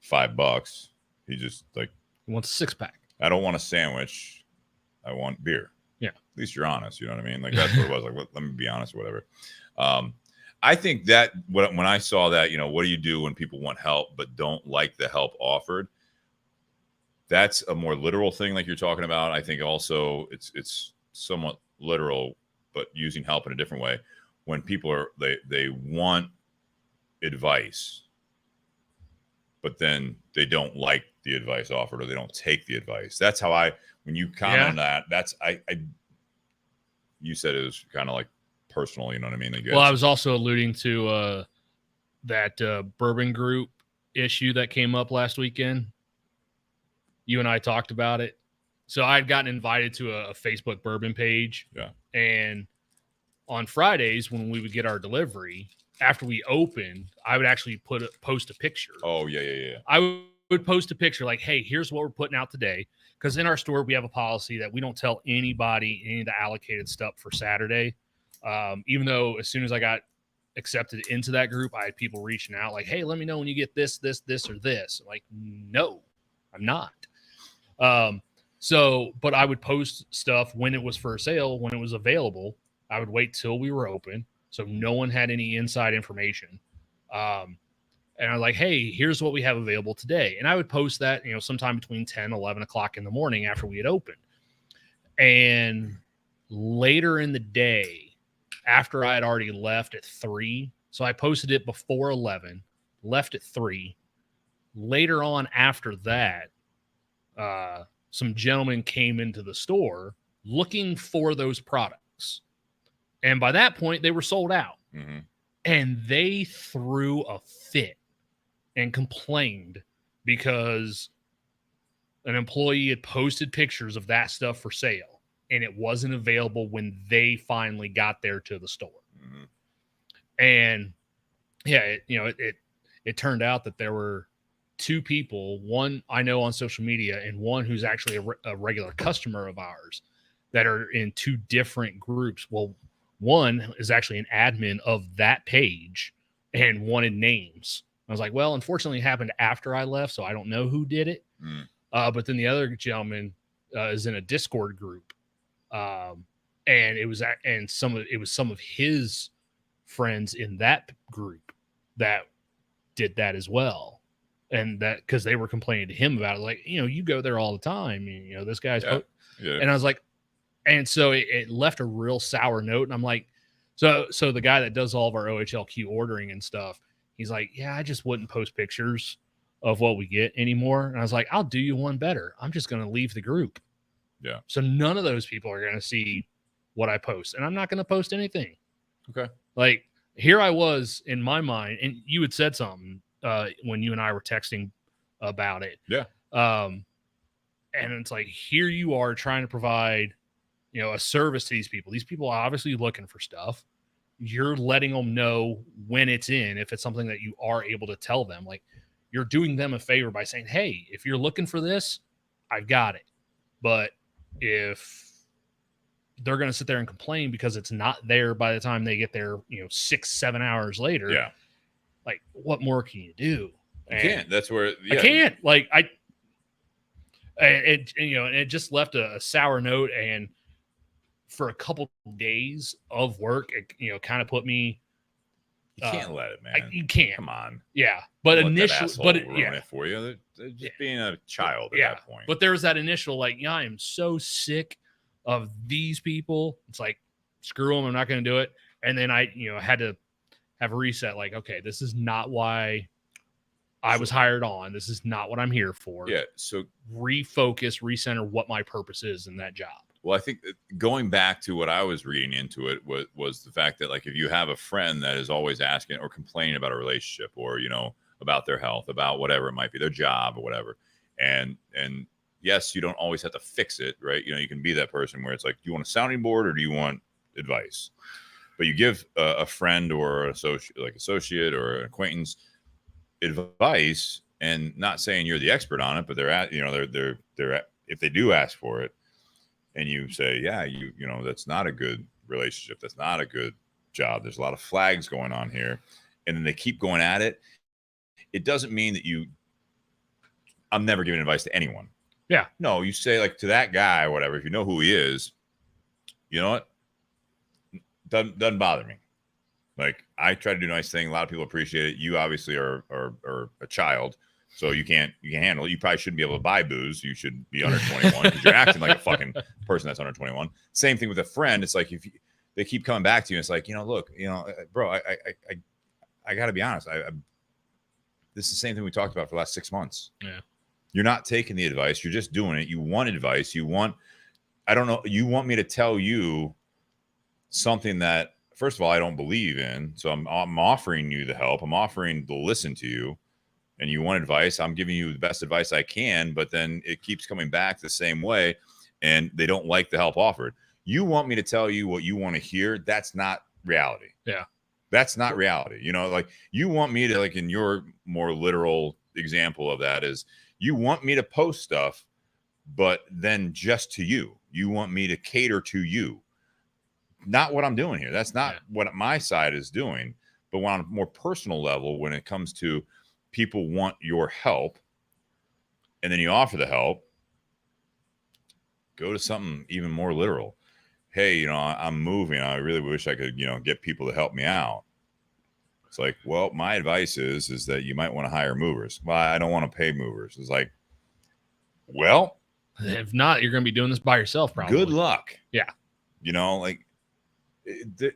$5. He just like, he wants a 6-pack. I don't want a sandwich. I want beer. Yeah. At least you're honest. You know what I mean? Like that's what it was. Like, let me be honest or whatever. I think that when I saw that, what do you do when people want help but don't like the help offered? That's a more literal thing like you're talking about. I think also it's somewhat literal, but using help in a different way. When people they want advice, but then they don't like the advice offered or they don't take the advice. That's how when you comment on that, that's you said it was kind of like personal, you know what I mean? Like, well, I was also alluding to that bourbon group issue that came up last weekend. You and I talked about it. So I had gotten invited to a Facebook bourbon page. Yeah. And on Fridays when we would get our delivery, after we opened, I would actually post a picture. Oh, yeah. I would post a picture like, hey, here's what we're putting out today. Because in our store, we have a policy that we don't tell anybody any of the allocated stuff for Saturday. Even though as soon as I got accepted into that group, I had people reaching out like, hey, let me know when you get this, or this. I'm like, no, I'm not. But I would post stuff when it was for sale, when it was available. I would wait till we were open. So no one had any inside information. And I was like, hey, here's what we have available today. And I would post that, sometime between 10, 11 o'clock in the morning after we had opened. And later in the day, after I had already left at 3, so I posted it before 11, left at 3. Later on after that, some gentlemen came into the store looking for those products. And by that point, they were sold out. Mm-hmm. And they threw a fit and complained because an employee had posted pictures of that stuff for sale and it wasn't available when they finally got there to the store. Mm-hmm. And yeah, it turned out that there were 2 people, one I know on social media and one who's actually a regular customer of ours, that are in 2 different groups. Well, one is actually an admin of that page and wanted names. I was like, well, unfortunately it happened after I left, so I don't know who did it. But then the other gentleman is in a Discord group. And it was some of his friends in that group that did that as well. And that because they were complaining to him about it, like, you go there all the time, this guy's and I was like, and so it left a real sour note. And I'm like, so the guy that does all of our OHLQ ordering and stuff, he's like, yeah, I just wouldn't post pictures of what we get anymore. And I was like, I'll do you one better. I'm just going to leave the group. Yeah. So none of those people are going to see what I post, and I'm not going to post anything. Okay. Like here I was in my mind, and you had said something when you and I were texting about it. Yeah. And it's like, here you are trying to provide, a service to these people. These people are obviously looking for stuff. You're letting them know when it's in, if it's something that you are able to tell them. Like, you're doing them a favor by saying, hey, if you're looking for this, I've got it. But if they're going to sit there and complain because it's not there by the time they get there, 6-7 hours later, yeah, like, what more can you do? You can't. That's where I can't. Like it just left a sour note, and for a couple days of work, it kind of put me. You can't let it, man. You can't. Come on. Yeah, but initially, ruin it for you. They're just being a child at that point. But there was that initial like, I am so sick of these people. It's like, screw them. I'm not going to do it. And then I, had to have a reset. Like, okay, this is not why I was hired on. This is not what I'm here for. Yeah. So refocus, recenter what my purpose is in that job. Well, I think going back to what I was reading into it was the fact that, like, if you have a friend that is always asking or complaining about a relationship or, about their health, about whatever it might be, their job or whatever. And yes, you don't always have to fix it, right? You can be that person where it's like, do you want a sounding board or do you want advice? But you give a friend or an associate or an acquaintance advice, and not saying you're the expert on it, but they're if they do ask for it, and you say, yeah, that's not a good relationship. That's not a good job. There's a lot of flags going on here. And then they keep going at it. It doesn't mean that I'm never giving advice to anyone. Yeah. No, you say, like, to that guy or whatever, if you know who he is, you know what? Doesn't bother me. Like, I try to do a nice thing. A lot of people appreciate it. You obviously are a child. So you can't handle it. You probably shouldn't be able to buy booze. You should be under 21 because you're acting like a fucking person that's under 21. Same thing with a friend. It's like, they keep coming back to you, and it's like, look, bro, I got to be honest. This is the same thing we talked about for the last 6 months. Yeah. You're not taking the advice. You're just doing it. You want advice. You want me to tell you something that, first of all, I don't believe in. So I'm offering you the help. I'm offering to listen to you. And you want advice, I'm giving you the best advice I can, but then it keeps coming back the same way, and they don't like the help offered. You want me to tell you what you want to hear. That's not reality. Yeah. That's not reality. Like, you want me to, like, in your more literal example of that is, you want me to post stuff, but then just to you. You want me to cater to you. Not what I'm doing here. That's not what my side is doing. But on a more personal level, when it comes to people want your help, and then you offer the help, go to something even more literal. Hey, I'm moving. I really wish I could, get people to help me out. It's like, well, my advice is that you might want to hire movers. Well, I don't want to pay movers. It's like, well, if not, you're going to be doing this by yourself, probably. Good luck. Yeah.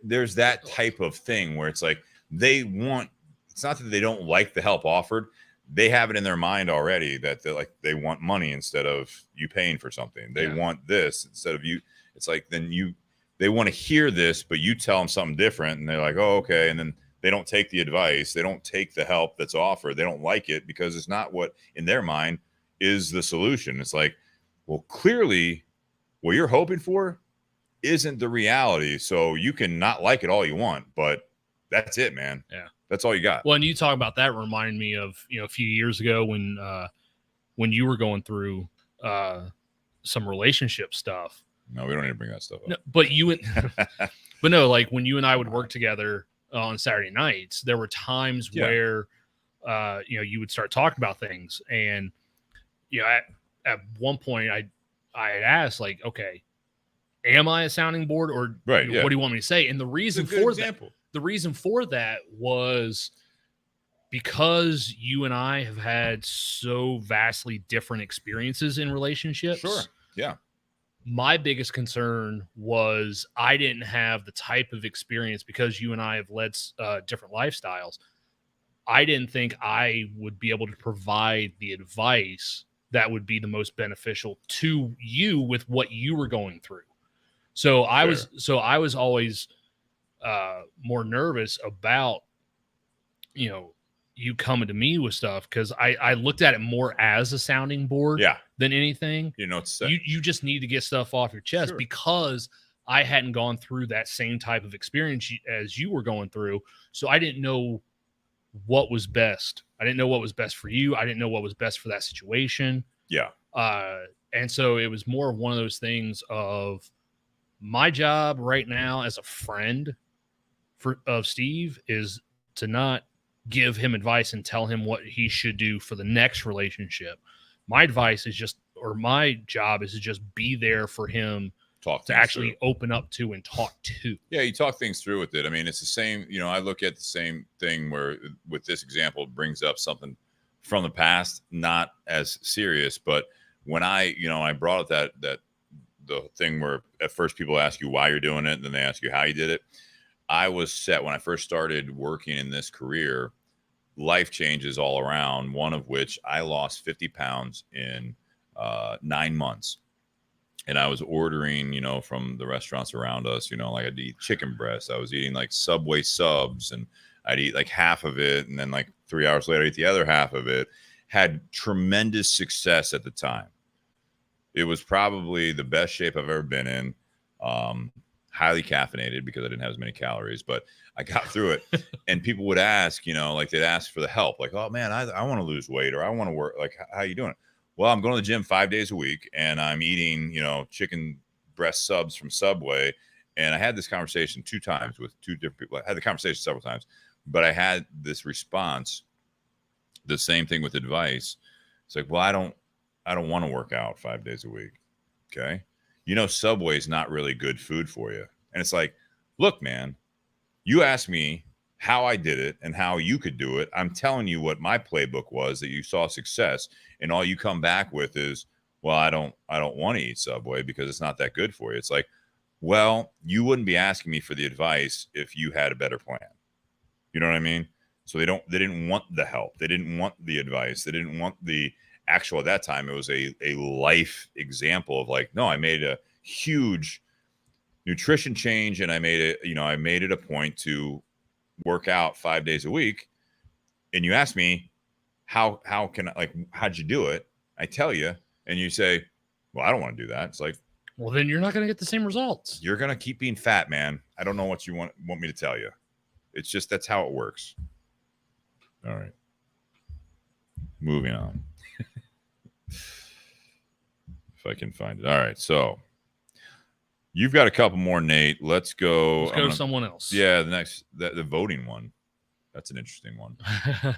There's that type of thing where it's like, it's not that they don't like the help offered. They have it in their mind already that they want money instead of you paying for something. They want this instead of you. It's like, they want to hear this, but you tell them something different, and they're like, oh, okay. And then they don't take the advice. They don't take the help that's offered. They don't like it because it's not what in their mind is the solution. It's like, well, clearly what you're hoping for isn't the reality. So you can not like it all you want, but that's it, man. Yeah. That's all you got. Well, and you talk about that reminded me of, a few years ago when you were going through some relationship stuff. No, we don't need to bring that stuff up. No, but no, like when you and I would work together on Saturday nights, there were times where, you would start talking about things. And, at one point I had asked, like, okay, am I a sounding board, or what do you want me to say? And the reason for that was because you and I have had so vastly different experiences in relationships. Sure. Yeah. My biggest concern was I didn't have the type of experience, because you and I have led different lifestyles. I didn't think I would be able to provide the advice that would be the most beneficial to you with what you were going through. So I was always more nervous about, you coming to me with stuff, because I looked at it more as a sounding board than anything. You just need to get stuff off your chest, because I hadn't gone through that same type of experience as you were going through. So I didn't know what was best. I didn't know what was best for you. I didn't know what was best for that situation. Yeah. And so it was more of one of those things of, my job right now as a friend of Steve is to not give him advice and tell him what he should do for the next relationship. My advice is just, or my job is to just be there for him to actually open up to and talk to. Yeah, you talk things through with it. I mean, it's the same, I look at the same thing where with this example, it brings up something from the past, not as serious, but when I brought up that the thing where at first people ask you why you're doing it, and then they ask you how you did it. I was set when I first started working in this career, life changes all around, one of which I lost 50 pounds in 9 months. And I was ordering, from the restaurants around us, like I'd eat chicken breasts. I was eating like Subway subs, and I'd eat like half of it. And then like 3 hours later, I'd eat the other half of it. Had tremendous success at the time. It was probably the best shape I've ever been in. Highly caffeinated because I didn't have as many calories, but I got through it. And people would ask, like they'd ask for the help. Like, oh man, I want to lose weight, or I want to work. Like, how you doing? Well, I'm going to the gym 5 days a week, and I'm eating, chicken breast subs from Subway. And I had this conversation 2 times with 2 different people. I had the conversation several times, but I had this response, the same thing with advice. It's like, well, I don't want to work out 5 days a week. Okay. Subway's not really good food for you. And it's like, look, man, you asked me how I did it and how you could do it. I'm telling you what my playbook was that you saw success, and all you come back with is, well, I don't want to eat Subway because it's not that good for you. It's like, well, you wouldn't be asking me for the advice if you had a better plan. You know what I mean? So they didn't want the help. They didn't want the advice. They didn't want the actual, at that time, it was a life example of like, no, I made a huge nutrition change, and I made it a point to work out 5 days a week. And you ask me, how can I, like, how'd you do it? I tell you, and you say, well, I don't want to do that. It's like, well, then you're not going to get the same results. You're going to keep being fat, man. I don't know what you want me to tell you. It's just, that's how it works. All right. Moving on. If I can find it. All right. So you've got a couple more, Nate. Let's go. To someone else. Yeah. The voting one. That's an interesting one. Let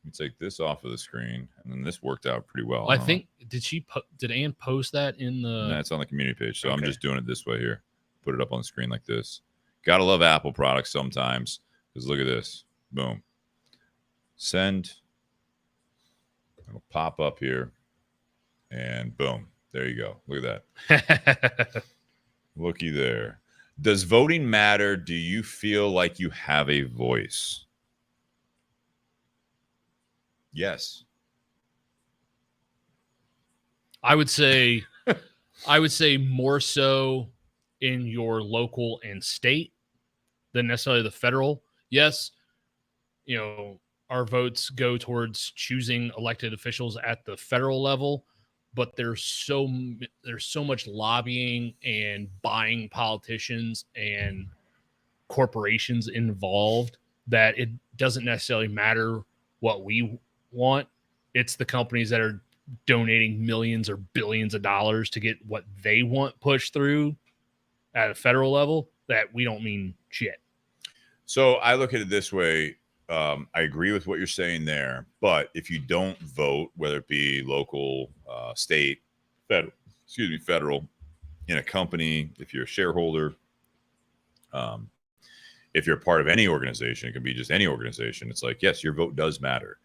me take this off of the screen, and then this worked out pretty well. I think, did Ann post that in the? No, it's on the community page. So okay. I'm just doing it this way here. Put it up on the screen like this. Gotta love Apple products sometimes, because look at this. Boom. Send. It'll pop up here, and boom. There you go. Look at that. Looky there. Does voting matter? Do you feel like you have a voice? Yes. I would say more so in your local and state than necessarily the federal. Yes, our votes go towards choosing elected officials at the federal level, but there's so much lobbying and buying politicians and corporations involved that it doesn't necessarily matter what we want. It's the companies that are donating millions or billions of dollars to get what they want pushed through at a federal level that we don't mean shit. So I look at it this way. I agree with what you're saying there, but if you don't vote, whether it be local, state, federal, in a company, if you're a shareholder, if you're a part of any organization, it can be just any organization. It's like, yes, your vote does matter.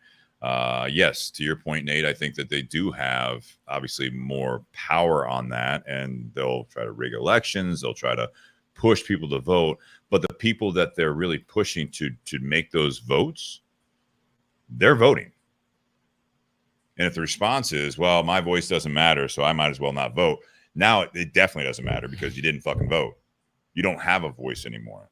Yes, to your point, Nate, I think that they do have obviously more power on that, and they'll try to rig elections. They'll try to push people to vote, but the people that they're really pushing to make those votes, they're voting. And if the response is, well, my voice doesn't matter, so I might as well not vote. Now it definitely doesn't matter because you didn't fucking vote. You don't have a voice anymore.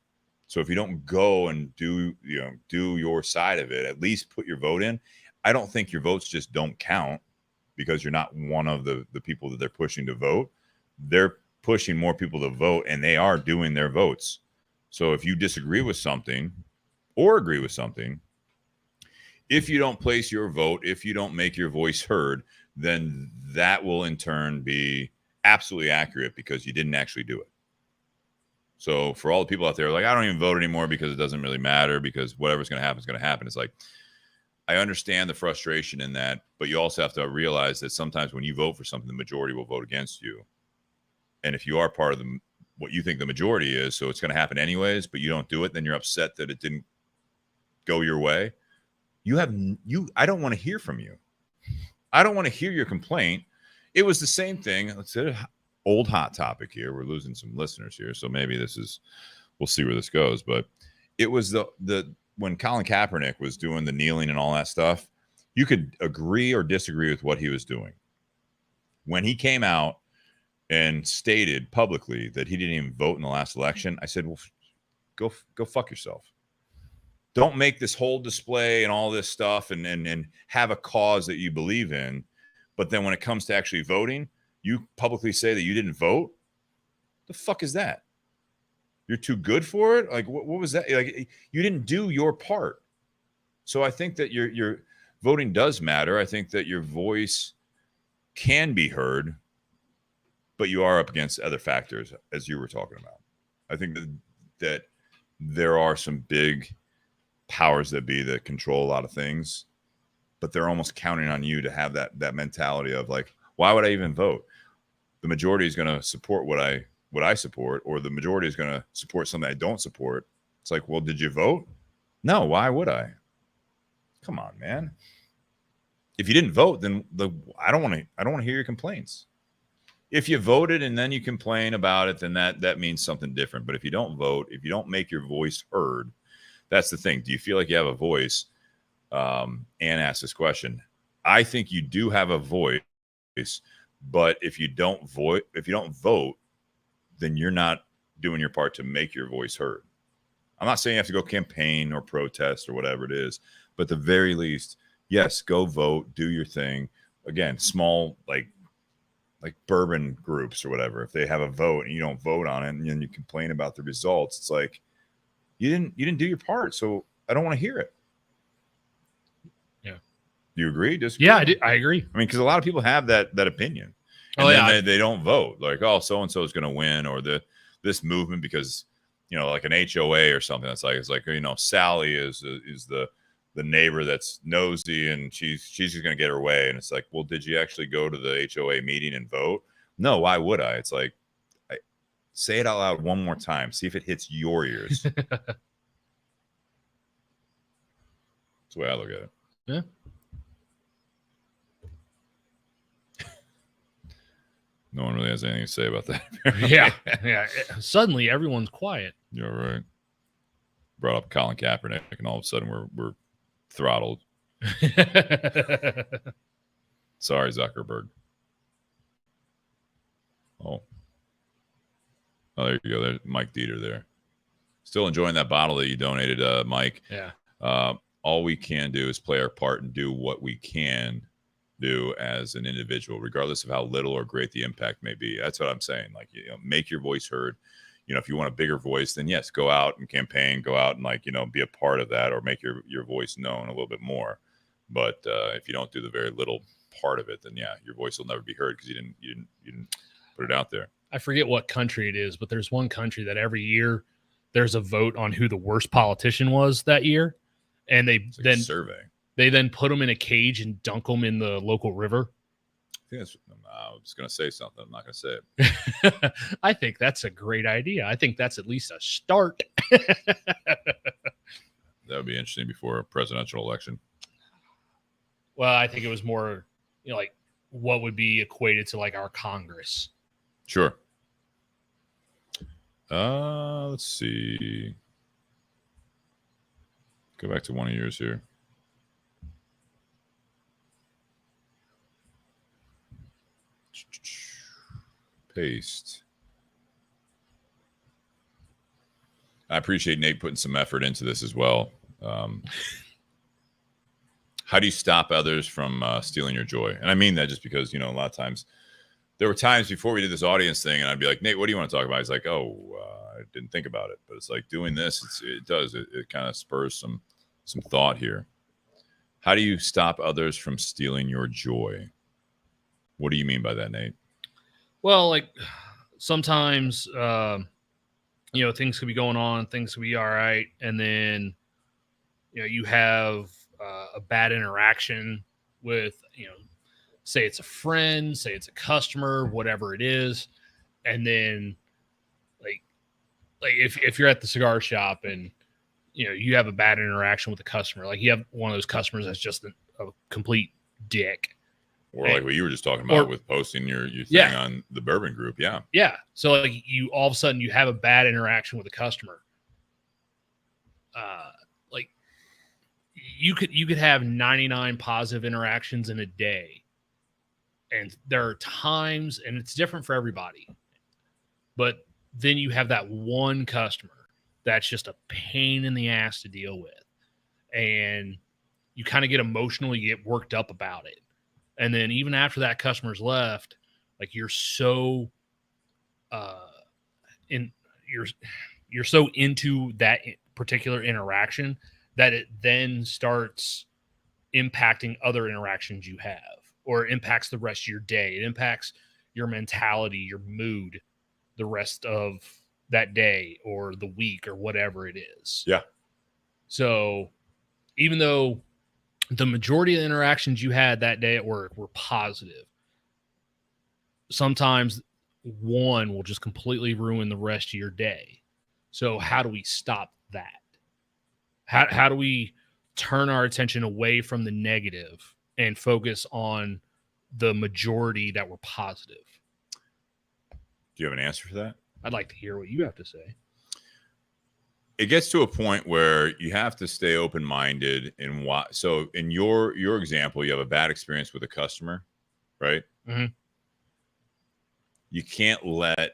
So if you don't go and do your side of it, at least put your vote in. I don't think your votes just don't count because you're not one of the people that they're pushing to vote. They're pushing more people to vote, and they are doing their votes. So if you disagree with something or agree with something, if you don't place your vote, if you don't make your voice heard, then that will in turn be absolutely accurate because you didn't actually do it. So for all the people out there, like, I don't even vote anymore because it doesn't really matter, because whatever's going to happen is going to happen. It's like, I understand the frustration in that, but you also have to realize that sometimes when you vote for something, the majority will vote against you. And if you are part of what you think the majority is, so it's going to happen anyways, but you don't do it, then you're upset that it didn't go your way. I don't want to hear from you. I don't want to hear your complaint. It was the same thing. Let's say old hot topic here. We're losing some listeners here, so maybe we'll see where this goes. But it was the when Colin Kaepernick was doing the kneeling and all that stuff, you could agree or disagree with what he was doing. When he came out and stated publicly that he didn't even vote in the last election, I said, well, go fuck yourself. Don't make this whole display and all this stuff and have a cause that you believe in. But then when it comes to actually voting, you publicly say that you didn't vote. The fuck is that? You're too good for it? Like, what was that? Like, you didn't do your part. So I think that your voting does matter. I think that your voice can be heard, but you are up against other factors, as you were talking about. I think that there are some big powers that be that control a lot of things, but they're almost counting on you to have that mentality of like, why would I even vote? The majority is going to support what I support, or the majority is going to support something I don't support. It's like, well, did you vote? No. Why would I? Come on, man. If you didn't vote, then I don't want to hear your complaints. If you voted and then you complain about it, then that means something different. But if you don't vote, if you don't make your voice heard, that's the thing. Do you feel like you have a voice? Ann asked this question. I think you do have a voice, but if you don't vote, then you're not doing your part to make your voice heard. I'm not saying you have to go campaign or protest or whatever it is, but at the very least, yes, go vote, do your thing. Again, small, like bourbon groups or whatever. If they have a vote and you don't vote on it and then you complain about the results, it's like, you didn't do your part. So I don't want to hear it. Yeah. Do you agree? Disagree? Yeah, I agree. I mean, because a lot of people have that opinion. And then they don't vote. Like, oh, so-and-so is going to win, or this movement because, like an HOA or something. It's like, Sally is the neighbor that's nosy and she's just going to get her way. And it's like, well, did you actually go to the HOA meeting and vote? No, why would I? It's like, say it out loud one more time. See if it hits your ears. That's the way I look at it. Yeah. No one really has anything to say about that. Yeah. Suddenly, everyone's quiet. You're right. Brought up Colin Kaepernick, and all of a sudden we're throttled. Sorry, Zuckerberg. Oh, there you go. There's Mike Dieter there. Still enjoying that bottle that you donated, Mike. Yeah. All we can do is play our part and do what we can do as an individual, regardless of how little or great the impact may be. That's what I'm saying. Like, make your voice heard. If you want a bigger voice, then yes, go out and campaign, go out and be a part of that, or make your voice known a little bit more. But if you don't do the very little part of it, then yeah, your voice will never be heard because you didn't put it out there. I forget what country it is, but there's one country that every year there's a vote on who the worst politician was that year, and they then survey. They then put them in a cage and dunk them in the local river. I was going to say something. I'm not going to say it. I think that's a great idea. I think that's at least a start. That would be interesting before a presidential election. Well, I think it was more, like what would be equated to like our Congress. Sure. Let's see. Go back to one of yours here. Paste. I appreciate Nate putting some effort into this as well. How do you stop others from stealing your joy? And I mean that just because, a lot of times there were times before we did this audience thing and I'd be like, Nate, what do you want to talk about? He's like, I didn't think about it. But it's like doing this, it kind of spurs some thought here. How do you stop others from stealing your joy? What do you mean by that, Nate? Well, like sometimes you know, things could be going on, things could be all right, and then, you know, you have a bad interaction with, you know, say it's a friend, say it's a customer, whatever it is, and then like if you're at the cigar shop and, you know, you have a bad interaction with a customer, like you have one of those customers that's just a complete dick. Or like what you were just talking about with posting your thing on the bourbon group. Yeah. Yeah. So like you all of a sudden you have a bad interaction with a customer. Like you could have 99 positive interactions in a day. And there are times, and it's different for everybody, but then you have that one customer that's just a pain in the ass to deal with. And you kind of get emotional, you get worked up about it. And then even after that customer's left, like you're so you're so into that particular interaction that it then starts impacting other interactions you have, or impacts the rest of your day. It impacts your mentality, your mood, the rest of that day or the week or whatever it is. Yeah. So even though the majority of the interactions you had that day at work were positive, sometimes one will just completely ruin the rest of your day. So how do we stop that? How do we turn our attention away from the negative and focus on the majority that were positive? Do you have an answer for that? I'd like to hear what you have to say. It gets to a point where you have to stay open-minded in what. So in your example, you have a bad experience with a customer, right? Mm-hmm. You can't let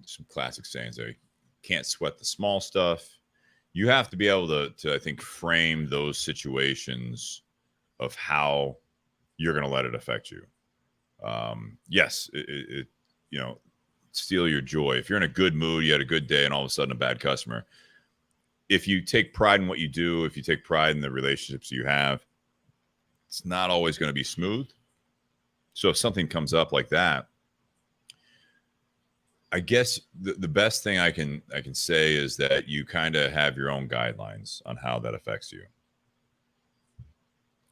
some classic sayings there. You can't sweat the small stuff. You have to be able to I think, frame those situations of how you're going to let it affect you. Yes, it you know, steal your joy. If you're in a good mood, you had a good day, and all of a sudden a bad customer. If you take pride in what you do, if you take pride in the relationships you have, it's not always going to be smooth. So if something comes up like that, I guess the best thing I can say is that you kind of have your own guidelines on how that affects you.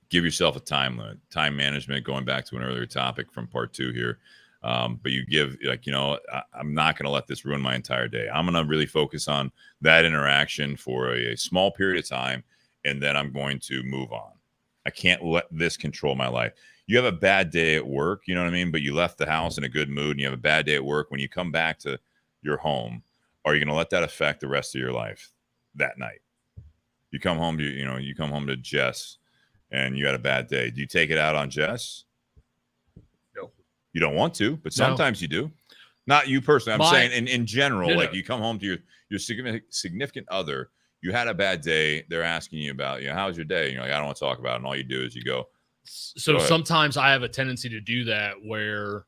Give yourself a time limit, time management, going back to an earlier topic from part 2 here. But you give, like, you know, I'm not going to let this ruin my entire day. I'm going to really focus on that interaction for a small period of time, and then I'm going to move on. I can't let this control my life. You have a bad day at work, you know what I mean? But you left the house in a good mood, and you have a bad day at work. When you come back to your home, are you going to let that affect the rest of your life that night? You come home to, you come home to Jess, and you had a bad day. Do you take it out on Jess? No. You don't want to, but sometimes you do. Not you personally. I'm saying in general, no. Like you come home to your significant other, you had a bad day. They're asking you about, how's your day? And you're like, I don't want to talk about it. And all you do is you go. So sometimes I have a tendency to do that, where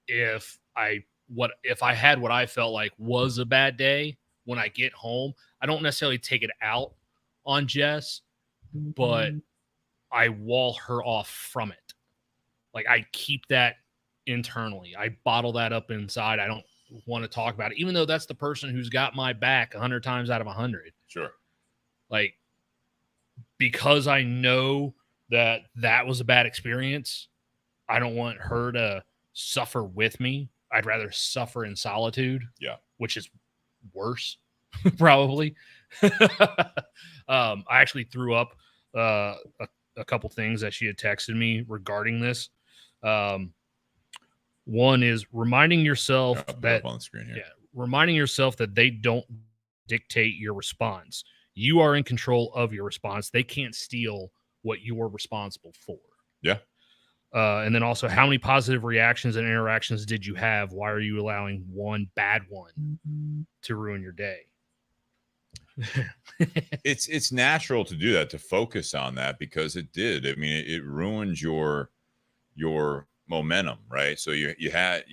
if I had what I felt like was a bad day, when I get home, I don't necessarily take it out on Jess, but I wall her off from it. Like I keep that internally. I bottle that up inside. I don't want to talk about it, even though that's the person who's got my back 100 times out of 100. Sure. Like, because I know that was a bad experience, I don't want her to suffer with me. I'd rather suffer in solitude. Yeah. Which is worse, probably. I actually threw up a couple things that she had texted me regarding this. One is reminding yourself that on the screen here. Yeah, reminding yourself that they don't dictate your response. You are in control of your response. They can't steal what you're responsible for. Yeah. And then also, how many positive reactions and interactions did you have? Why are you allowing one bad one to ruin your day? It's natural to do that, to focus on that, because it did. I mean, it ruined your momentum, right? So you had,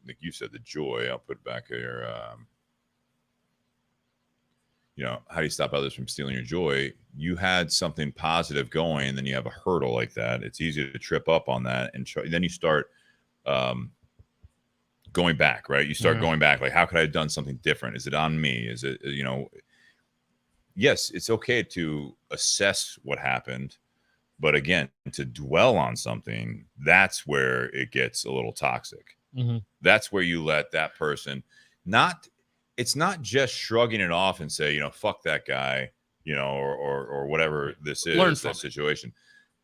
like you said, the joy. I'll put it back here. How do you stop others from stealing your joy? You had something positive going, and then you have a hurdle like that. It's easy to trip up on that, and then you start going back, right? You start going back, like, how could I have done something different? Is it on me? Is it, yes, it's okay to assess what happened. But again, to dwell on something, that's where it gets a little toxic. That's where you let that person it's not just shrugging it off and say, fuck that guy, or whatever this is, Learn that situation.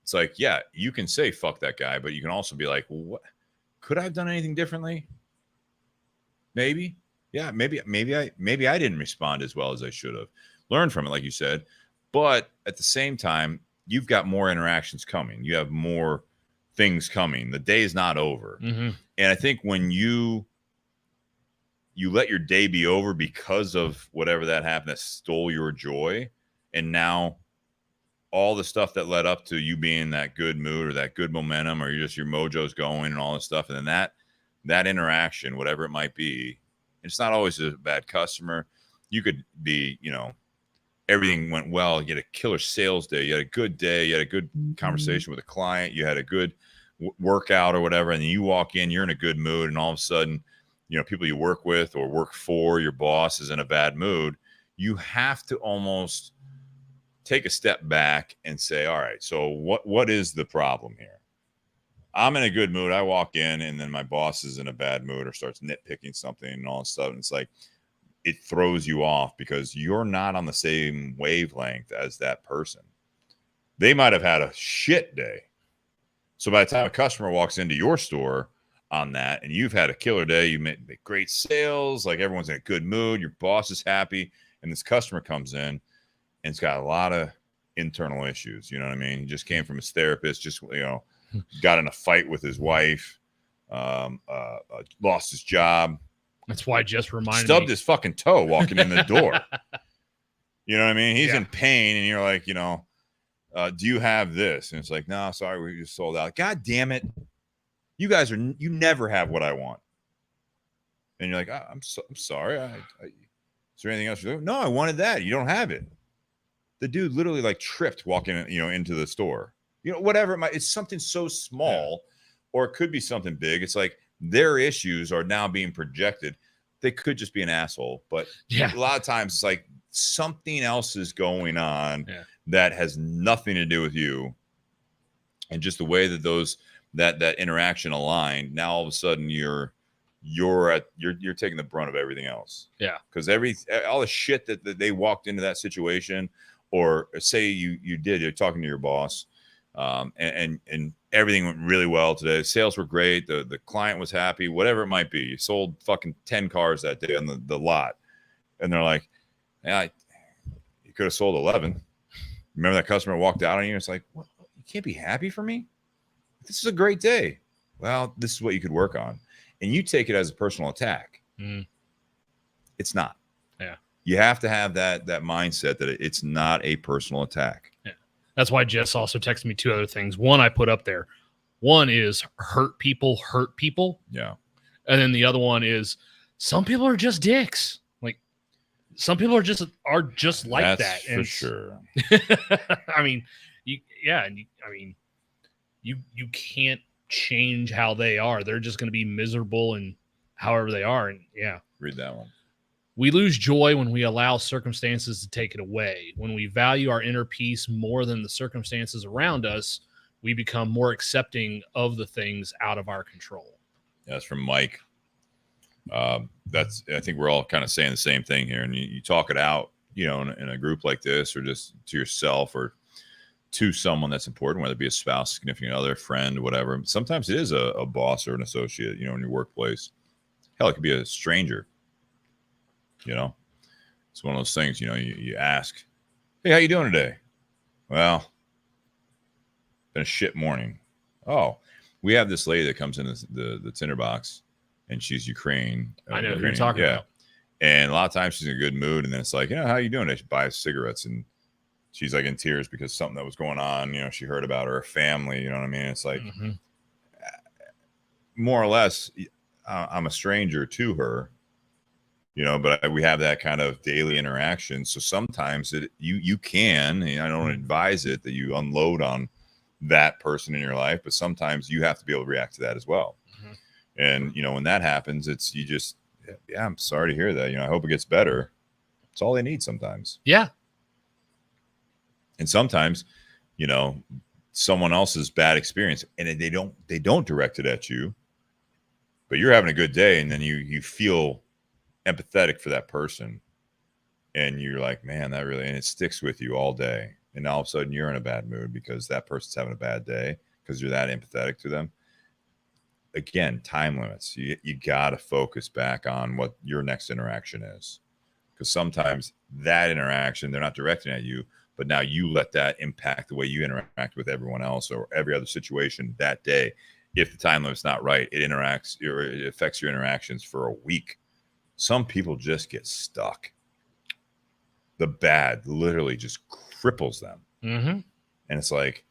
It's like, yeah, you can say fuck that guy, but you can also be like, well, what could I have done anything differently? Maybe. Yeah, maybe I didn't respond as well as I should have. Learn from it, like you said. But at the same time, you've got more interactions coming. You have more things coming. The day is not over. And I think when you let your day be over because of whatever that happened that stole your joy, and now all the stuff that led up to you being in that good mood or that good momentum, or your mojo's going and all this stuff, and then that interaction, whatever it might be, it's not always a bad customer. You could be, everything went well. You had a killer sales day. You had a good day. You had a good conversation with a client. You had a good workout or whatever. And then you walk in, you're in a good mood. And all of a sudden, people you work with or work for, your boss is in a bad mood. You have to almost take a step back and say, all right, so what is the problem here? I'm in a good mood. I walk in and then my boss is in a bad mood or starts nitpicking something and all that stuff. And it's like, it throws you off because you're not on the same wavelength as that person. They might have had a shit day. So by the time a customer walks into your store on that and you've had a killer day, you made great sales, like everyone's in a good mood, your boss is happy, and this customer comes in and it's got a lot of internal issues. You know what I mean? He just came from his therapist, just, got in a fight with his wife, lost his job. That's why Jess reminded stubbed me. his fucking toe walking in the door. You know what I mean? He's in pain, and you're like, do you have this? And it's like, no, sorry, we just sold out. God damn it. You guys you never have what I want. And you're like, I'm sorry. Is there anything else you do? No, I wanted that. You don't have it. The dude literally like tripped walking, into the store. Whatever it might, it's something so small, or it could be something big. It's like their issues are now being projected. They could just be an asshole, but a lot of times it's like something else is going on that has nothing to do with you. And just the way that that interaction aligned, now all of a sudden you're taking the brunt of everything else. Yeah. Because all the shit that they walked into that situation, or say you're talking to your boss, and everything went really well today. Sales were great. The client was happy, whatever it might be. You sold fucking 10 cars that day on the lot. And they're like, yeah, you could have sold 11. Remember that customer walked out on you? It's like, what? You can't be happy for me? This is a great day. Well, this is what you could work on. And you take it as a personal attack. It's not. Yeah. You have to have that mindset that it's not a personal attack. Yeah. That's why Jess also texted me two other things. One I put up there. One is hurt people. Yeah. And then the other one is some people are just dicks. Like some people are just like that's that. For sure. I mean, you can't change how they are. They're just going to be miserable and however they are. And read that one. We lose joy when we allow circumstances to take it away. When we value our inner peace more than the circumstances around us, we become more accepting of the things out of our control. That's from Mike. I think we're all kind of saying the same thing here. And you talk it out, in a group like this, or just to yourself or to someone that's important, whether it be a spouse, significant other, friend, whatever. Sometimes it is a boss or an associate, in your workplace. Hell, it could be a stranger. It's one of those things, you ask, hey, how you doing today? Well, been a shit morning. Oh, we have this lady that comes in the Tinder Box, and she's Ukraine. I know who you're talking about. And a lot of times she's in a good mood, and then it's like, how you doing? She buys cigarettes, and she's like in tears because something that was going on, she heard about her family, you know what I mean? It's like, more or less, I'm a stranger to her. But we have that kind of daily interaction. So sometimes you can, and I don't advise it that you unload on that person in your life, but sometimes you have to be able to react to that as well. And, when that happens, it's you just, yeah, I'm sorry to hear that. I hope it gets better. It's all they need sometimes. Yeah. And sometimes, someone else's bad experience and they don't direct it at you, but you're having a good day. And then you feel empathetic for that person. And you're like, man, that really, and it sticks with you all day. And all of a sudden you're in a bad mood because that person's having a bad day because you're that empathetic to them. Again, time limits. You got to focus back on what your next interaction is. Because sometimes that interaction, they're not directing at you, but now you let that impact the way you interact with everyone else or every other situation that day. If the time limit's not right, it affects your interactions for a week. Some people just get stuck. The bad literally just cripples them. Mm-hmm. And it's like,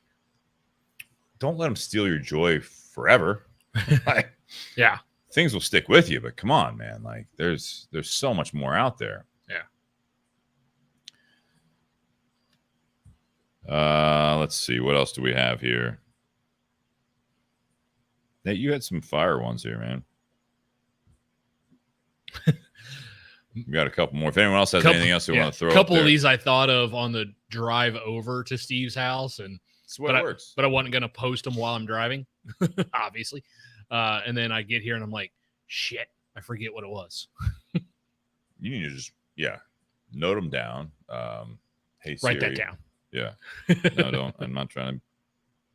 don't let them steal your joy forever. Like, yeah. Things will stick with you, but come on, man. Like there's so much more out there. Yeah. Let's see. What else do we have here? Nate, you had some fire ones here, man. We got a couple more. If anyone else has anything else they want to throw, a couple of these I thought of on the drive over to Steve's house, and that's what it works. But I wasn't going to post them while I'm driving, obviously. And then I get here and I'm like, shit, I forget what it was. You need to just note them down. Hey, Siri. Write that down. Yeah. No, don't. I'm not trying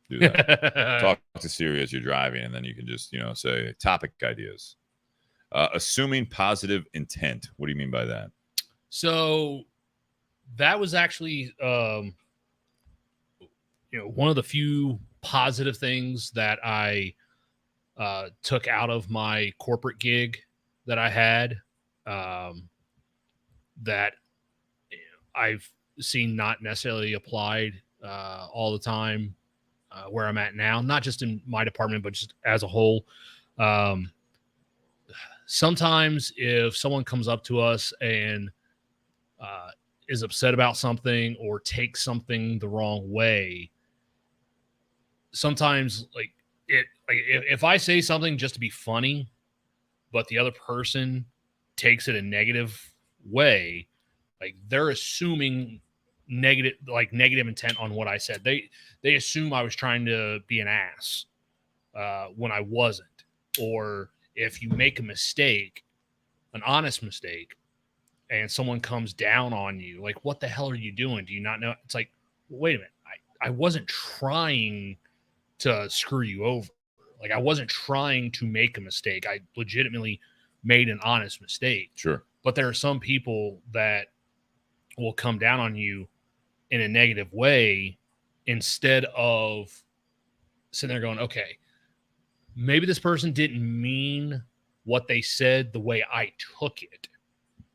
to do that. Talk to Siri as you're driving, and then you can just say topic ideas. Assuming positive intent. What do you mean by that? So that was actually, one of the few positive things that I took out of my corporate gig that I had, that I've seen not necessarily applied all the time where I'm at now, not just in my department, but just as a whole. Sometimes if someone comes up to us and is upset about something or takes something the wrong way, sometimes if I say something just to be funny, but the other person takes it a negative way, like they're assuming negative intent on what I said. They assume I was trying to be an ass when I wasn't. Or if you make a mistake, an honest mistake, and someone comes down on you, like, what the hell are you doing? Do you not know? It's like, wait a minute. I wasn't trying to screw you over. Like, I wasn't trying to make a mistake. I legitimately made an honest mistake. Sure. But there are some people that will come down on you in a negative way instead of sitting there going, okay, maybe this person didn't mean what they said the way I took it.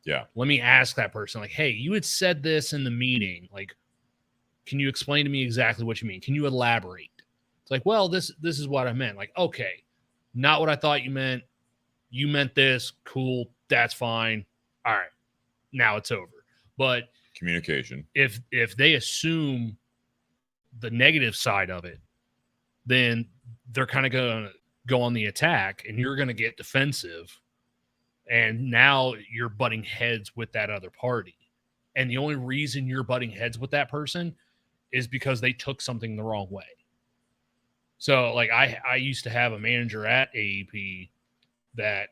Yeah. Let me ask that person, like, hey, you had said this in the meeting. Like, can you explain to me exactly what you mean? Can you elaborate? It's like, well, this is what I meant. Like, okay, not what I thought you meant. You meant this. Cool. That's fine. All right. Now it's over. But communication. If they assume the negative side of it, then they're kind of going to go on the attack and you're going to get defensive. And now you're butting heads with that other party. And the only reason you're butting heads with that person is because they took something the wrong way. So, like, I used to have a manager at AEP that,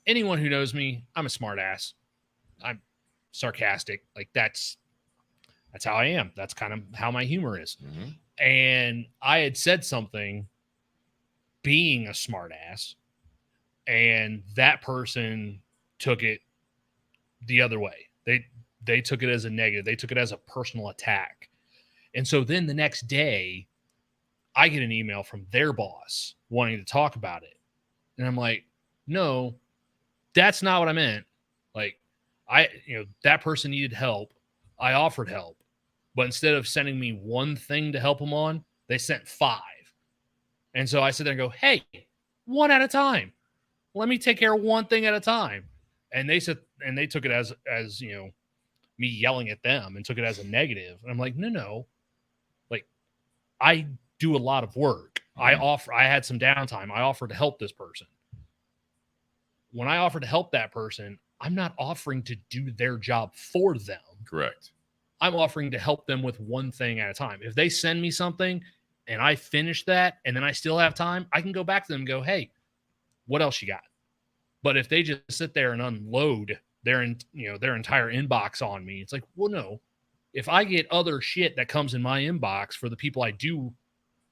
anyone who knows me, I'm a smart ass. I'm sarcastic. Like, that's how I am. That's kind of how my humor is. Mm-hmm. And I had said something being a smart ass, and that person took it the other way. They took it as a negative. They took it as a personal attack. And so then the next day, I get an email from their boss wanting to talk about it. And I'm like, no, that's not what I meant. Like, that person needed help. I offered help. But instead of sending me one thing to help them on, they sent 5. And so I sit there and go, hey, one at a time. Let me take care of one thing at a time. And they took it as me yelling at them and took it as a negative. And I'm like, no. Like, I do a lot of work. I had some downtime. I offered to help this person. When I offer to help that person, I'm not offering to do their job for them. Correct. I'm offering to help them with one thing at a time. If they send me something and I finish that and then I still have time, I can go back to them and go, hey, what else you got? But if they just sit there and unload their entire inbox on me, it's like, well, no. If I get other shit that comes in my inbox for the people I do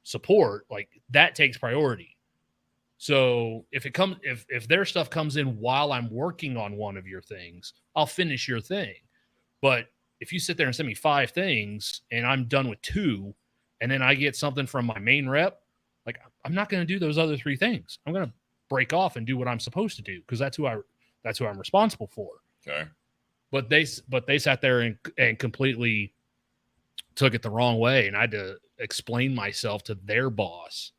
support, like that takes priority. So if their stuff comes in while I'm working on one of your things, I'll finish your thing. But if you sit there and send me 5 things and I'm done with 2, and then I get something from my main rep, like I'm not going to do those other 3 things. I'm going to break off and do what I'm supposed to do because that's who I'm responsible for. Okay. But they sat there and completely took it the wrong way, and I had to explain myself to their boss.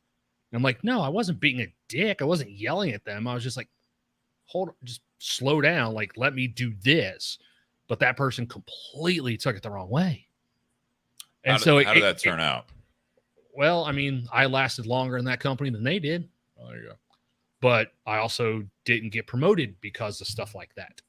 And I'm like, no, I wasn't being a dick. I wasn't yelling at them. I was just like, just slow down. Like, let me do this. But that person completely took it the wrong way. And how did that turn out? Well, I mean, I lasted longer in that company than they did. Oh, there you go. But I also didn't get promoted because of stuff like that.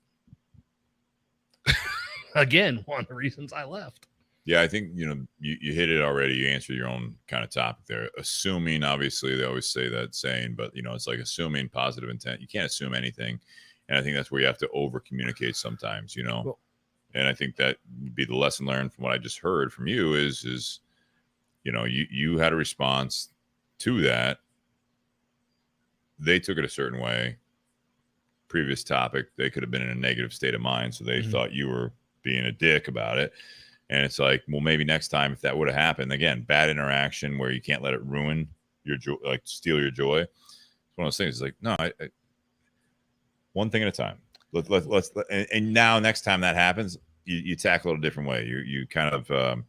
Again, one of the reasons I left. Yeah, I think, you hit it already. You answered your own kind of topic there. Assuming, obviously, they always say that saying, but, it's like assuming positive intent. You can't assume anything. And I think that's where you have to over communicate sometimes, Well, and I think that would be the lesson learned from what I just heard from you is you had a response to that. They took it a certain way. Previous topic, they could have been in a negative state of mind. So they thought you were being a dick about it. And it's like, well, maybe next time if that would have happened, again, bad interaction where you can't let it ruin your joy, like steal your joy. It's one of those things. It's like, no, I one thing at a time. Let's and now next time that happens, you tackle it a different way. You kind of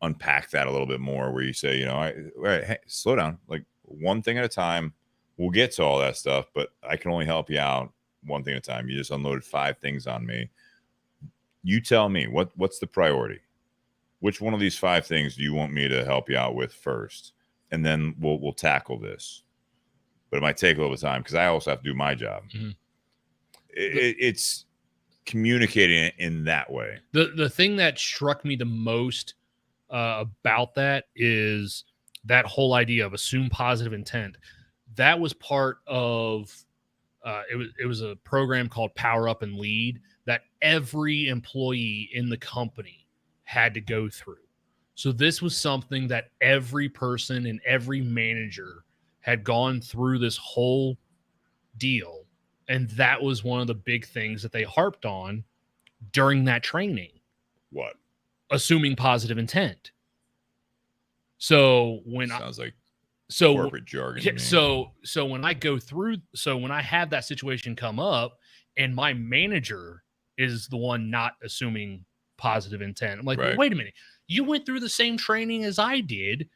unpack that a little bit more, where you say, all right, hey, slow down, like one thing at a time. We'll get to all that stuff, but I can only help you out one thing at a time. You just unloaded 5 things on me. You tell me what's the priority. Which one of these 5 things do you want me to help you out with first? And then we'll tackle this. But it might take a little bit of time because I also have to do my job. Mm-hmm. It's communicating in that way. The thing that struck me the most about that is that whole idea of assume positive intent. That was part of it was a program called Power Up and Lead that every employee in the company had to go through. So this was something that every person and every manager had gone through this whole deal. And that was one of the big things that they harped on during that training. What? Assuming positive intent. So when sounds like corporate jargon. Yeah, so when I go through, when I have that situation come up and my manager is the one not assuming positive intent, I'm like, right. Well, wait a minute. You went through the same training as I did.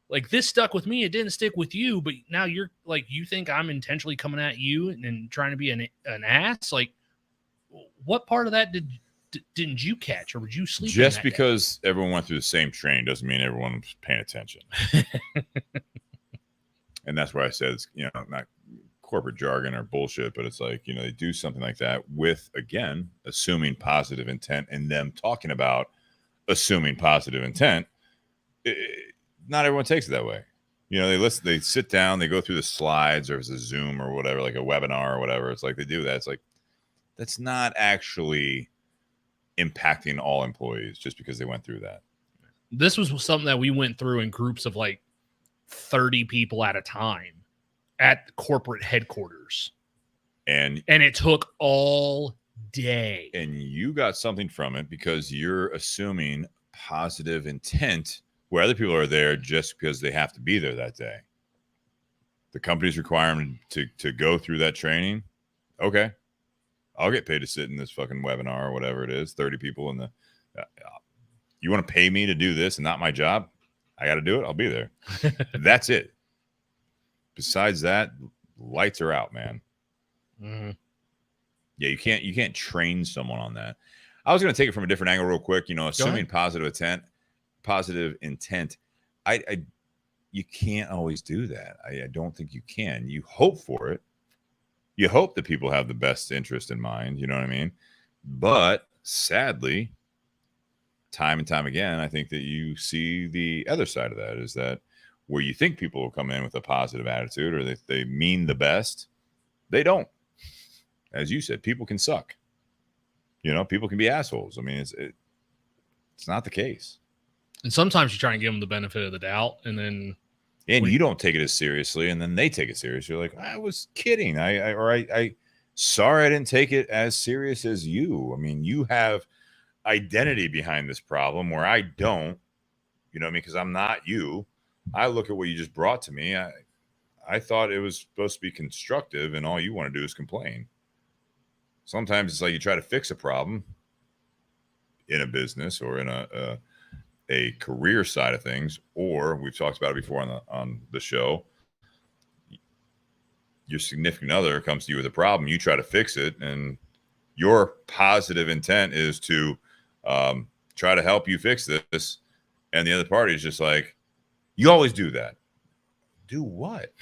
Like, this stuck with me. It didn't stick with you, but now you're like, you think I'm intentionally coming at you and trying to be an ass? Like, what part of that didn't you catch, or would you sleep? Just because everyone went through the same training doesn't mean everyone was paying attention. And that's why I said it's, not corporate jargon or bullshit, but it's like, they do something like that with, again, assuming positive intent and them talking about assuming positive intent. Not everyone takes it that way. They listen, they sit down, they go through the slides, or if it's a Zoom or whatever, like a webinar or whatever. It's like they do that. It's like, that's not actually impacting all employees just because they went through that. This was something that we went through in groups of like 30 people at a time at corporate headquarters. And it took all day. And you got something from it because you're assuming positive intent where other people are there just because they have to be there that day. The company's requirement to go through that training. Okay. I'll get paid to sit in this fucking webinar or whatever it is. 30 people in the, you want to pay me to do this and not my job? I got to do it. I'll be there. That's it. Besides that, lights are out, man. Mm-hmm. Yeah. You can't train someone on that. I was going to take it from a different angle real quick, assuming positive intent. I you can't always do that. I don't think you can. You hope for it. You hope that people have the best interest in mind. You know what I mean? But sadly, time and time again, I think that you see the other side of that is that where you think people will come in with a positive attitude or they mean the best, they don't. As you said, people can suck. People can be assholes. I mean, it's not the case. And sometimes you try and give them the benefit of the doubt, and then you don't take it as seriously, and then they take it seriously. You're like, I was kidding. I sorry I didn't take it as serious as you. I mean, you have identity behind this problem where I don't. You know what I mean? Because I'm not you. I look at what you just brought to me. I thought it was supposed to be constructive, and all you want to do is complain. Sometimes it's like you try to fix a problem in a business or in a career side of things, or we've talked about it before on the show. Your significant other comes to you with a problem, you try to fix it, and your positive intent is to try to help you fix this, and the other party is just like, you always do that. Do what?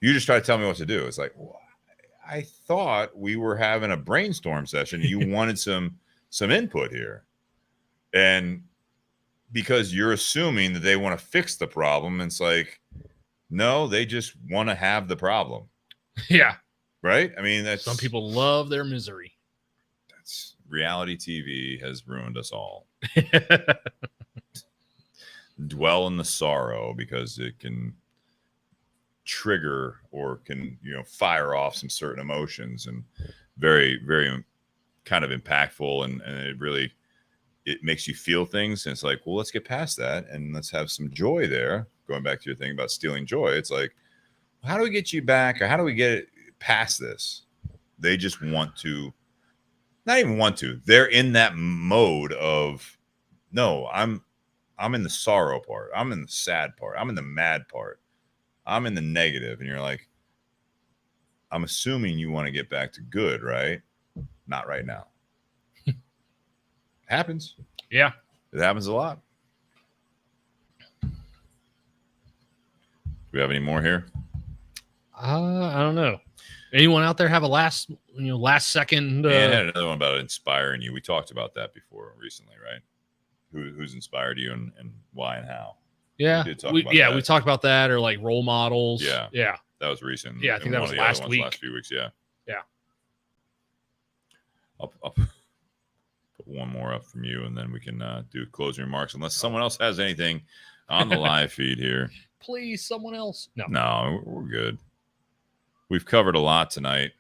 You just try to tell me what to do. It's like, well, I thought we were having a brainstorm session. You wanted some input here. And because you're assuming that they want to fix the problem, it's like, no, they just want to have the problem. Yeah. Right? I mean, that's some people love their misery. That's reality TV has ruined us all. Dwell in the sorrow because it can trigger or can fire off some certain emotions, and very, very kind of impactful, and it makes you feel things, and it's like, well, let's get past that and let's have some joy there. Going back to your thing about stealing joy, it's like, how do we get you back, or how do we get it past this? They just want to, not even want to, they're in that mode of, no, I'm in the sorrow part, I'm in the sad part, I'm in the mad part, I'm in the negative. And you're like, I'm assuming you want to get back to good, right? Not right now. Happens. Yeah. It happens a lot. Do we have any more here? I don't know. Anyone out there have a last second? I had another one about inspiring you. We talked about that before recently, right? Who's inspired you and why and how? Yeah, we talked about that, or like role models. Yeah. That was recent. Yeah, I think that was last week. Last few weeks. Yeah. I'll put one more up from you, and then we can do closing remarks, unless someone else has anything on the live feed here. Please, someone else. No, we're good. We've covered a lot tonight.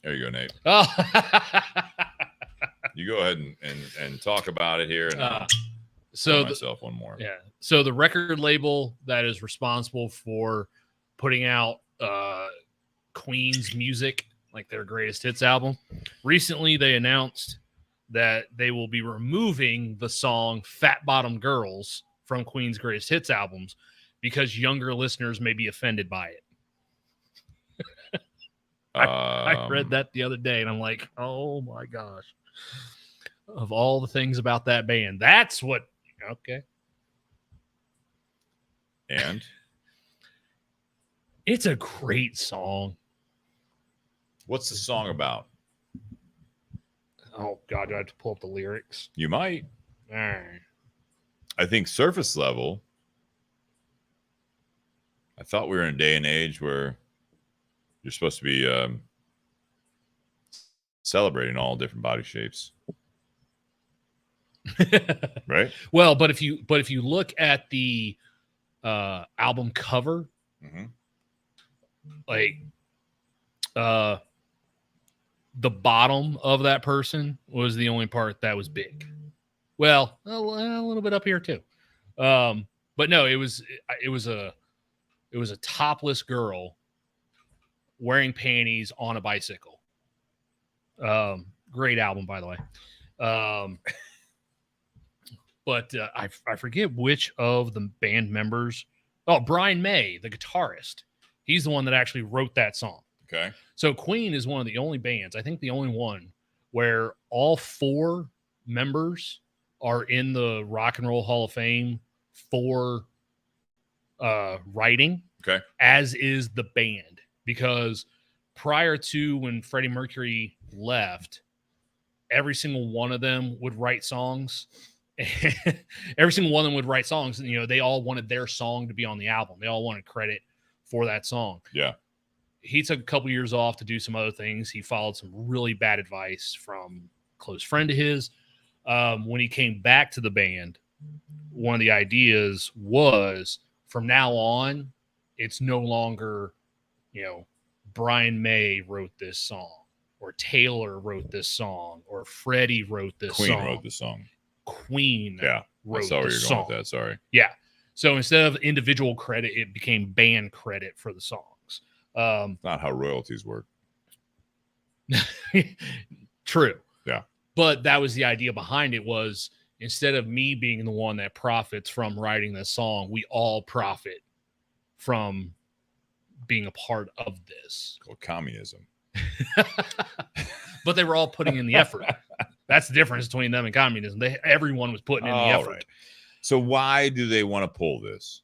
There you go, Nate. Oh. You go ahead and talk about it here, and so myself one more. Yeah. So the record label that is responsible for putting out Queen's music, like their greatest hits album, recently they announced that they will be removing the song Fat Bottom Girls from Queen's greatest hits albums because younger listeners may be offended by it. I read that the other day, and I'm like, oh my gosh. Of all the things about that band, that's what. Okay. And it's a great song. What's the song about? Oh God, do I have to pull up the lyrics? You might. All right. I think surface level, I thought we were in a day and age where you're supposed to be celebrating all different body shapes. Right? Well, but if you look at the album cover, like the bottom of that person was the only part that was big. Well, a little bit up here too. But no, it was a topless girl wearing panties on a bicycle. Great album, by the way. But I forget which of the band members. Oh, Brian May, the guitarist. He's the one that actually wrote that song. Okay. So Queen is one of the only bands, I think the only one, where all 4 members are in the Rock and Roll Hall of Fame for writing, Okay. as is the band. Because prior to when Freddie Mercury left, every single one of them would write songs. Every single one of them would write songs, and they all wanted their song to be on the album. They all wanted credit for that song. Yeah. He took a couple years off to do some other things. He followed some really bad advice from a close friend of his. When he came back to the band, one of the ideas was, from now on, it's no longer, Brian May wrote this song, or Taylor wrote this song, or Freddie wrote this song. Queen wrote this song. Queen Yeah. wrote I saw where the you're song. going with that. Sorry. Yeah. So instead of individual credit, it became band credit for the songs. Not how royalties work. True. Yeah. But that was the idea behind it, was instead of me being the one that profits from writing this song, we all profit from being a part of this. It's called communism. But they were all putting in the effort. That's the difference between them and communism. Everyone was putting in the effort. Right. So why do they want to pull this?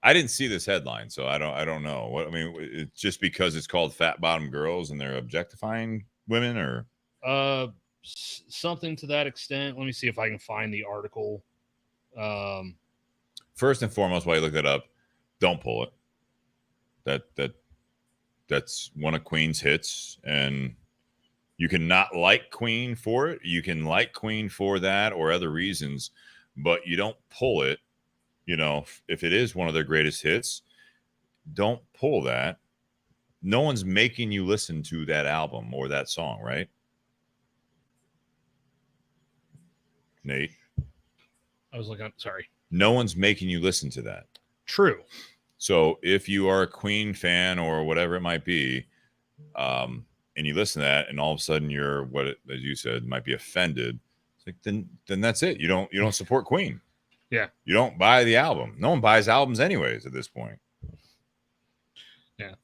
I didn't see this headline, so I don't know. What I mean, it's just because it's called Fat Bottom Girls and they're objectifying women, or something to that extent. Let me see if I can find the article. First and foremost, while you look that up, don't pull it. That's one of Queen's hits, and you can not like Queen for it. You can like Queen for that or other reasons, but you don't pull it. If it is one of their greatest hits, don't pull that. No one's making you listen to that album or that song, right? Nate? I was looking up, sorry. No one's making you listen to that. True. So if you are a Queen fan or whatever it might be, and you listen to that, and all of a sudden you're, as you said, might be offended, it's like, then that's it. You don't support Queen. Yeah. You don't buy the album. No one buys albums anyways at this point. Yeah.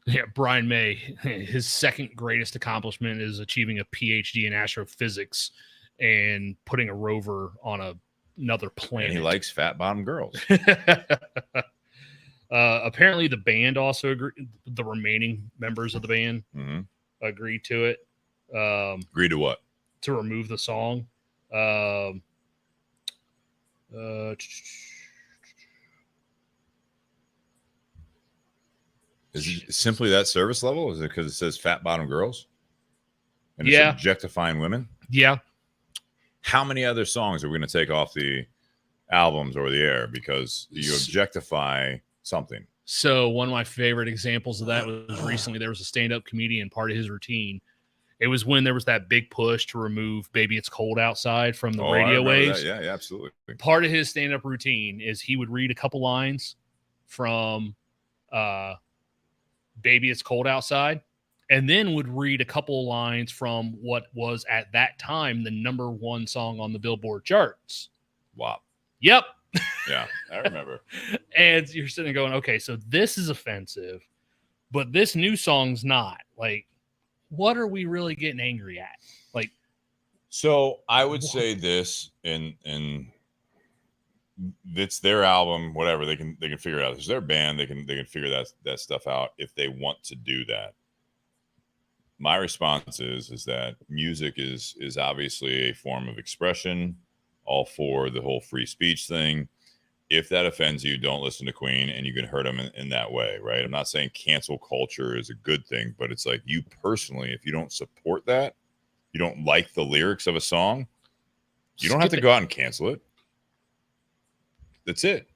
Yeah. Brian May, his second greatest accomplishment is achieving a PhD in astrophysics and putting a rover on another planet. And he likes fat bottom girls. Apparently the band also agreed. The remaining members of the band agreed to it. Agreed to what? To remove the song. Is it simply that service level? Is it because it says fat bottom girls? And yeah. It's objectifying women? Yeah. How many other songs are we going to take off the albums or the air because you objectify something? So one of my favorite examples of that was recently there was a stand-up comedian, part of his routine. It was when there was that big push to remove Baby It's Cold Outside from the radio waves. Yeah, absolutely. Part of his stand-up routine is he would read a couple lines from Baby It's Cold Outside, and then would read a couple lines from what was at that time the #1 song on the Billboard charts. Wow. Yep. Yeah, I remember. And you're sitting there going, okay, so this is offensive, but this new song's not. Like, what are we really getting angry at? Like, so I would say this, and it's their album, whatever, they can figure it out. It's their band, they can figure that stuff out if they want to do that. My response is that music is obviously a form of expression, all for the whole free speech thing. If that offends you, don't listen to Queen, and you can hurt them in that way, right? I'm not saying cancel culture is a good thing, but it's like, you personally, if you don't support that, you don't like the lyrics of a song, you don't have to go out and cancel it. That's it.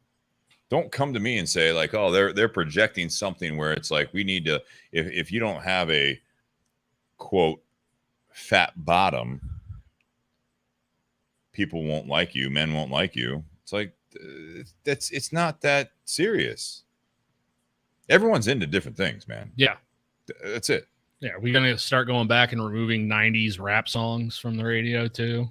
Don't come to me and say like, oh, they're projecting something where it's like, we need to, if you don't have a quote fat bottom, people won't like you, men won't like you. It's like, it's not that serious. Everyone's into different things, man. Yeah. That's it. Yeah. Are we going to start going back and removing 90s rap songs from the radio too?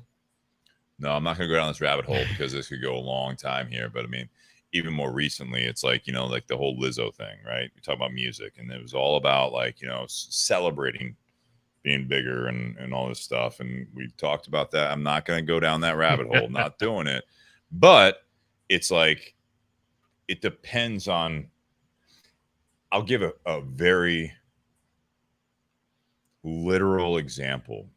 No, I'm not going to go down this rabbit hole because this could go a long time here. But I mean, even more recently, it's like, you know, like the whole Lizzo thing, right? We talk about music, and it was all about like, you know, celebrating being bigger and all this stuff. And we talked about that. I'm not going to go down that rabbit hole, not doing it. But it's like, it depends on, I'll give a very literal example.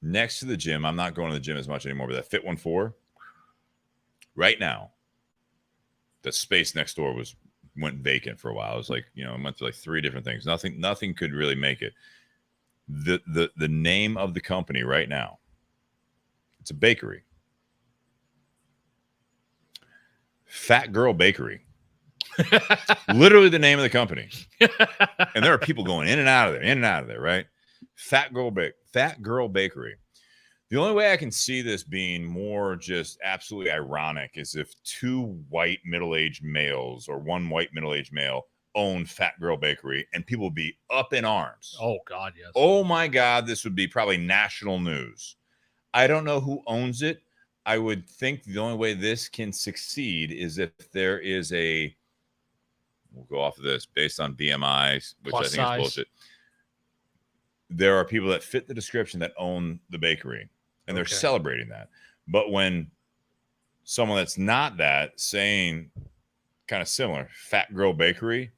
Next to the gym, I'm not going to the gym as much anymore, but that Fit 1-4, right now, the space next door went vacant for a while. It was like, you know, it went to like 3 different things. Nothing could really make it. The name of the company right now, it's a bakery. Fat Girl Bakery. Literally the name of the company. And there are people going in and out of there, right? Fat Girl Bakery. The only way I can see this being more just absolutely ironic is if 2 white middle-aged males or 1 white middle-aged male own Fat Girl Bakery, and people would be up in arms. Oh God, yes. Oh my God, this would be probably national news. I don't know who owns it. I would think the only way this can succeed is if there is we'll go off of this based on BMI, which Plus I think size. is bullshit. There are people that fit the description that own the bakery, and they're celebrating that. But when someone that's not that saying kind of similar, Fat Girl Bakery,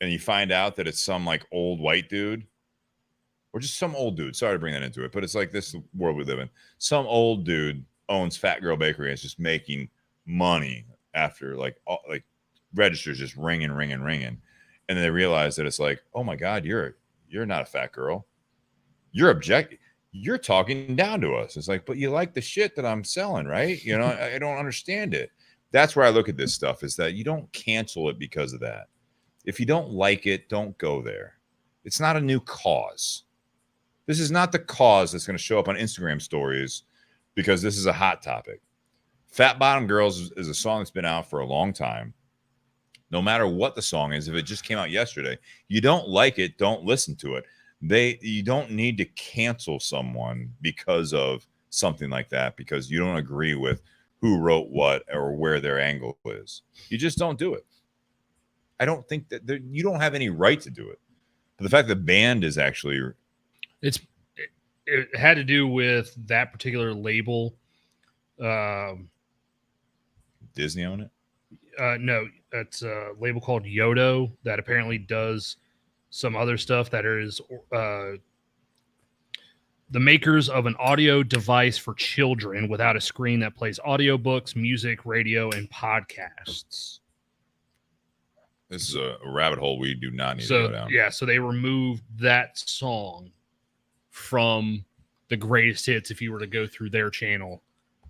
and you find out that it's some like old white dude or just some old dude. Sorry to bring that into it, but it's like this world we live in. Some old dude owns Fat Girl Bakery and is just making money after like registers just ringing. And then they realize that it's like, oh my God, you're not a fat girl. You're talking down to us. It's like, but you like the shit that I'm selling, right? You know, I don't understand it. That's where I look at this stuff, is that you don't cancel it because of that. If you don't like it, don't go there. It's not a new cause. This is not the cause that's going to show up on Instagram stories because this is a hot topic. Fat Bottom Girls is a song that's been out for a long time. No matter what the song is, if it just came out yesterday, you don't like it, don't listen to it. You don't need to cancel someone because of something like that, because you don't agree with who wrote what or where their angle is. You just don't do it. I don't think that you don't have any right to do it. But the fact that the band is actually, it had to do with that particular label. Disney own it? No, it's a label called Yodo that apparently does some other stuff that is the makers of an audio device for children without a screen that plays audiobooks, music, radio, and podcasts. This is a rabbit hole we do not need to go down. Yeah, so they removed that song from the greatest hits if you were to go through their channel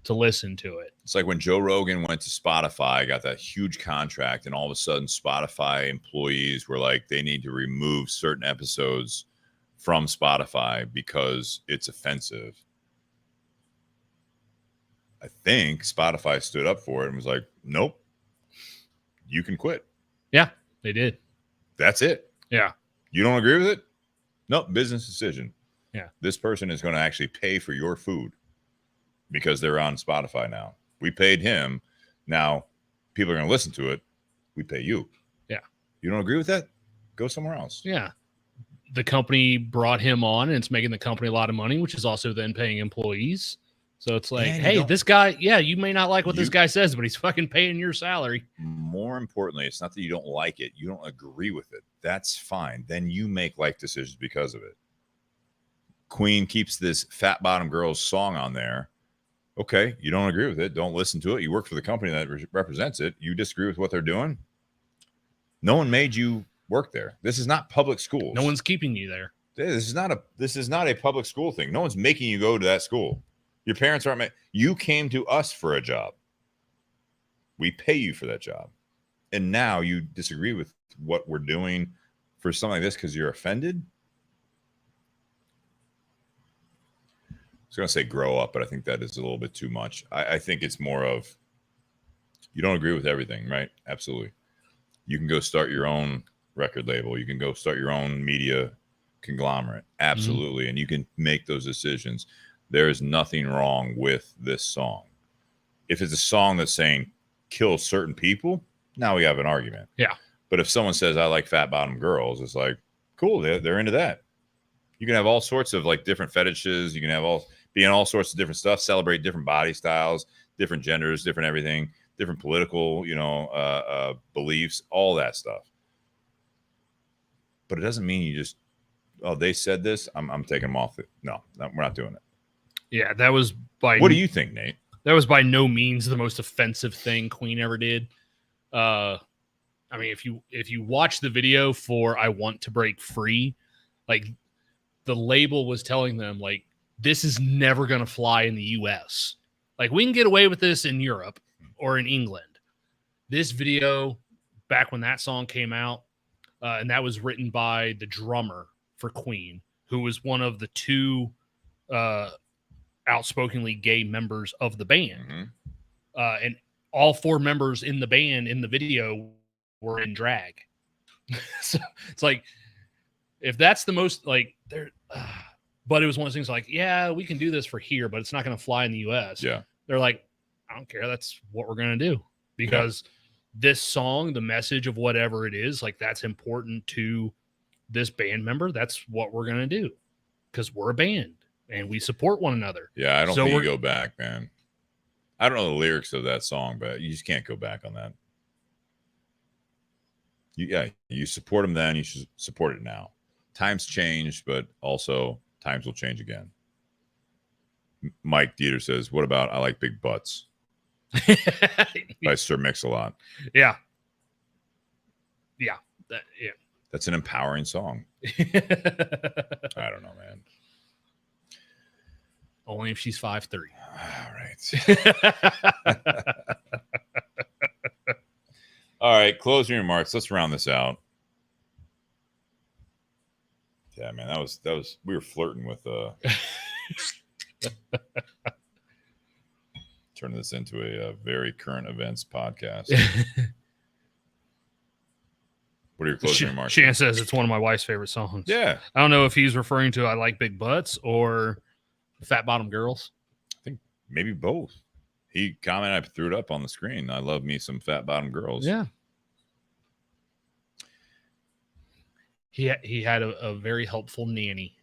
to listen to it. It's like when Joe Rogan went to Spotify, got that huge contract, and all of a sudden Spotify employees were like, they need to remove certain episodes from Spotify because it's offensive. I think Spotify stood up for it and was like, nope, you can quit. Yeah, they did. That's it. Yeah. You don't agree with it? Nope, business decision. Yeah. This person is going to actually pay for your food because they're on Spotify now. We paid him. Now people are going to listen to it. We pay you. Yeah. You don't agree with that? Go somewhere else. Yeah. The company brought him on, and it's making the company a lot of money, which is also then paying employees. So it's like, hey, this guy, yeah, you may not like what this guy says, but he's fucking paying your salary. More importantly, it's not that you don't like it. You don't agree with it. That's fine. Then you make life decisions because of it. Queen keeps this Fat Bottom Girls song on there. Okay, you don't agree with it. Don't listen to it. You work for the company that represents it. You disagree with what they're doing. No one made you work there. This is not public schools. No one's keeping you there. This is not a public school thing. No one's making you go to that school. Your parents aren't. You came to us for a job. We pay you for that job. And now you disagree with what we're doing for something like this because you're offended? I was going to say grow up, but I think that is a little bit too much. I think it's more of you don't agree with everything, right? Absolutely. You can go start your own record label. You can go start your own media conglomerate. Absolutely. Mm-hmm. And you can make those decisions. There is nothing wrong with this song. If it's a song that's saying kill certain people, now we have an argument. Yeah. But if someone says, I like fat bottom girls, it's like, cool, they're into that. You can have all sorts of like different fetishes. You can have be in all sorts of different stuff, celebrate different body styles, different genders, different everything, different political, beliefs, all that stuff. But it doesn't mean you just, they said this, I'm taking them off. No, we're not doing it. Yeah, that was by. What do you think, Nate? That was by no means the most offensive thing Queen ever did. I mean, if you watch the video for "I Want to Break Free," like the label was telling them, like, this is never going to fly in the U.S. Like, we can get away with this in Europe or in England. This video, back when that song came out, and that was written by the drummer for Queen, who was one of the two outspokenly gay members of the band. Mm-hmm. And all four members in the band in the video were in drag. So it's like, if that's the most like there, but it was one of those things like, yeah, we can do this for here, but it's not going to fly in the US. Yeah. They're like, I don't care. That's what we're going to do because this song, the message of whatever it is, like that's important to this band member. That's what we're going to do because we're a band and we support one another. Yeah. I don't think you go back, man. I don't know the lyrics of that song, but you just can't go back on that. You support them then, you should support it now. Times change, but also times will change again. Mike Dieter says, what about I Like Big Butts by Sir Mix-a-Lot? Yeah. That's an empowering song. I don't know, man. Only if she's 5'3". All right. All right, closing remarks. Let's round this out. Yeah, man, that was we were flirting with turning this into a very current events podcast. What are your closing remarks? Shan says it's one of my wife's favorite songs. Yeah. I don't know if he's referring to I Like Big Butts or Fat Bottom Girls. I think maybe both. He commented, I threw it up on the screen. I love me some Fat Bottom Girls. Yeah. He had a very helpful nanny.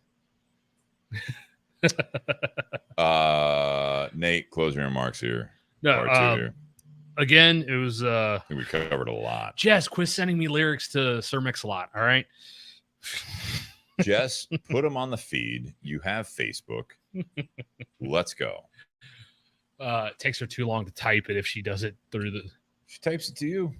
Nate, closing remarks here. No, here. Again, it was I think we covered a lot. Jess, quit sending me lyrics to Sir Mix-a-Lot, all right? Jess, put them on the feed. You have Facebook. Let's go. It takes her too long to type it if she does it through the... She types it to you.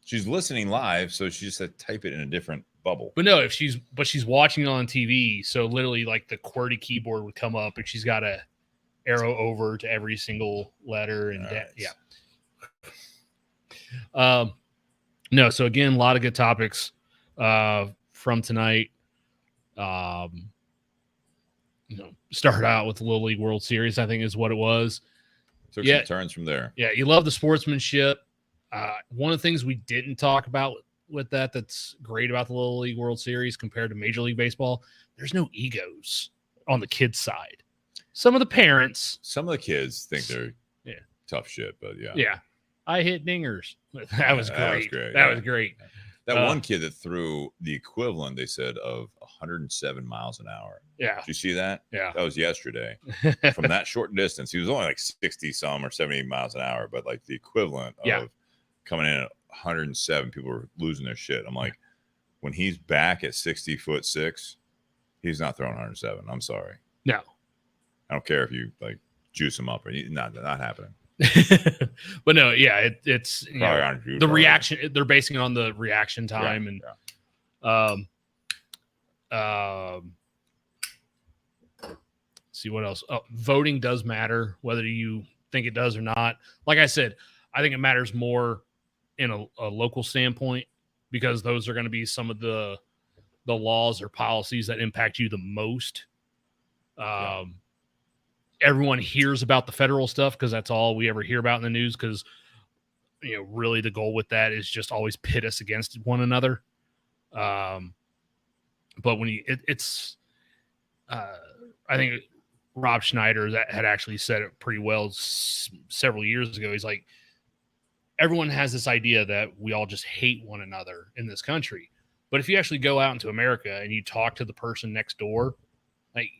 She's listening live, so she just said type it in a different bubble. But no, she's watching it on TV, so literally like the QWERTY keyboard would come up and she's got to arrow over to every single letter and right. Yeah. No, so again, a lot of good topics from tonight. Started out with the Little League World Series, I think is what it was. Took some turns from there. Yeah, you love the sportsmanship. One of the things we didn't talk about with that's great about the Little League World Series compared to Major League Baseball, there's no egos on the kids' side. Some of the parents. Some of the kids think they're tough shit, but yeah. Yeah. I hit dingers. That was great. That was great. That one kid that threw the equivalent, they said, of 107 miles an hour. Yeah. Did you see that? Yeah. That was yesterday. From that short distance, he was only like 60 some or 70 miles an hour, but like the equivalent of coming in at 107, people were losing their shit. I'm like, when he's back at 60'6", he's not throwing 107. I'm sorry. No. I don't care if you like juice him up or not happening. But no, yeah, it's the reaction. They're basing it on the reaction time see what else. Voting does matter, whether you think it does or not. Like I said, I think it matters more in a local standpoint because those are going to be some of the laws or policies that impact you the most. Everyone hears about the federal stuff because that's all we ever hear about in the news because, really the goal with that is just always pit us against one another. But when I think Rob Schneider had actually said it pretty well several years ago. He's like, everyone has this idea that we all just hate one another in this country. But if you actually go out into America and you talk to the person next door, like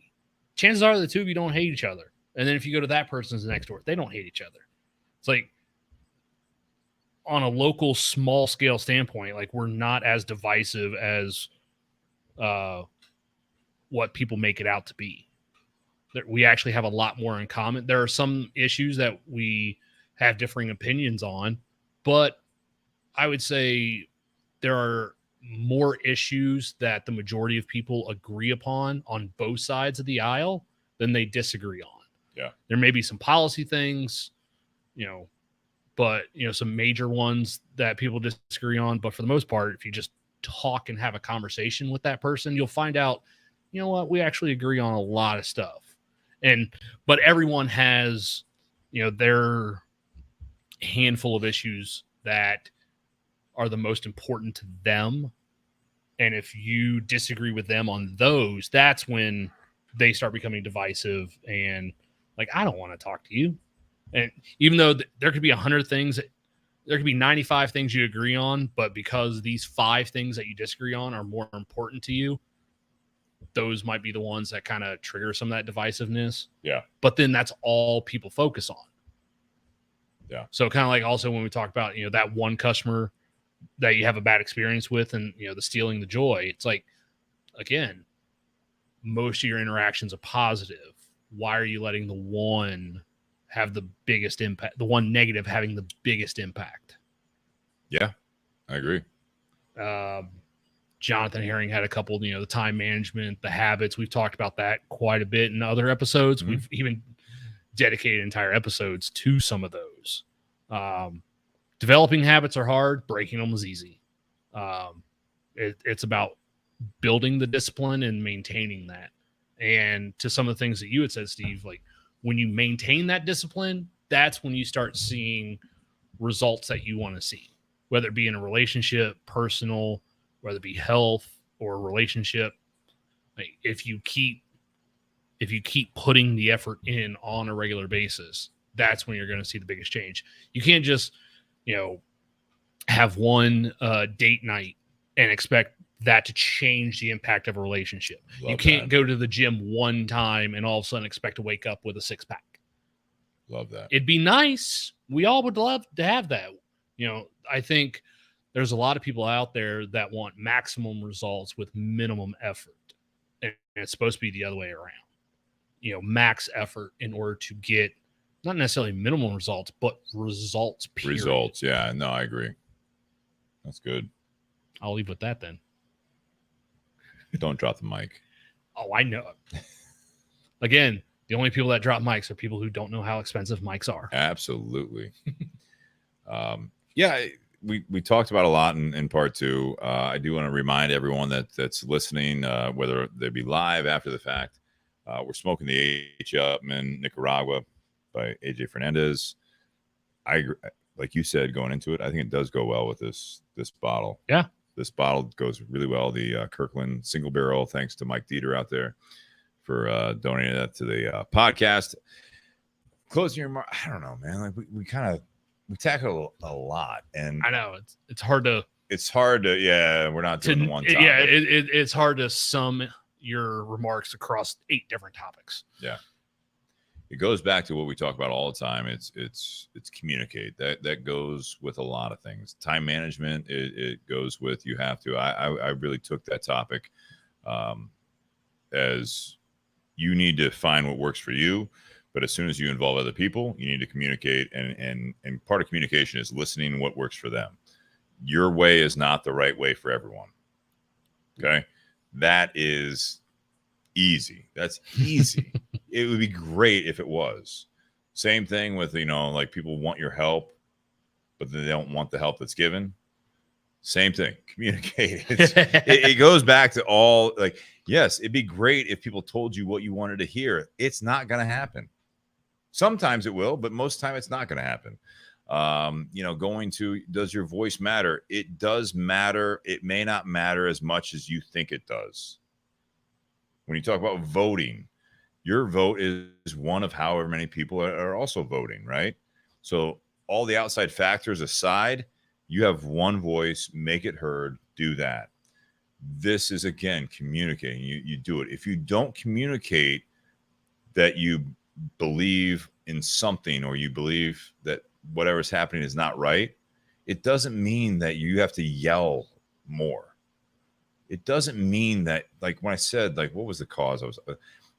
chances are the two of you don't hate each other. And then if you go to that person's next door, they don't hate each other. It's like on a local small scale standpoint, like we're not as divisive as what people make it out to be. We actually have a lot more in common. There are some issues that we have differing opinions on, but I would say there are more issues that the majority of people agree upon on both sides of the aisle than they disagree on. Yeah. There may be some policy things, but some major ones that people disagree on. But for the most part, if you just talk and have a conversation with that person, you'll find out, you know what, we actually agree on a lot of stuff. But everyone has, their handful of issues that are the most important to them. And if you disagree with them on those, that's when they start becoming divisive and like, I don't want to talk to you. And even though there could be 100 things, there could be 95 things you agree on, but because these 5 things that you disagree on are more important to you, those might be the ones that kind of trigger some of that divisiveness. Yeah. But then that's all people focus on. Yeah. So kind of like also when we talk about, that one customer that you have a bad experience with and, the stealing the joy, it's like, again, most of your interactions are positive. Why are you letting the one have the biggest impact, the one negative having the biggest impact? Yeah, I agree. Jonathan Herring had a couple, the time management, the habits. We've talked about that quite a bit in other episodes. Mm-hmm. We've even dedicated entire episodes to some of those. Developing habits are hard. Breaking them is easy. It's about building the discipline and maintaining that. And to some of the things that you had said, Steve, like when you maintain that discipline, that's when you start seeing results that you want to see, whether it be in a relationship, personal, whether it be health or relationship. Like if you keep putting the effort in on a regular basis, that's when you're going to see the biggest change. You can't just, have one date night and expect that to change the impact of a relationship. You can't go to the gym one time and all of a sudden expect to wake up with a 6-pack. Love that. It'd be nice. We all would love to have that. I think there's a lot of people out there that want maximum results with minimum effort. And it's supposed to be the other way around. Max effort in order to get not necessarily minimum results, but results. Period. Results. Yeah, no, I agree. That's good. I'll leave with that then. Don't drop the mic. Oh, I know. Again, the only people that drop mics are people who don't know how expensive mics are. Absolutely. Yeah, we talked about a lot in part 2. I do want to remind everyone that's listening, whether they be live after the fact, we're smoking the H up in Nicaragua by AJ Fernandez. I agree. Like you said, going into it, I think it does go well with this bottle. Yeah. This bottle goes really well. The Kirkland single barrel, thanks to Mike Dieter out there for donating that to the podcast. Closing your remark, I don't know, man. Like we tackle a lot, and I know it's hard to. It's hard to, yeah. We're not doing one topic. Yeah, it's hard to sum your remarks across 8 different topics. Yeah. It goes back to what we talk about all the time. It's communicate. That goes with a lot of things. Time management, it goes with you have to. I really took that topic as you need to find what works for you. But as soon as you involve other people, you need to communicate. And part of communication is listening to what works for them. Your way is not the right way for everyone. Okay? That is easy. That's easy. It would be great if it was. Same thing with, like people want your help, but they don't want the help that's given. Same thing. Communicate. It goes back to all like, yes, it'd be great if people told you what you wanted to hear. It's not going to happen. Sometimes it will, but most time it's not going to happen. Going to, does your voice matter? It does matter. It may not matter as much as you think it does. When you talk about voting, your vote is one of however many people are also voting, right? So all the outside factors aside, you have one voice, make it heard, do that. This is, again, communicating. You do it. If you don't communicate that you believe in something, or you believe that whatever's happening is not right, it doesn't mean that you have to yell more. It doesn't mean that, like when I said, like, what was the cause? I was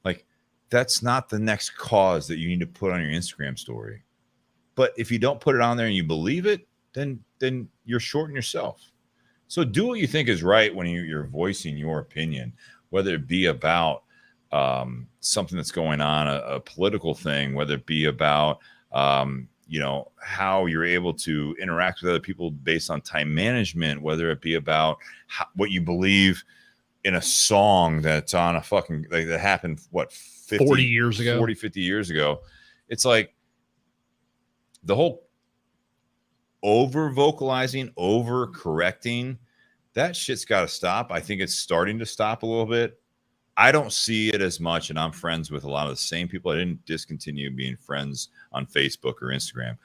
like, that's not the next cause that you need to put on your Instagram story. But if you don't put it on there and you believe it, then you're shorting yourself. So do what you think is right when you're voicing your opinion, whether it be about something that's going on, a political thing, whether it be about, how you're able to interact with other people based on time management, whether it be about what you believe in a song that's on a fucking, like, that happened, 40 years ago, 50 years ago. It's like the whole over vocalizing, over correcting, that shit's got to stop. I think it's starting to stop a little bit. I don't see it as much, and I'm friends with a lot of the same people. I didn't discontinue being friends on Facebook or Instagram.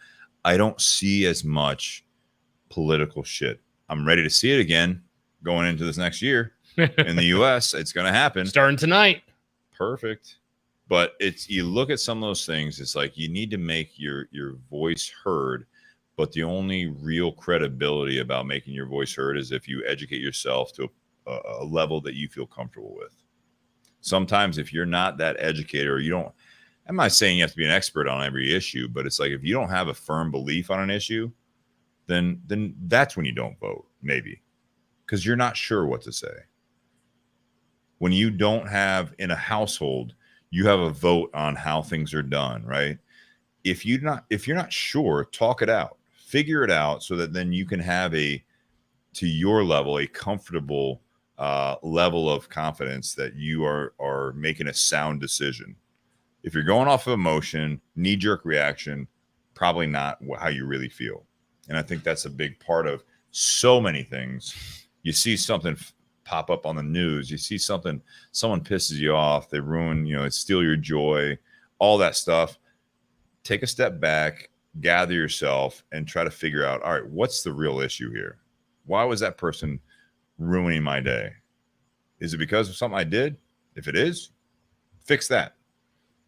I don't see as much political shit. I'm ready to see it again going into this next year in the US. It's going to happen. Starting tonight. Perfect. But you look at some of those things, it's like you need to make your voice heard. But the only real credibility about making your voice heard is if you educate yourself to a level that you feel comfortable with. Sometimes if you're not that educator, I'm not saying you have to be an expert on every issue, but it's like, if you don't have a firm belief on an issue, then that's when you don't vote, maybe, because you're not sure what to say. When you don't have, in a household, you have a vote on how things are done, right? If you're not sure, talk it out. Figure it out so that then you can have to your level, a comfortable level of confidence that you are making a sound decision. If you're going off of emotion, knee-jerk reaction, probably not how you really feel. And I think that's a big part of so many things. You see something pop up on the news, you see someone pisses you off, they ruin, they steal your joy, all that stuff. Take a step back, gather yourself, and try to figure out, all right, what's the real issue here? Why was that person ruining my day? Is it because of something I did? If it is, fix that.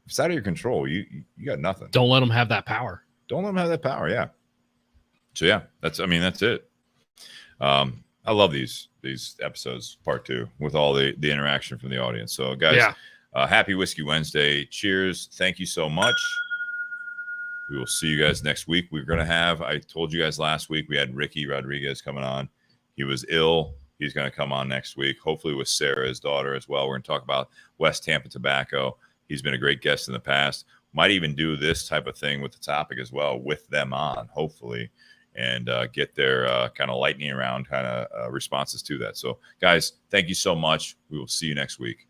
If it's out of your control, you got nothing. Don't let them have that power. Don't let them have that power. Yeah. So yeah, that's it. I love these episodes, part 2, with all the interaction from the audience. So guys, happy Whiskey Wednesday. Cheers. Thank you so much. We will see you guys next week. We're going to have, I told you guys last week, we had Ricky Rodriguez coming on. He was ill. He's going to come on next week, hopefully with Sarah, his daughter, as well. We're going to talk about West Tampa tobacco. He's been a great guest in the past. Might even do this type of thing with the topic as well, with them on, hopefully, and get their kind of lightning round kind of responses to that. So, guys, thank you so much. We will see you next week.